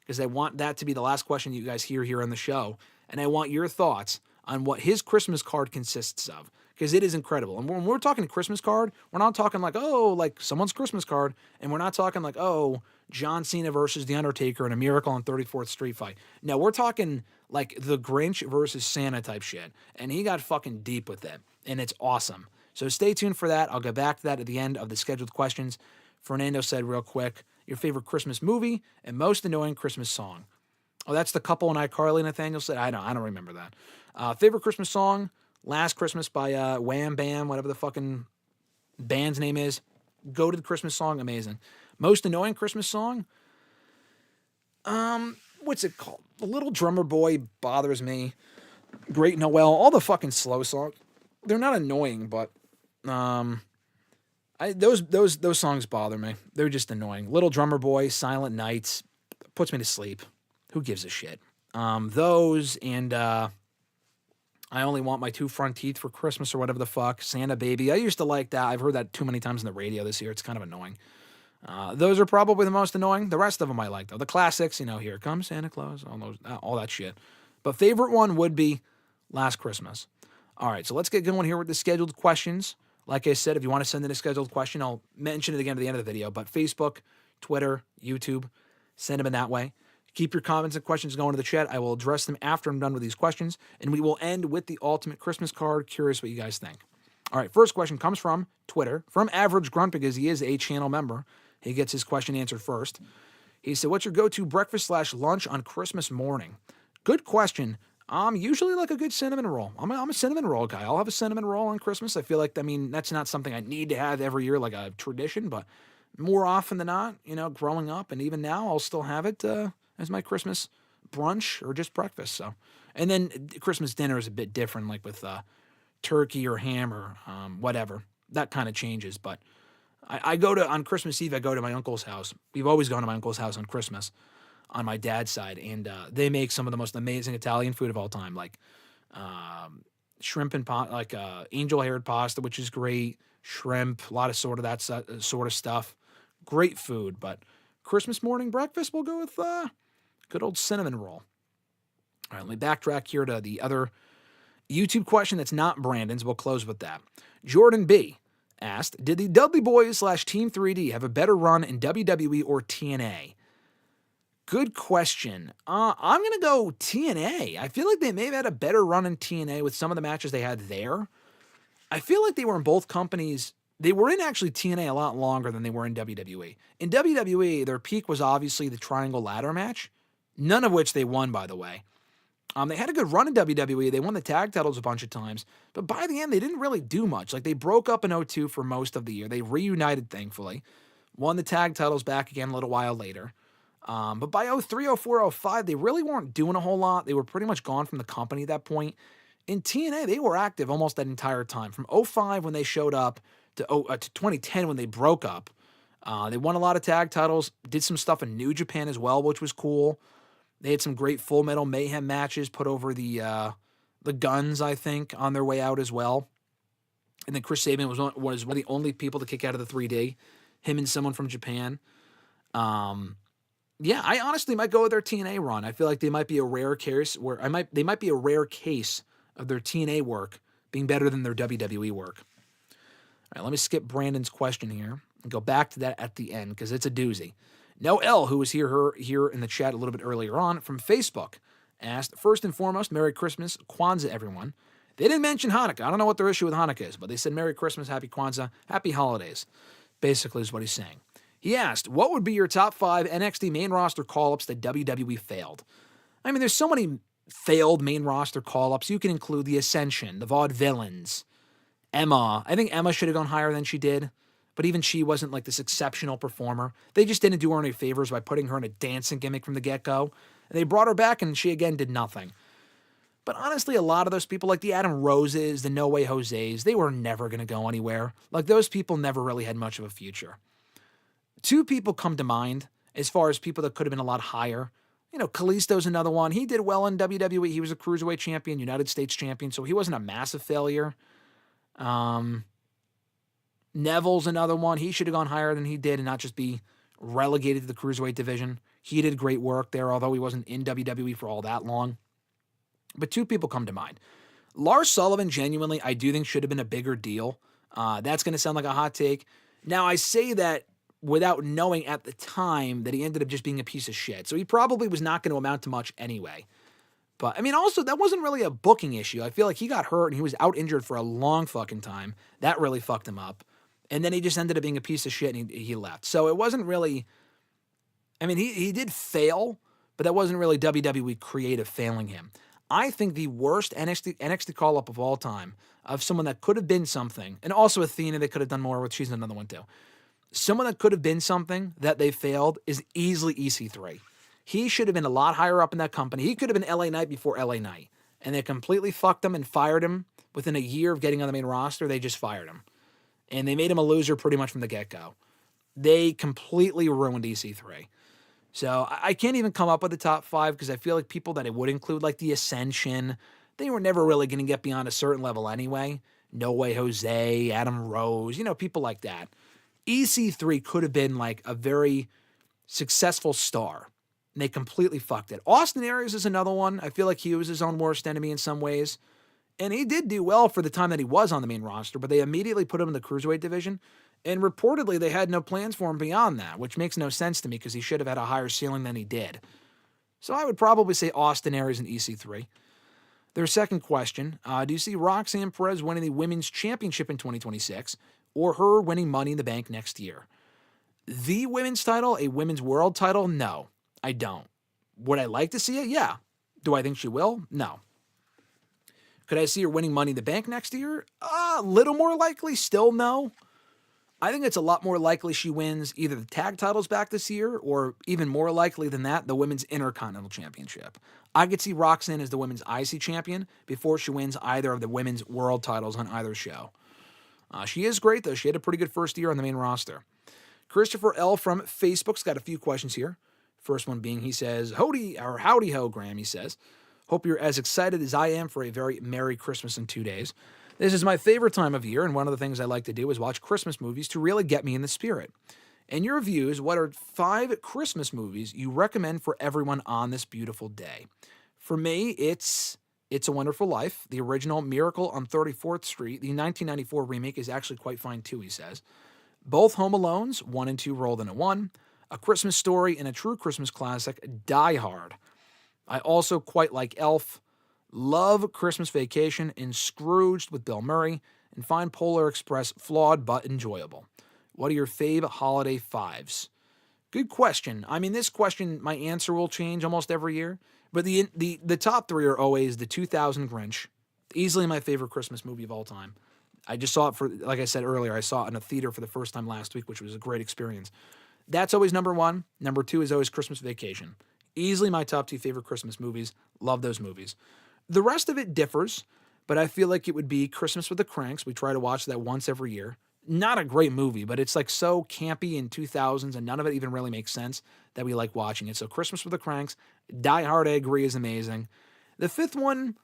because I want that to be the last question you guys hear here on the show. And I want your thoughts on what his Christmas card consists of, because it is incredible. And when we're talking Christmas card, we're not talking like, oh, like someone's Christmas card, and we're not talking like, oh, John Cena versus The Undertaker in a Miracle on 34th Street fight. No, we're talking like the Grinch versus Santa type shit, and he got fucking deep with it, and it's awesome. So stay tuned for that. I'll get back to that at the end of the scheduled questions. Fernando said real quick, your favorite Christmas movie and most annoying Christmas song. Oh, that's the couple in iCarly, Nathaniel said. I don't remember that. Favorite Christmas song, Last Christmas by Wham Bam, whatever the fucking band's name is. Goated Christmas song, amazing. Most annoying Christmas song? What's it called? The Little Drummer Boy bothers me. Great Noel, all the fucking slow songs. They're not annoying, but those songs bother me. They're just annoying. Little Drummer Boy, Silent Nights, puts me to sleep. Who gives a shit? Those and I Only Want My Two Front Teeth for Christmas or whatever the fuck. Santa Baby. I used to like that. I've heard that too many times on the radio this year. It's kind of annoying. Those are probably the most annoying. The rest of them I like, though. The classics, Here Comes Santa Claus, all that shit. But favorite one would be Last Christmas. All right, so let's get going here with the scheduled questions. Like I said, if you want to send in a scheduled question, I'll mention it again at the end of the video. But Facebook, Twitter, YouTube, send them in that way. Keep your comments and questions going to the chat. I will address them after I'm done with these questions. And we will end with the ultimate Christmas card. Curious what you guys think. All right, first question comes from Twitter, from Average Grunt, because he is a channel member. He gets his question answered first. He said, what's your go-to breakfast/lunch on Christmas morning? Good question. Usually like a good cinnamon roll. I'm a cinnamon roll guy. I'll have a cinnamon roll on Christmas. I feel like, that's not something I need to have every year like a tradition, but more often than not, growing up and even now, I'll still have it as my Christmas brunch or just breakfast. So, and then Christmas dinner is a bit different, like with turkey or ham or whatever. That kind of changes, but on Christmas Eve, I go to my uncle's house. We've always gone to my uncle's house on Christmas on my dad's side, and they make some of the most amazing Italian food of all time, like shrimp and angel-haired pasta, which is great, shrimp, a lot of sort of stuff. Great food, but Christmas morning breakfast, we'll go with good old cinnamon roll. All right, let me backtrack here to the other YouTube question that's not Brandon's. We'll close with that. Jordan B. asked, did the Dudley Boys / Team 3D have a better run in WWE or TNA? Good question. I'm going to go TNA. I feel like they may have had a better run in TNA with some of the matches they had there. I feel like they were in both companies. They were in actually TNA a lot longer than they were in WWE. In WWE, their peak was obviously the Triangle Ladder match, none of which they won, by the way. They had a good run in WWE. They won the tag titles a bunch of times, but by the end, they didn't really do much. Like, they broke up in 2002 for most of the year. They reunited, thankfully. Won the tag titles back again a little while later. But by 2003, 2004, 2005, they really weren't doing a whole lot. They were pretty much gone from the company at that point. In TNA, they were active almost that entire time. From 2005 when they showed up to 2010 when they broke up. They won a lot of tag titles, did some stuff in New Japan as well, which was cool. They had some great Full Metal Mayhem matches, put over the Guns, I think, on their way out as well. And then Chris Sabin was one of the only people to kick out of the 3D. Him and someone from Japan. Yeah, I honestly might go with their TNA run. I feel like they might be a rare case where they might be a rare case of their TNA work being better than their WWE work. All right, let me skip Brandon's question here and go back to that at the end because it's a doozy. Noel, who was here in the chat a little bit earlier on from Facebook, asked, first and foremost, Merry Christmas, Kwanzaa, everyone. They didn't mention Hanukkah. I don't know what their issue with Hanukkah is, but they said Merry Christmas, Happy Kwanzaa, Happy Holidays, basically is what he's saying. He asked, what would be your top 5 NXT main roster call-ups that WWE failed? I mean, there's so many failed main roster call-ups. You can include the Ascension, the Vaudevillains, Emma. I think Emma should have gone higher than she did, but even she wasn't like this exceptional performer. They just didn't do her any favors by putting her in a dancing gimmick from the get-go. And they brought her back, and she again did nothing. But honestly, a lot of those people, like the Adam Roses, the No Way Jose's, they were never going to go anywhere. Like, those people never really had much of a future. 2 people come to mind as far as people that could have been a lot higher. You know, Kalisto's another one. He did well in WWE. He was a Cruiserweight champion, United States champion, so he wasn't a massive failure. Neville's another one. He should have gone higher than he did and not just be relegated to the Cruiserweight division. He did great work there, although he wasn't in WWE for all that long. But 2 people come to mind. Lars Sullivan, genuinely, I do think should have been a bigger deal. That's going to sound like a hot take. Now, I say that without knowing at the time that he ended up just being a piece of shit. So he probably was not going to amount to much anyway. But, I mean, also, that wasn't really a booking issue. I feel like he got hurt and he was out injured for a long fucking time. That really fucked him up. And then he just ended up being a piece of shit and he left. So it wasn't really, I mean, he did fail, but that wasn't really WWE creative failing him. I think the worst NXT call-up of all time, of someone that could have been something, and also Athena, they could have done more with, she's another one too. Someone that could have been something that they failed is easily EC3. He should have been a lot higher up in that company. He could have been LA Knight before LA Knight. And they completely fucked him and fired him within a year of getting on the main roster. They just fired him. And they made him a loser pretty much from the get-go. They completely ruined EC3. So I can't even come up with the top 5 because I feel like people that it would include, like the Ascension, they were never really going to get beyond a certain level anyway. No Way Jose, Adam Rose, people like that. EC3 could have been like a very successful star. And they completely fucked it. Austin Aries is another one. I feel like he was his own worst enemy in some ways. And he did do well for the time that he was on the main roster, but they immediately put him in the Cruiserweight division. And reportedly, they had no plans for him beyond that, which makes no sense to me because he should have had a higher ceiling than he did. So I would probably say Austin Aries and EC3. Their second question, do you see Roxanne Perez winning the Women's Championship in 2026 or her winning Money in the Bank next year? The women's title, a women's world title? No, I don't. Would I like to see it? Yeah. Do I think she will? No. Could I see her winning Money in the Bank next year? A little more likely, still no. I think it's a lot more likely she wins either the tag titles back this year or even more likely than that, the Women's Intercontinental Championship. I could see Roxanne as the Women's IC Champion before she wins either of the Women's World titles on either show. She is great, though. She had a pretty good first year on the main roster. Christopher L. from Facebook's got a few questions here. First one being, he says, howdy ho, Graham, he says. Hope you're as excited as I am for a very Merry Christmas in 2 days. This is my favorite time of year, and one of the things I like to do is watch Christmas movies to really get me in the spirit. In your views, what are 5 Christmas movies you recommend for everyone on this beautiful day? For me, it's It's a Wonderful Life. The original Miracle on 34th Street. The 1994 remake is actually quite fine too, he says. Both Home Alones, 1 and 2 rolled into one. A Christmas Story and a true Christmas classic, Die Hard. I also quite like Elf. Love Christmas Vacation and Scrooged with Bill Murray, and find Polar Express flawed but enjoyable. What are your fave holiday 5s? Good question. I mean, this question, my answer will change almost every year, but the top 3 are always the 2000 Grinch, easily my favorite Christmas movie of all time. I just saw it like I said earlier, I saw it in a theater for the first time last week, which was a great experience. That's always number 1. Number 2 is always Christmas Vacation. Easily my top 2 favorite Christmas movies. Love those movies. The rest of it differs, but I feel like it would be Christmas with the Cranks. We try to watch that once every year. Not a great movie, but it's like so campy in 2000s, and none of it even really makes sense that we like watching it. So Christmas with the Cranks, Die Hard, I agree, is amazing. The 5th one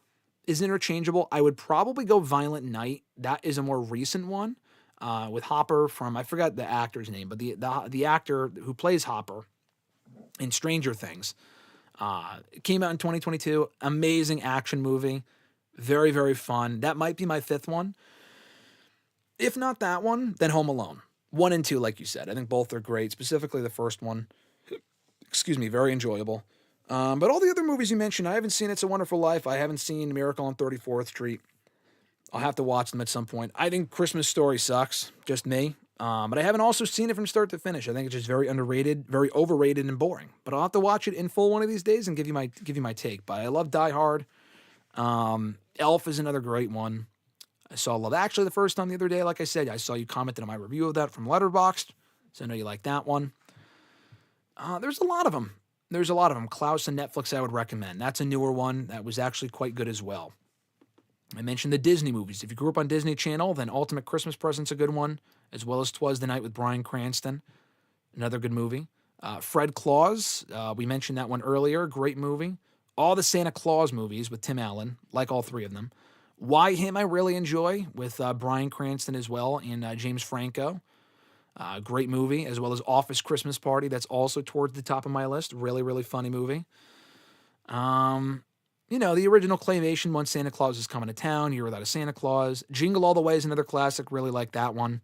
is interchangeable. I would probably go Violent Night. That is a more recent one with Hopper from, I forgot the actor's name, but the actor who plays Hopper in Stranger Things. It came out in 2022. Amazing action movie. Very, very fun. That might be my 5th one. If not that one, then Home Alone. 1 and 2, like you said. I think both are great. Specifically the first one. Excuse me, very enjoyable. But all the other movies you mentioned, I haven't seen It's a Wonderful Life. I haven't seen Miracle on 34th Street. I'll have to watch them at some point. I think Christmas Story sucks. Just me. But I haven't also seen it from start to finish. I think it's just very underrated, very overrated, and boring. But I'll have to watch it in full one of these days and give you my take. But I love Die Hard. Elf is another great one. I saw Love Actually the first time the other day. Like I said, I saw you commented on my review of that from Letterboxd, so I know you like that one. There's a lot of them. Klaus and Netflix I would recommend. That's a newer one that was actually quite good as well. I mentioned the Disney movies. If you grew up on Disney Channel, then Ultimate Christmas Present's a good one, as well as 'Twas the Night with Bryan Cranston. Another good movie. Fred Claus, we mentioned that one earlier. Great movie. All the Santa Claus movies with Tim Allen, like all 3 of them. Why Him I really enjoy, with Bryan Cranston as well, and James Franco. Great movie, as well as Office Christmas Party. That's also towards the top of my list. Really, really funny movie. The original claymation one, Santa Claus is Coming to Town, Year Without a Santa Claus. Jingle All the Way is another classic. Really like that one.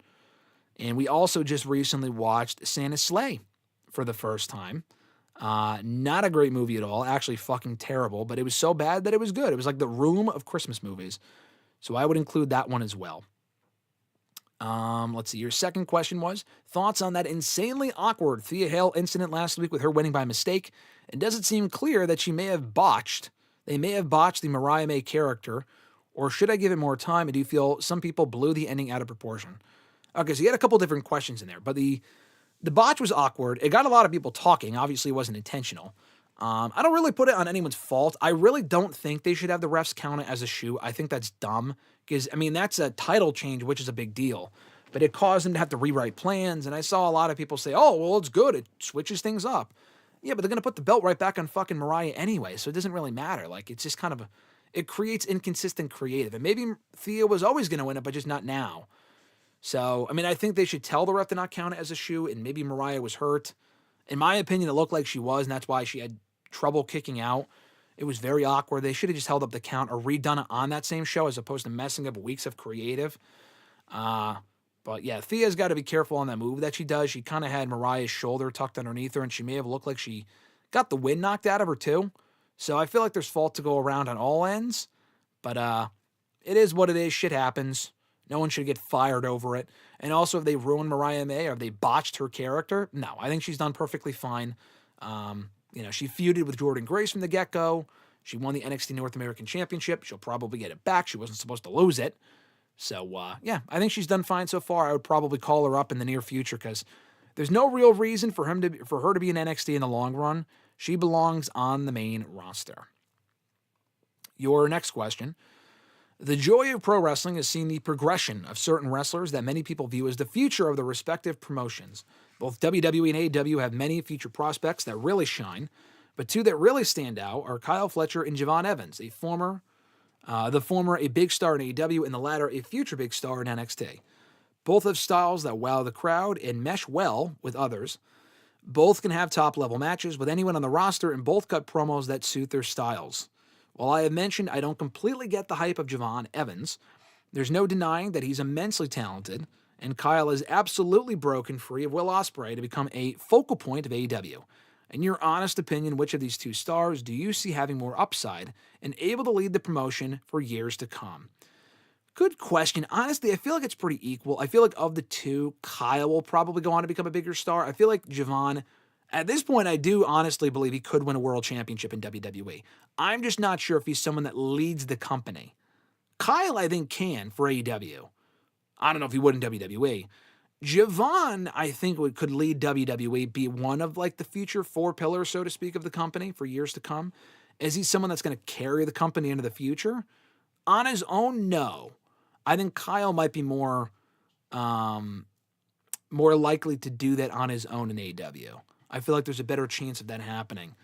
And we also just recently watched Santa's Sleigh for the first time. Not a great movie at all. Actually fucking terrible, but it was so bad that it was good. It was like the Room of Christmas movies. So I would include that one as well. Let's see. Your second question was thoughts on that insanely awkward Thea Hale incident last week with her winning by mistake, and does it seem clear that they may have botched the Mariah May character, or should I give it more time? And do you feel some people blew the ending out of proportion? Okay, so you had a couple different questions in there, but the botch was awkward. It got a lot of people talking. Obviously, it wasn't intentional. I don't really put it on anyone's fault. I really don't think they should have the refs count it as a shoe. I think that's dumb because, I mean, that's a title change, which is a big deal. But it caused them to have to rewrite plans. And I saw a lot of people say, oh, well, it's good. It switches things up. Yeah, but they're going to put the belt right back on fucking Mariah anyway. So it doesn't really matter. Like, it's just kind of, it creates inconsistent creative. And maybe Thea was always going to win it, but just not now. So, I mean, I think they should tell the ref to not count it as a shoe. And maybe Mariah was hurt. In my opinion, it looked like she was, and that's why she had trouble kicking out. It was very awkward. They should have just held up the count or redone it on that same show as opposed to messing up weeks of creative. But yeah, Thea's got to be careful on that move that she does. She kind of had Mariah's shoulder tucked underneath her, and she may have looked like she got the wind knocked out of her too. So I feel like there's fault to go around on all ends. But it is what it is. Shit happens. No one should get fired over it. And also, if they ruined Mariah May or if they botched her character, no, I think she's done perfectly fine. She feuded with Jordynne Grace from the get-go. She won the NXT North American Championship. She'll probably get it back. She wasn't supposed to lose it. So, I think she's done fine so far. I would probably call her up in the near future because there's no real reason for her to be in NXT in the long run. She belongs on the main roster. Your next question. The joy of pro wrestling is seeing the progression of certain wrestlers that many people view as the future of their respective promotions. Both WWE and AEW have many future prospects that really shine, but two that really stand out are Kyle Fletcher and Javon Evans, the former a big star in AEW and the latter a future big star in NXT. Both have styles that wow the crowd and mesh well with others. Both can have top-level matches with anyone on the roster, and both cut promos that suit their styles. While I have mentioned I don't completely get the hype of Javon Evans, there's no denying that he's immensely talented, and Kyle is absolutely broken free of Will Ospreay to become a focal point of AEW. In your honest opinion, which of these two stars do you see having more upside and able to lead the promotion for years to come? Good question. Honestly, I feel like it's pretty equal. I feel like of the two, Kyle will probably go on to become a bigger star. I feel like Javon, at this point, I do honestly believe he could win a world championship in WWE. I'm just not sure if he's someone that leads the company. Kyle, I think, can for AEW. I don't know if he would in WWE. Javon, I think, could lead WWE, be one of like the future four pillars, so to speak, of the company for years to come. Is he someone that's going to carry the company into the future? On his own, no. I think Kyle might be more likely to do that on his own in AEW. I feel like there's a better chance of that happening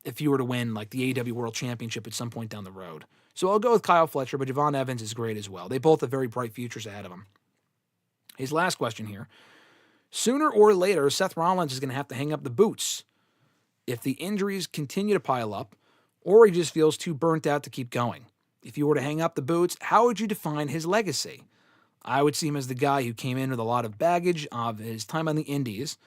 if he were to win like the AEW World Championship at some point down the road. So I'll go with Kyle Fletcher, but Javon Evans is great as well. They both have very bright futures ahead of them. His last question here. Sooner or later, Seth Rollins is going to have to hang up the boots if the injuries continue to pile up or he just feels too burnt out to keep going. If you were to hang up the boots, how would you define his legacy? I would see him as the guy who came in with a lot of baggage of his time on the Indies,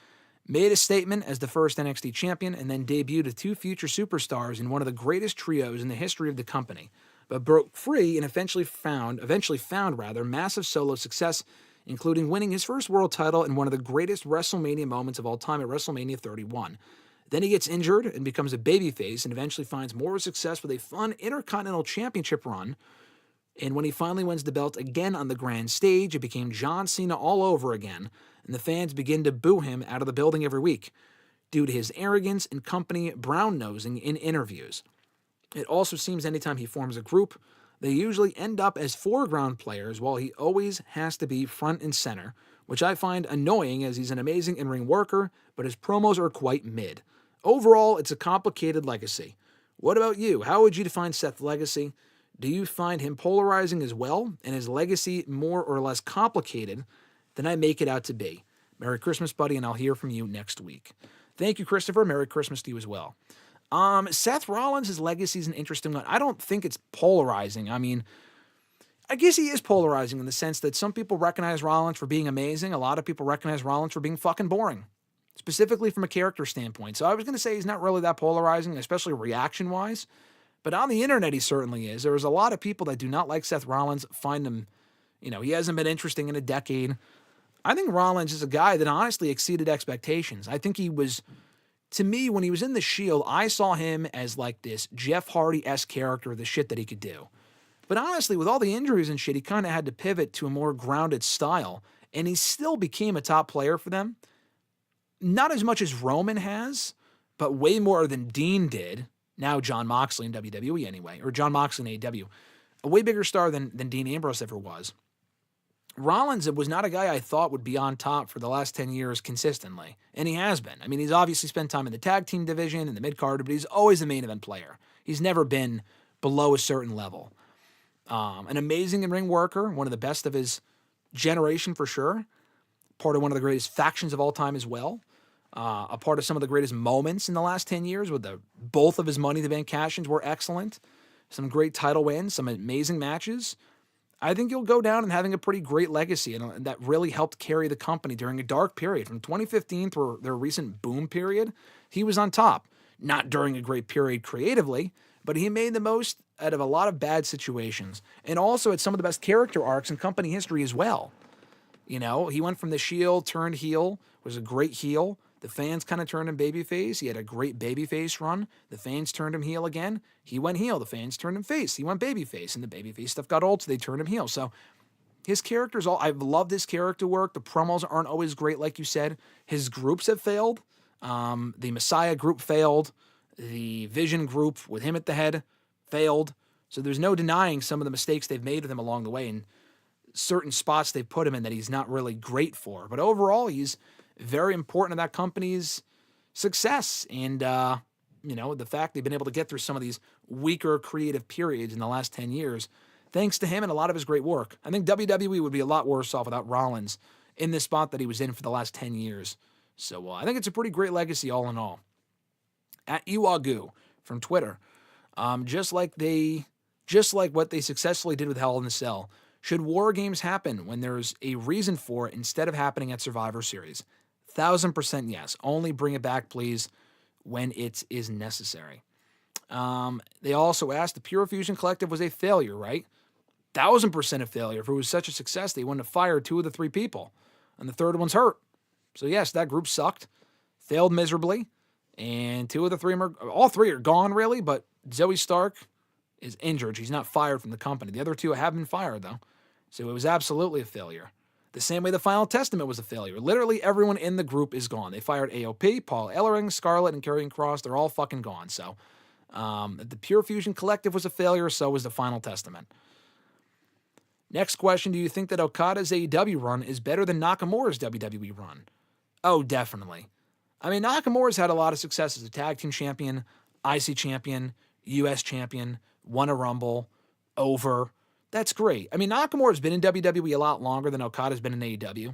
made a statement as the first NXT champion, and then debuted with two future superstars in one of the greatest trios in the history of the company, but broke free and eventually found massive solo success, including winning his first world title in one of the greatest WrestleMania moments of all time at WrestleMania 31. Then he gets injured and becomes a babyface and eventually finds more success with a fun Intercontinental Championship run. And when he finally wins the belt again on the grand stage, it became John Cena all over again, and the fans begin to boo him out of the building every week due to his arrogance and company brown-nosing in interviews. It also seems anytime he forms a group, they usually end up as foreground players while he always has to be front and center, which I find annoying as he's an amazing in-ring worker, but his promos are quite mid. Overall, it's a complicated legacy. What about you? How would you define Seth's legacy? Do you find him polarizing as well, and his legacy more or less complicated than I make it out to be? Merry Christmas, buddy, and I'll hear from you next week. Thank you, Christopher. Merry Christmas to you as well. Seth Rollins' legacy is an interesting one. I don't think it's polarizing. I mean, I guess he is polarizing in the sense that some people recognize Rollins for being amazing. A lot of people recognize Rollins for being fucking boring, specifically from a character standpoint. So I was going to say he's not really that polarizing, especially reaction-wise. But on the internet, he certainly is. There's a lot of people that do not like Seth Rollins, find him He hasn't been interesting in a decade. I think Rollins is a guy that honestly exceeded expectations. I think he was, to me, when he was in the Shield, I saw him as like this Jeff Hardy-esque character, the shit that he could do. But honestly, with all the injuries and shit, he kind of had to pivot to a more grounded style, and he still became a top player for them. Not as much as Roman has, but way more than Dean did. Now Jon Moxley in WWE anyway, or Jon Moxley in AEW. A way bigger star than Dean Ambrose ever was. Rollins was not a guy I thought would be on top for the last 10 years consistently, and he has been. I mean, he's obviously spent time in the tag team division, in the mid-card, but he's always a main event player. He's never been below a certain level. An amazing ring worker, one of the best of his generation for sure, part of one of the greatest factions of all time as well, a part of some of the greatest moments in the last 10 years with both of his Money in the Bank cash-ins were excellent, some great title wins, some amazing matches. I think you'll go down and having a pretty great legacy, and that really helped carry the company during a dark period. From 2015 through their recent boom period, he was on top. Not during a great period creatively, but he made the most out of a lot of bad situations, and also had some of the best character arcs in company history as well. He went from the Shield, turned heel, was a great heel. The fans kind of turned him babyface. He had a great babyface run. The fans turned him heel again. He went heel. The fans turned him face. He went babyface, and the babyface stuff got old, so they turned him heel. So his characters, I've loved his character work. The promos aren't always great, like you said. His groups have failed. The Messiah group failed. The Vision group with him at the head failed. So there's no denying some of the mistakes they've made with him along the way, and certain spots they've put him in that he's not really great for. But overall, he's very important to that company's success. And, the fact they've been able to get through some of these weaker creative periods in the last 10 years, thanks to him and a lot of his great work. I think WWE would be a lot worse off without Rollins in the spot that he was in for the last 10 years. So I think it's a pretty great legacy all in all. At Iwagu from Twitter, just like what they successfully did with Hell in a Cell, should War Games happen when there's a reason for it instead of happening at Survivor Series? 1,000% yes. Only bring it back, please, when it is necessary. They also asked, the Pure Fusion Collective was a failure, right? 1,000% a failure. If it was such a success, they wouldn't have fired 2 of the 3 people, and the third one's hurt. So yes, that group sucked, failed miserably, and 2 of the 3, all 3 are gone really, but Zoe Stark is injured. She's not fired from the company. The other 2 have been fired, though. So it was absolutely a failure. The same way the Final Testament was a failure. Literally everyone in the group is gone. They fired AOP, Paul Ellering, Scarlett, and Karrion Kross. They're all fucking gone. So the Pure Fusion Collective was a failure, so was the Final Testament. Next question, do you think that Okada's AEW run is better than Nakamura's WWE run? Oh, definitely. I mean, Nakamura's had a lot of success as a tag team champion, IC champion, US champion, won a Rumble, over. That's great. I mean, Nakamura's been in WWE a lot longer than Okada's been in AEW,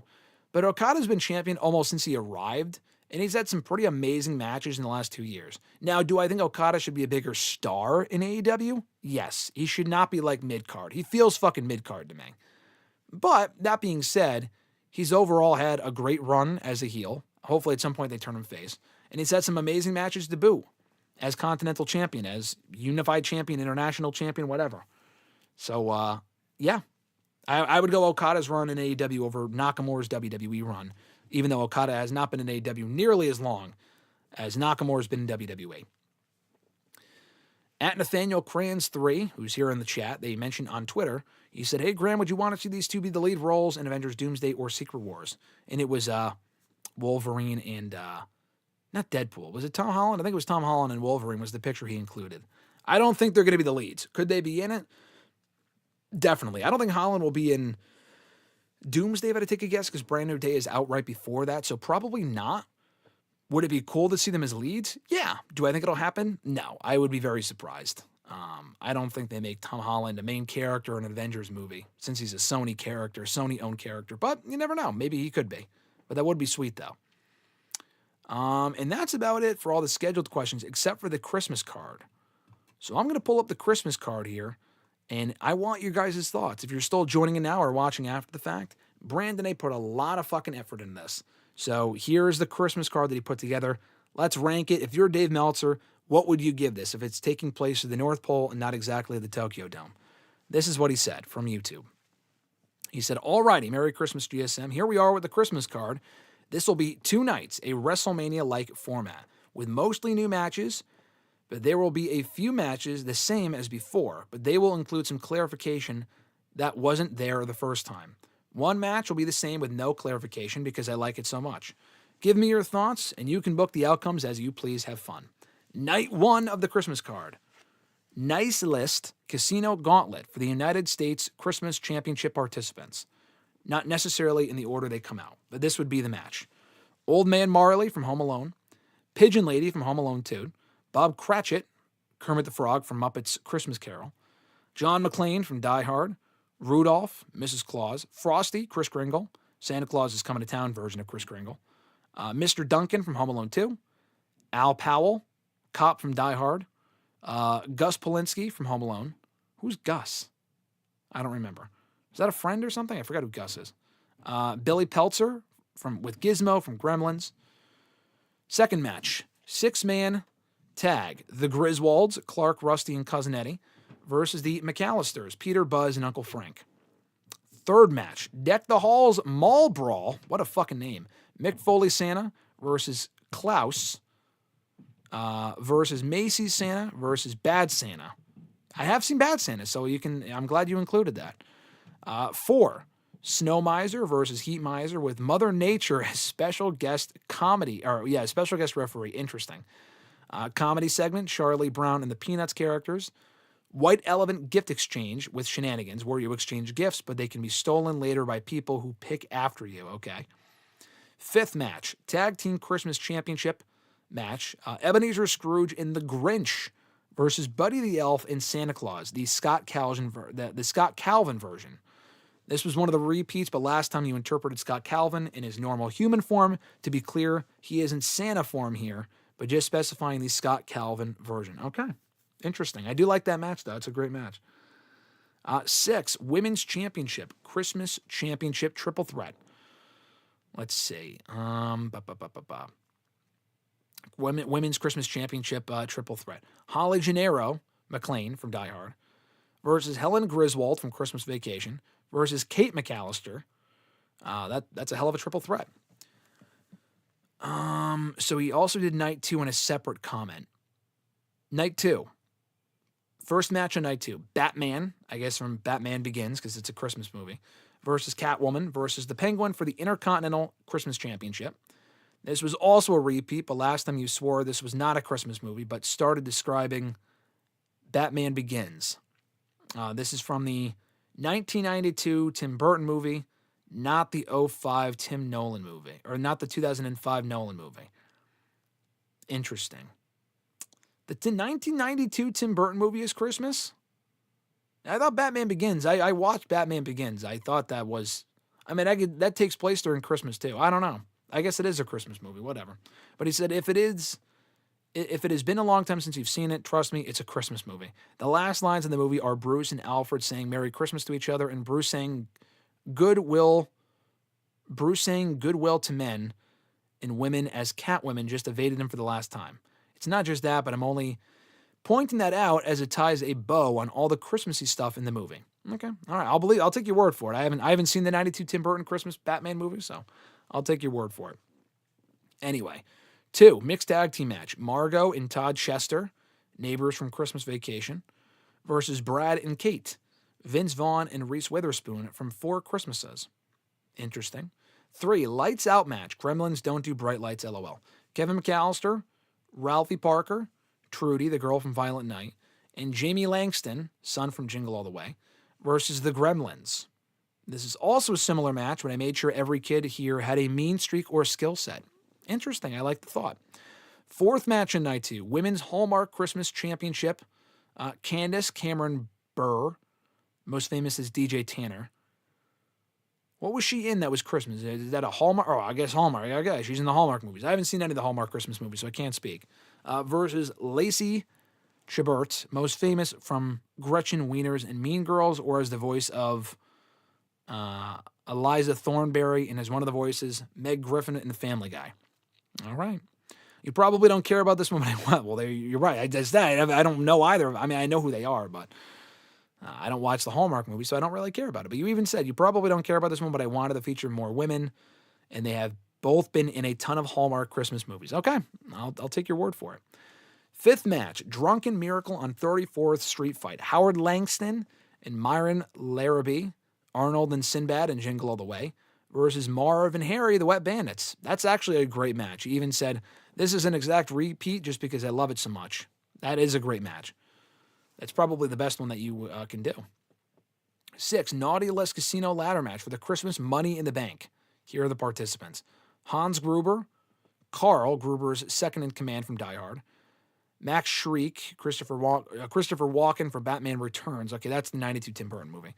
but Okada's been champion almost since he arrived, and he's had some pretty amazing matches in the last 2 years. Now, do I think Okada should be a bigger star in AEW? Yes. He should not be like mid-card. He feels fucking mid-card to me. But, that being said, he's overall had a great run as a heel. Hopefully at some point they turn him face. And he's had some amazing matches to boot as Continental Champion, as Unified Champion, International Champion, whatever. So, yeah. I would go Okada's run in AEW over Nakamura's WWE run, even though Okada has not been in AEW nearly as long as Nakamura's been in WWE. At Nathaniel Crayons 3, who's here in the chat, they mentioned on Twitter, he said, hey, Graham, would you want to see these 2 be the lead roles in Avengers Doomsday or Secret Wars? And it was Wolverine and, not Deadpool. Was it Tom Holland? I think it was Tom Holland and Wolverine was the picture he included. I don't think they're going to be the leads. Could they be in it? Definitely. I don't think Holland will be in Doomsday, if I had to take a guess, because Brand New Day is out right before that, so probably not. Would it be cool to see them as leads? Yeah. Do I think it'll happen? No. I would be very surprised. I don't think they make Tom Holland a main character in an Avengers movie, since he's a Sony character, Sony-owned character, but you never know. Maybe he could be. But that would be sweet, though. And that's about it for all the scheduled questions, except for the Christmas card. So I'm going to pull up the Christmas card here, and I want your guys' thoughts. If you're still joining in now or watching after the fact, Brandon A. put a lot of fucking effort in this. So here's the Christmas card that he put together. Let's rank it. If you're Dave Meltzer, what would you give this if it's taking place at the North Pole and not exactly the Tokyo Dome? This is what he said from YouTube. He said, alrighty, Merry Christmas, GSM. Here we are with the Christmas card. This will be 2 nights, a WrestleMania-like format, with mostly new matches, but there will be a few matches the same as before, but they will include some clarification that wasn't there the first time. One match will be the same with no clarification because I like it so much. Give me your thoughts, and you can book the outcomes as you please. Have fun. Night 1 of the Christmas card. Nice list, Casino Gauntlet for the United States Christmas Championship participants. Not necessarily in the order they come out, but this would be the match. Old Man Marley from Home Alone, Pigeon Lady from Home Alone 2, Bob Cratchit, Kermit the Frog from Muppets Christmas Carol, John McClane from Die Hard, Rudolph, Mrs. Claus, Frosty, Kris Kringle, Santa Claus is Coming to Town version of Kris Kringle, Mr. Duncan from Home Alone 2, Al Powell, Cop from Die Hard, Gus Polinski from Home Alone. Who's Gus? I don't remember. Is that a friend or something? I forgot who Gus is. Billy Peltzer with Gizmo from Gremlins. Second match, 6-man tag. The Griswolds, Clark, Rusty, and Cousin Eddie versus the McAllisters, Peter, Buzz, and Uncle Frank. Third match, Deck the Halls Mall Brawl. What a fucking name. Mick Foley Santa versus Klaus versus Macy's Santa versus Bad Santa. I have seen Bad Santa, so I'm glad you included that. 4, Snow Miser versus Heat Miser with Mother Nature as special guest special guest referee. Interesting. Comedy segment, Charlie Brown and the Peanuts characters. White Elephant gift exchange with shenanigans where you exchange gifts, but they can be stolen later by people who pick after you. Okay. 5th match, Tag Team Christmas Championship match. Ebenezer Scrooge and the Grinch versus Buddy the Elf and Santa Claus, the Scott Calvin version. This was one of the repeats, but last time you interpreted Scott Calvin in his normal human form. To be clear, he is in Santa form here, but just specifying the Scott Calvin version. Okay, interesting. I do like that match, though. It's a great match. 6, Women's Championship, Christmas Championship Triple Threat. Let's see. Women's Christmas Championship Triple Threat. Holly Gennaro McClane from Die Hard versus Helen Griswold from Christmas Vacation versus Kate McAllister. That's a hell of a triple threat. So he also did night 2 in a separate comment. Night 2. First match on night 2. Batman, I guess from Batman Begins because it's a Christmas movie, versus Catwoman versus the Penguin for the Intercontinental Christmas Championship. This was also a repeat, but last time you swore this was not a Christmas movie, but started describing Batman Begins. This is from the 1992 Tim Burton movie, not the 2005 Tim Nolan movie, or not the 2005 Nolan movie. Interesting. The 1992 Tim Burton movie is Christmas? I thought Batman Begins. I watched Batman Begins. I thought that was... that takes place during Christmas too. I don't know. I guess it is a Christmas movie, whatever. But he said, if it has been a long time since you've seen it, trust me, it's a Christmas movie. The last lines in the movie are Bruce and Alfred saying Merry Christmas to each other, and Bruce saying goodwill to men and women as Catwoman just evaded him for the last time. It's not just that, but I'm only pointing that out as it ties a bow on all the Christmassy stuff in the movie. Okay, all right, I'll take your word for it. I haven't seen the 92 Tim Burton Christmas Batman movie, so I'll take your word for it. Anyway, 2, mixed tag team match. Margot and Todd Chester, neighbors from Christmas Vacation, versus Brad and Kate, Vince Vaughn and Reese Witherspoon from 4 Christmases. Interesting. 3, lights out match. Gremlins don't do bright lights, LOL. Kevin McAllister, Ralphie Parker, Trudy, the girl from Violent Night, and Jamie Langston, son from Jingle All the Way, versus the Gremlins. This is also a similar match, but I made sure every kid here had a mean streak or skill set. Interesting. I like the thought. 4th match in night 2, Women's Hallmark Christmas Championship. Candace Cameron Burr, most famous as DJ Tanner. What was she in that was Christmas? Is that a Hallmark? Oh, I guess Hallmark. Okay, she's in the Hallmark movies. I haven't seen any of the Hallmark Christmas movies, so I can't speak. Versus Lacey Chabert, most famous from Gretchen Wieners and Mean Girls, or as the voice of Eliza Thornberry, and as one of the voices, Meg Griffin in The Family Guy. All right. You probably don't care about this one, but well, you're right. I don't know either. I know who they are, but I don't watch the Hallmark movies, so I don't really care about it. But you even said you probably don't care about this one, but I wanted to feature more women, and they have both been in a ton of Hallmark Christmas movies. Okay, I'll take your word for it. Fifth match, Drunken Miracle on 34th Street fight. Howard Langston and Myron Larrabee, Arnold and Sinbad and Jingle All the Way, versus Marv and Harry, the Wet Bandits. That's actually a great match. He even said, this is an exact repeat just because I love it so much. That is a great match. That's probably the best one that you can do. 6, Naughty List Casino ladder match for the Christmas Money in the Bank. Here are the participants. Hans Gruber, Carl, Gruber's second in command from Die Hard. Max Schreck, Christopher Walken from Batman Returns. Okay, that's the 92 Tim Burton movie.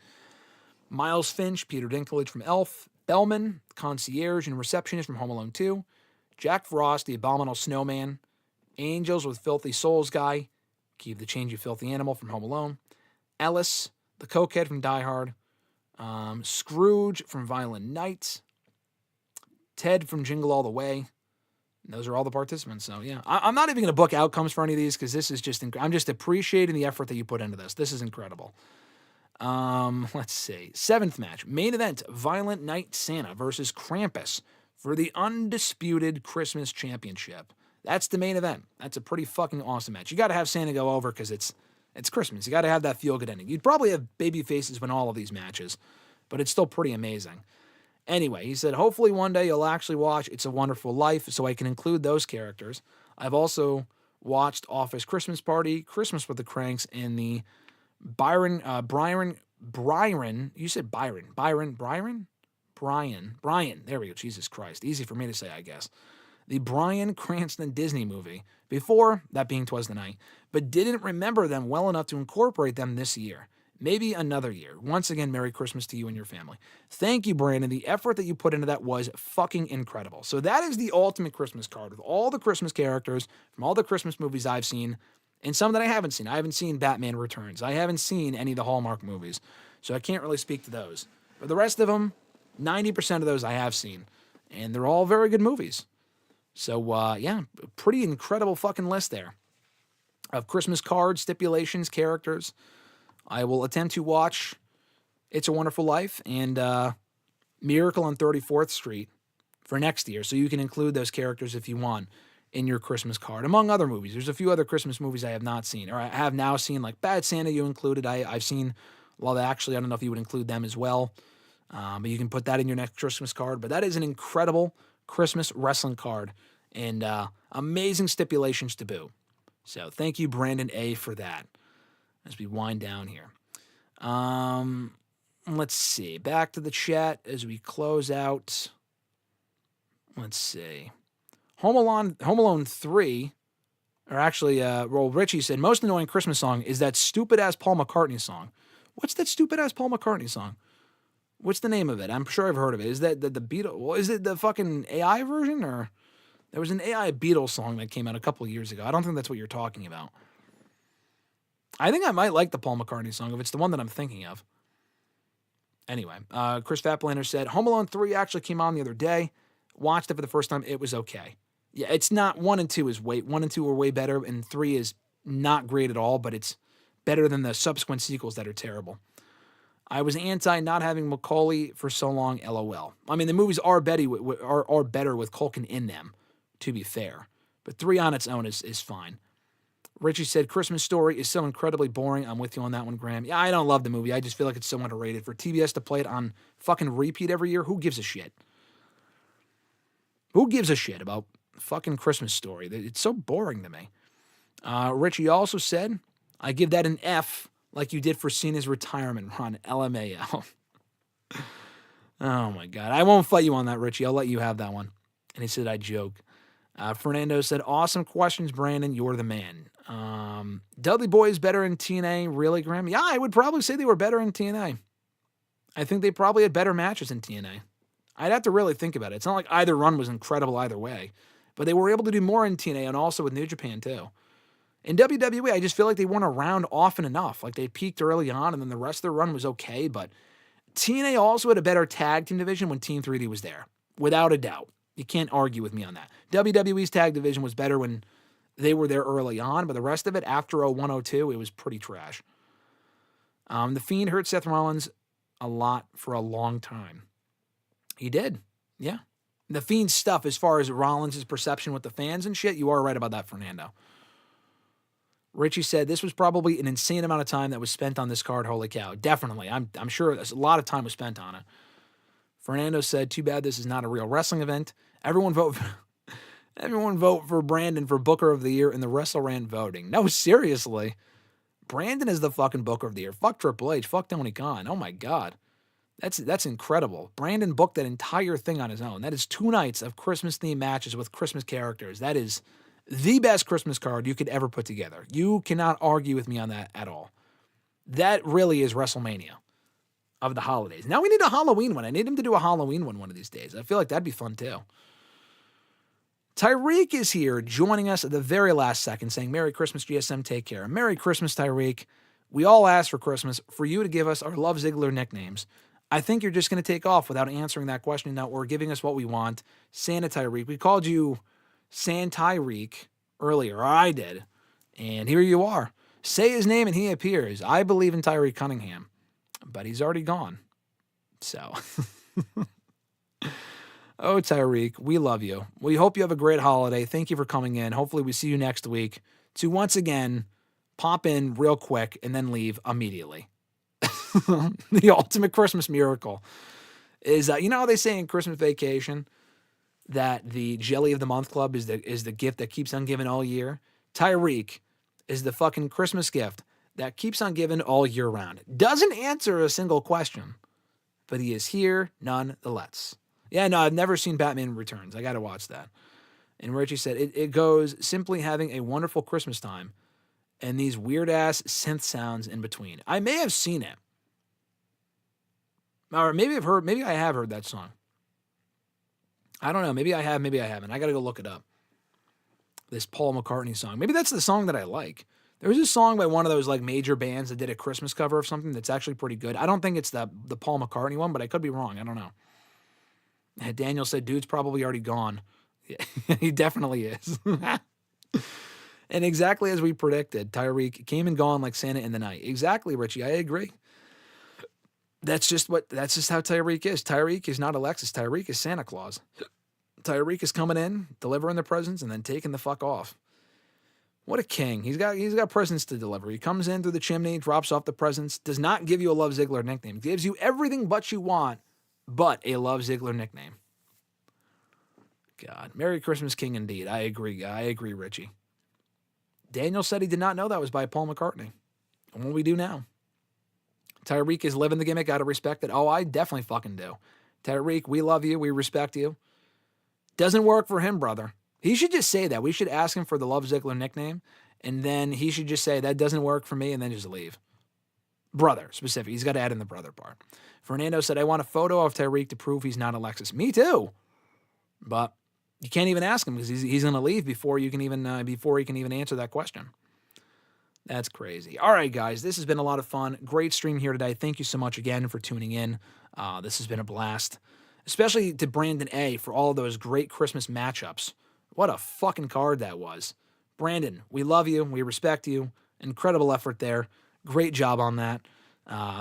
Miles Finch, Peter Dinklage from Elf. Bellman, concierge and receptionist from Home Alone 2. Jack Frost, the abominable snowman. Angels with Filthy Souls guy. Keep the change, you filthy animal from Home Alone. Ellis, the cokehead from Die Hard. Scrooge from Violent Night. Ted from Jingle All the Way. And those are all the participants. So, yeah. I'm not even going to book outcomes for any of these because this is just I'm just appreciating the effort that you put into this. This is incredible. Let's see. 7th match. Main event, Violent Night Santa versus Krampus for the undisputed Christmas championship. That's the main event. That's a pretty fucking awesome match. You got to have Santa go over because it's Christmas. You got to have that feel-good ending. You'd probably have baby faces win all of these matches, but it's still pretty amazing. Anyway, he said, hopefully one day you'll actually watch It's a Wonderful Life so I can include those characters. I've also watched Office Christmas Party, Christmas with the Cranks, and the Brian, you said Brian, there we go, Jesus Christ, easy for me to say, I guess. The Bryan Cranston Disney movie, before that being 'Twas the Night, but didn't remember them well enough to incorporate them this year. Maybe another year. Once again, Merry Christmas to you and your family. Thank you, Brandon. The effort that you put into that was fucking incredible. So that is the ultimate Christmas card with all the Christmas characters from all the Christmas movies I've seen and some that I haven't seen. I haven't seen Batman Returns. I haven't seen any of the Hallmark movies, so I can't really speak to those. But the rest of them, 90% of those I have seen, and they're all very good movies. So, yeah, pretty incredible fucking list there of Christmas cards, stipulations, characters. I will attempt to watch It's a Wonderful Life and Miracle on 34th Street for next year, so you can include those characters if you want in your Christmas card, among other movies. There's a few other Christmas movies I have not seen, or I have now seen, like Bad Santa you included. I've seen Love Actually. I don't know if you would include them as well, but you can put that in your next Christmas card. But that is an incredible Christmas wrestling card and amazing stipulations to boot. So thank you, Brandon A., for that. As we wind down here. Let's see. Back to the chat as we close out. Let's see. Home Alone 3, or actually, Richie said, most annoying Christmas song is that stupid-ass Paul McCartney song. What's that stupid-ass Paul McCartney song? What's the name of it? I'm sure I've heard of it. Is that the Beatles? Well, is it the fucking AI version? Or there was an AI Beatles song that came out a couple of years ago. I don't think that's what you're talking about. I think I might like the Paul McCartney song if it's the one that I'm thinking of. Anyway, Chris Fatplander said, Home Alone 3 actually came on the other day. Watched it for the first time. It was okay. Yeah, it's not 1 and 2 1 and 2 are way better, and 3 is not great at all, but it's better than the subsequent sequels that are terrible. I was anti not having Macaulay for so long, LOL. I mean, the movies are better with Culkin in them, to be fair. But 3 on its own is fine. Richie said, Christmas Story is so incredibly boring. I'm with you on that one, Graham. Yeah, I don't love the movie. I just feel like it's so underrated. For TBS to play it on fucking repeat every year, who gives a shit? Who gives a shit about fucking Christmas Story? It's so boring to me. Richie also said, I give that an F like you did for Cena's retirement run, LMAO. Oh, my God. I won't fight you on that, Richie. I'll let you have that one. And he said, I joke. Fernando said, awesome questions, Brandon. You're the man. Dudley Boys better in TNA, really, Graham? Yeah, I would probably say they were better in TNA. I think they probably had better matches in TNA. I'd have to really think about it. It's not like either run was incredible either way, but they were able to do more in TNA and also with New Japan too. In WWE, I just feel like they weren't around often enough. Like they peaked early on and then the rest of their run was okay, but TNA also had a better tag team division when Team 3D was there, without a doubt. You can't argue with me on that. WWE's tag division was better when they were there early on, but the rest of it, after 01, 02, it was pretty trash. The Fiend hurt Seth Rollins a lot for a long time. He did. Yeah. The Fiend's stuff, as far as Rollins' perception with the fans and shit, you are right about that, Fernando. Richie said this was probably an insane amount of time that was spent on this card. Holy cow. Definitely. I'm sure a lot of time was spent on it. Fernando said, too bad this is not a real wrestling event. Everyone vote for Brandon for Booker of the Year in the WrestleRant voting. No, seriously. Brandon is the fucking Booker of the Year. Fuck Triple H. Fuck Tony Khan. Oh my God. That's incredible. Brandon booked that entire thing on his own. That is 2 nights of Christmas-themed matches with Christmas characters. That is the best Christmas card you could ever put together. You cannot argue with me on that at all. That really is WrestleMania of the holidays. Now we need a Halloween one. I need him to do a Halloween one of these days. I feel like that'd be fun too. Tyreek is here joining us at the very last second saying, Merry Christmas, GSM, take care. Merry Christmas, Tyreek. We all asked for Christmas for you to give us our Love Ziggler nicknames. I think you're just going to take off without answering that question now or giving us what we want. Santa Tyreek. We called you San Tyreek earlier, or I did, and here you are. Say his name and he appears. I believe in Tyreek Cunningham, but he's already gone. So, oh, Tyreek, we love you. We hope you have a great holiday. Thank you for coming in. Hopefully we see you next week to once again pop in real quick and then leave immediately. The ultimate Christmas miracle is, you know how they say in Christmas Vacation that the Jelly of the Month Club is the gift that keeps on giving all year? Tyreek is the fucking Christmas gift that keeps on giving all year round. Doesn't answer a single question, but he is here nonetheless. Yeah, no, I've never seen Batman Returns. I got to watch that. And Richie said, it goes simply having a wonderful Christmas time and these weird-ass synth sounds in between. I may have seen it. Or maybe I have heard that song. I don't know. Maybe I have, maybe I haven't. I got to go look it up. This Paul McCartney song. Maybe that's the song that I like. There was a song by one of those like major bands that did a Christmas cover of something that's actually pretty good. I don't think it's the Paul McCartney one, but I could be wrong. I don't know. Daniel said, dude's probably already gone. Yeah, he definitely is. And exactly as we predicted, Tyreek came and gone like Santa in the night. Exactly, Richie. I agree. That's just how Tyreek is. Tyreek is not Alexis. Tyreek is Santa Claus. Tyreek is coming in, delivering the presents, and then taking the fuck off. What a king. He's got presents to deliver. He comes in through the chimney, drops off the presents, does not give you a Love Ziggler nickname. Gives you everything but you want, but a Love Ziggler nickname. God. Merry Christmas, King indeed. I agree, Richie. Daniel said he did not know that was by Paul McCartney. And what we do now? Tyreek is living the gimmick. Got to respect it. Oh, I definitely fucking do. Tyreek, we love you. We respect you. Doesn't work for him, brother. He should just say that. We should ask him for the Love Ziggler nickname, and then he should just say, that doesn't work for me, and then just leave. Brother, specific. He's got to add in the brother part. Fernando said, I want a photo of Tyreek to prove he's not Alexis. Me too. But you can't even ask him because he's going to leave before he can even answer that question. That's crazy. All right, guys, this has been a lot of fun. Great stream here today. Thank you so much again for tuning in. This has been a blast, especially to Brandon A. for all of those great Christmas matchups. What a fucking card that was. Brandon, we love you. We respect you. Incredible effort there. Great job on that.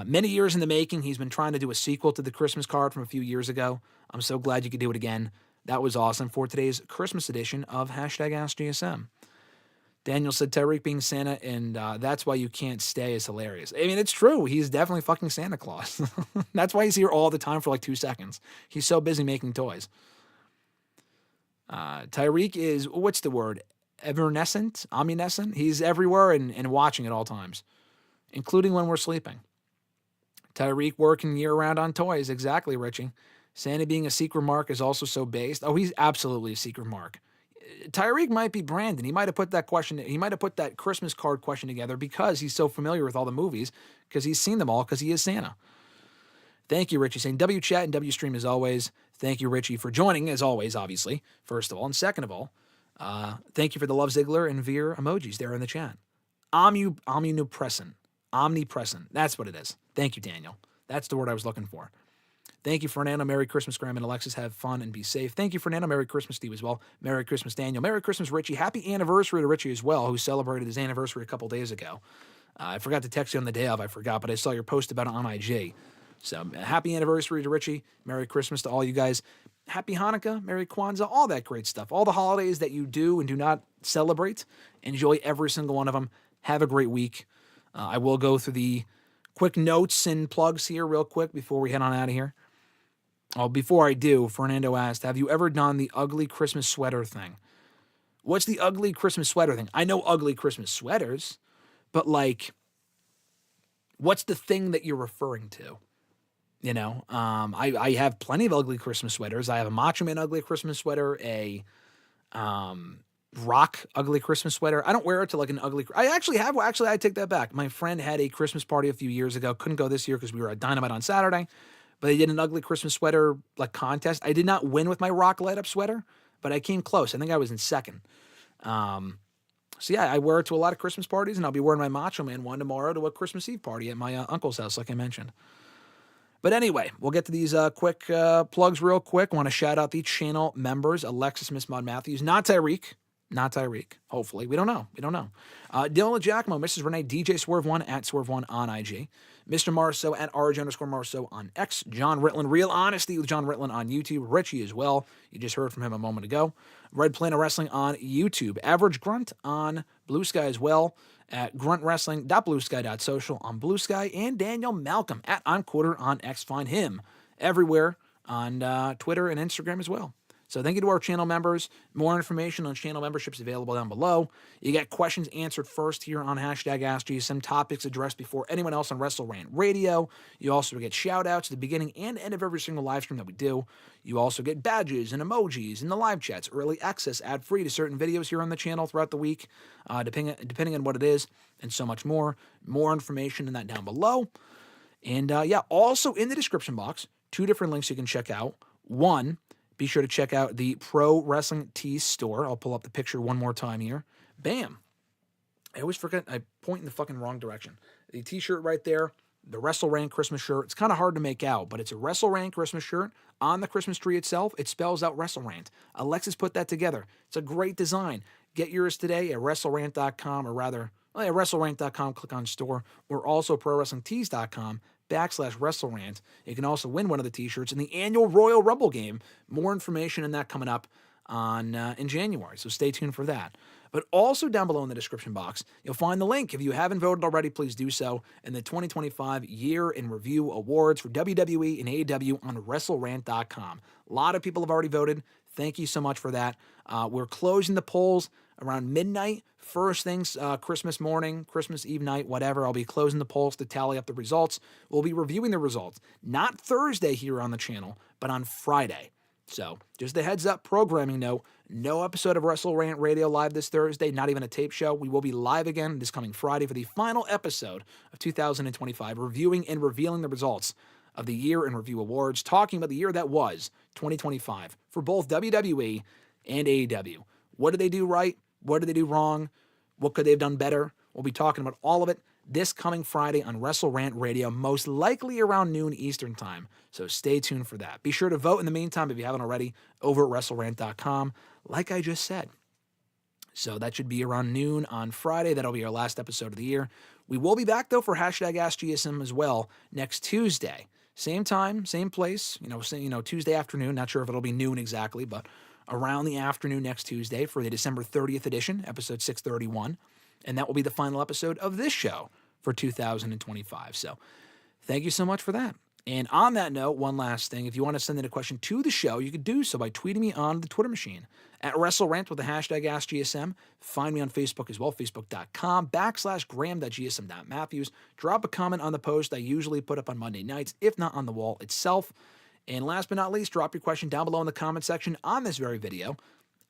Many years in the making. He's been trying to do a sequel to the Christmas card from a few years ago. I'm so glad you could do it again. That was awesome for today's Christmas edition of #AskGSM. Daniel said Tyreek being Santa, and that's why you can't stay is hilarious. I mean, it's true. He's definitely fucking Santa Claus. That's why he's here all the time for like 2 seconds. He's so busy making toys. Tyreek is, what's the word? Evanescent? Omniscient? He's everywhere and watching at all times, including when we're sleeping. Tyreek working year-round on toys. Exactly, Richie. Santa being a secret mark is also so based. Oh, he's absolutely a secret mark. Tyreek might be Brandon. He might have put that question. He might have put that Christmas card question together because he's so familiar with all the movies, because he's seen them all, because he is Santa. Thank you, Richie, saying WChat and WStream as always. Thank you, Richie, for joining as always, obviously, first of all. And second of all, thank you for the Love Ziggler and Veer emojis there in the chat. Omnipresent. That's what it is. Thank you, Daniel. That's the word I was looking for. Thank you, Fernando. Merry Christmas, Graham and Alexis. Have fun and be safe. Thank you, Fernando. Merry Christmas to you as well. Merry Christmas, Daniel. Merry Christmas, Richie. Happy anniversary to Richie as well, who celebrated his anniversary a couple days ago. I forgot to text you on the day of. I forgot, but I saw your post about it on IG. So happy anniversary to Richie. Merry Christmas to all you guys. Happy Hanukkah, Merry Kwanzaa, all that great stuff. All the holidays that you do and do not celebrate, enjoy every single one of them. Have a great week. I will go through the quick notes and plugs here real quick before we head on out of here. Oh, before I do, Fernando asked, have you ever done the ugly Christmas sweater thing? What's the ugly Christmas sweater thing? I know ugly Christmas sweaters, but like, what's the thing that you're referring to? You know, I have plenty of ugly Christmas sweaters. I have a Macho Man ugly Christmas sweater, a Rock ugly Christmas sweater. I don't wear it to like an ugly. Actually, I take that back. My friend had a Christmas party a few years ago. Couldn't go this year because we were at Dynamite on Saturday. But they did an ugly Christmas sweater like contest. I did not win with my Rock light up sweater, but I came close. I think I was in second. So yeah, I wear it to a lot of Christmas parties, and I'll be wearing my Macho Man one tomorrow to a Christmas Eve party at my uncle's house, like I mentioned. But anyway, we'll get to these quick plugs real quick. I want to shout out the channel members: Alexis, Miss Maud Matthews, not Tyreek. Hopefully, we don't know. Dillon, DiGiacomo, Mrs. Renee, DJ Swerve1 at Swerve1 on IG, Mr. Marceau at RJ_Marceau on X, John Ritland, Real Honesty with John Ritland on YouTube, Richie as well. You just heard from him a moment ago. Red Planet Wrestling on YouTube, Average Grunt on Blue Sky as well, at gruntwrestling.bluesky.social on Blue Sky, and Daniel Malcolm at I'm Quarter on X. Find him everywhere on Twitter and Instagram as well. So thank you to our channel members. More information on channel memberships available down below. You get questions answered first here on #AskGSM, topics addressed before anyone else on WrestleRant Radio. You also get shout-outs at the beginning and end of every single live stream that we do. You also get badges and emojis in the live chats, early access, ad-free to certain videos here on the channel throughout the week, depending on what it is, and so much more. More information in that down below. And also in the description box, 2 different links you can check out. One, be sure to check out the Pro Wrestling Tees store. I'll pull up the picture one more time here. Bam. I always forget. I point in the fucking wrong direction. The t-shirt right there, the WrestleRant Christmas shirt. It's kind of hard to make out, but it's a WrestleRant Christmas shirt. On the Christmas tree itself, it spells out WrestleRant. Alexis put that together. It's a great design. Get yours today at WrestleRant.com, or rather, at WrestleRant.com, click on store, or also ProWrestlingTees.com/WrestleRant. You can also win one of the t-shirts in the annual Royal Rumble game. More information on that coming up in January, so stay tuned for that. But also down below in the description box, you'll find the link. If you haven't voted already, please do so, in the 2025 Year in Review Awards for WWE and AEW on WrestleRant.com. A lot of people have already voted. Thank you so much for that. We're closing the polls around midnight. First things, Christmas morning, Christmas Eve night, whatever. I'll be closing the polls to tally up the results. We'll be reviewing the results, not Thursday here on the channel, but on Friday. So just a heads up programming note, no episode of WrestleRant Radio live this Thursday, not even a tape show. We will be live again this coming Friday for the final episode of 2025, reviewing and revealing the results of the Year in Review Awards, talking about the year that was 2025 for both WWE and AEW. What did they do right? What did they do wrong? What could they have done better? We'll be talking about all of it this coming Friday on WrestleRant Radio, most likely around noon Eastern time. So stay tuned for that. Be sure to vote in the meantime, if you haven't already, over at WrestleRant.com, like I just said. So that should be around noon on Friday. That'll be our last episode of the year. We will be back, though, for #AskGSM as well next Tuesday. Same time, same place, Tuesday afternoon. Not sure if it'll be noon exactly, but around the afternoon next Tuesday for the December 30th edition, episode 631. And that will be the final episode of this show for 2025. So thank you so much for that. And on that note, one last thing. If you want to send in a question to the show, you could do so by tweeting me on the Twitter machine at WrestleRant with the #AskGSM. Find me on Facebook as well, facebook.com/Graham.GSM.Matthews. Drop a comment on the post I usually put up on Monday nights, if not on the wall itself. And last but not least, drop your question down below in the comment section on this very video,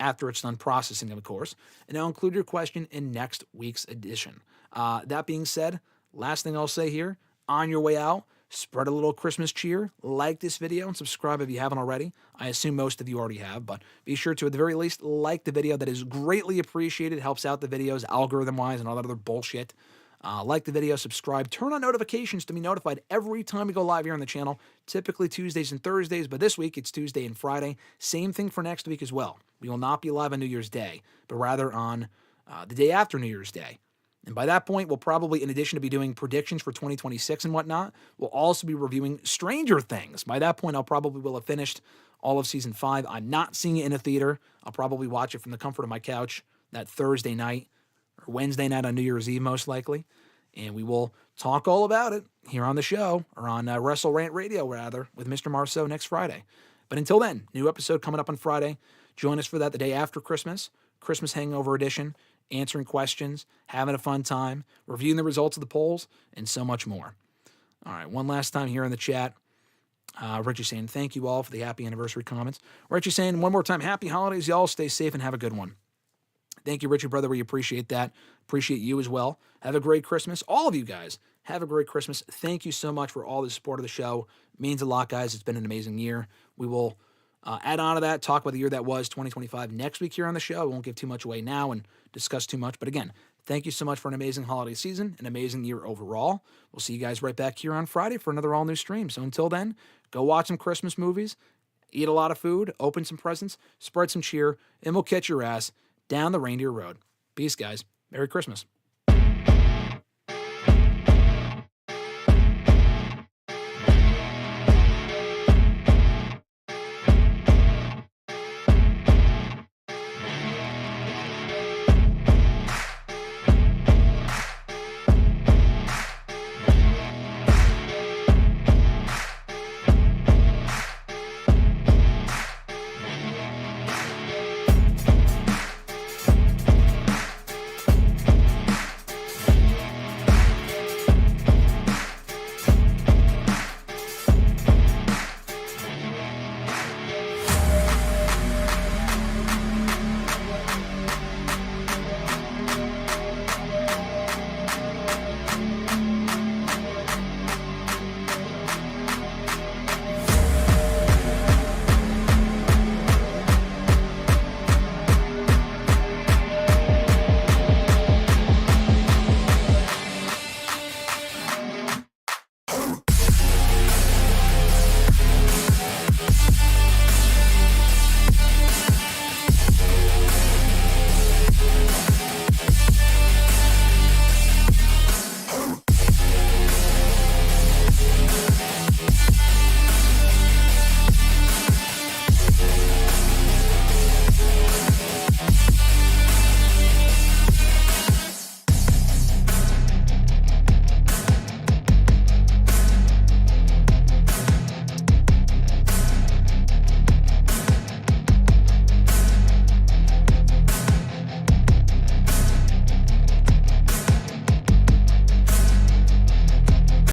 after it's done processing, of course, and I'll include your question in next week's edition. That being said, last thing I'll say here, on your way out, spread a little Christmas cheer, like this video, and subscribe if you haven't already. I assume most of you already have, but be sure to, at the very least, like the video. That is greatly appreciated. Helps out the videos algorithm-wise and all that other bullshit. Like the video, subscribe, turn on notifications to be notified every time we go live here on the channel, typically Tuesdays and Thursdays, but this week it's Tuesday and Friday. Same thing for next week as well. We will not be live on New Year's Day, but rather on the day after New Year's Day. And by that point, we'll probably, in addition to be doing predictions for 2026 and whatnot, we'll also be reviewing Stranger Things. By that point, I'll probably will have finished all of season 5. I'm not seeing it in a theater. I'll probably watch it from the comfort of my couch that Thursday night or Wednesday night on New Year's Eve, most likely. And we will talk all about it here on the show, or on WrestleRant Radio, rather, with Mr. Marceau next Friday. But until then, new episode coming up on Friday. Join us for that the day after Christmas, Christmas Hangover Edition, answering questions, having a fun time, reviewing the results of the polls, and so much more. All right, one last time here in the chat. Richie saying, thank you all for the happy anniversary comments. Richie saying, one more time, happy holidays, y'all. Stay safe and have a good one. Thank you, Richie, brother. We appreciate that. Appreciate you as well. Have a great Christmas. All of you guys, have a great Christmas. Thank you so much for all the support of the show. It means a lot, guys. It's been an amazing year. We will add on to that, talk about the year that was 2025 next week here on the show. I won't give too much away now and discuss too much. But again, thank you so much for an amazing holiday season, an amazing year overall. We'll see you guys right back here on Friday for another all-new stream. So until then, go watch some Christmas movies, eat a lot of food, open some presents, spread some cheer, and we'll catch your ass down the reindeer road. Peace, guys. Merry Christmas.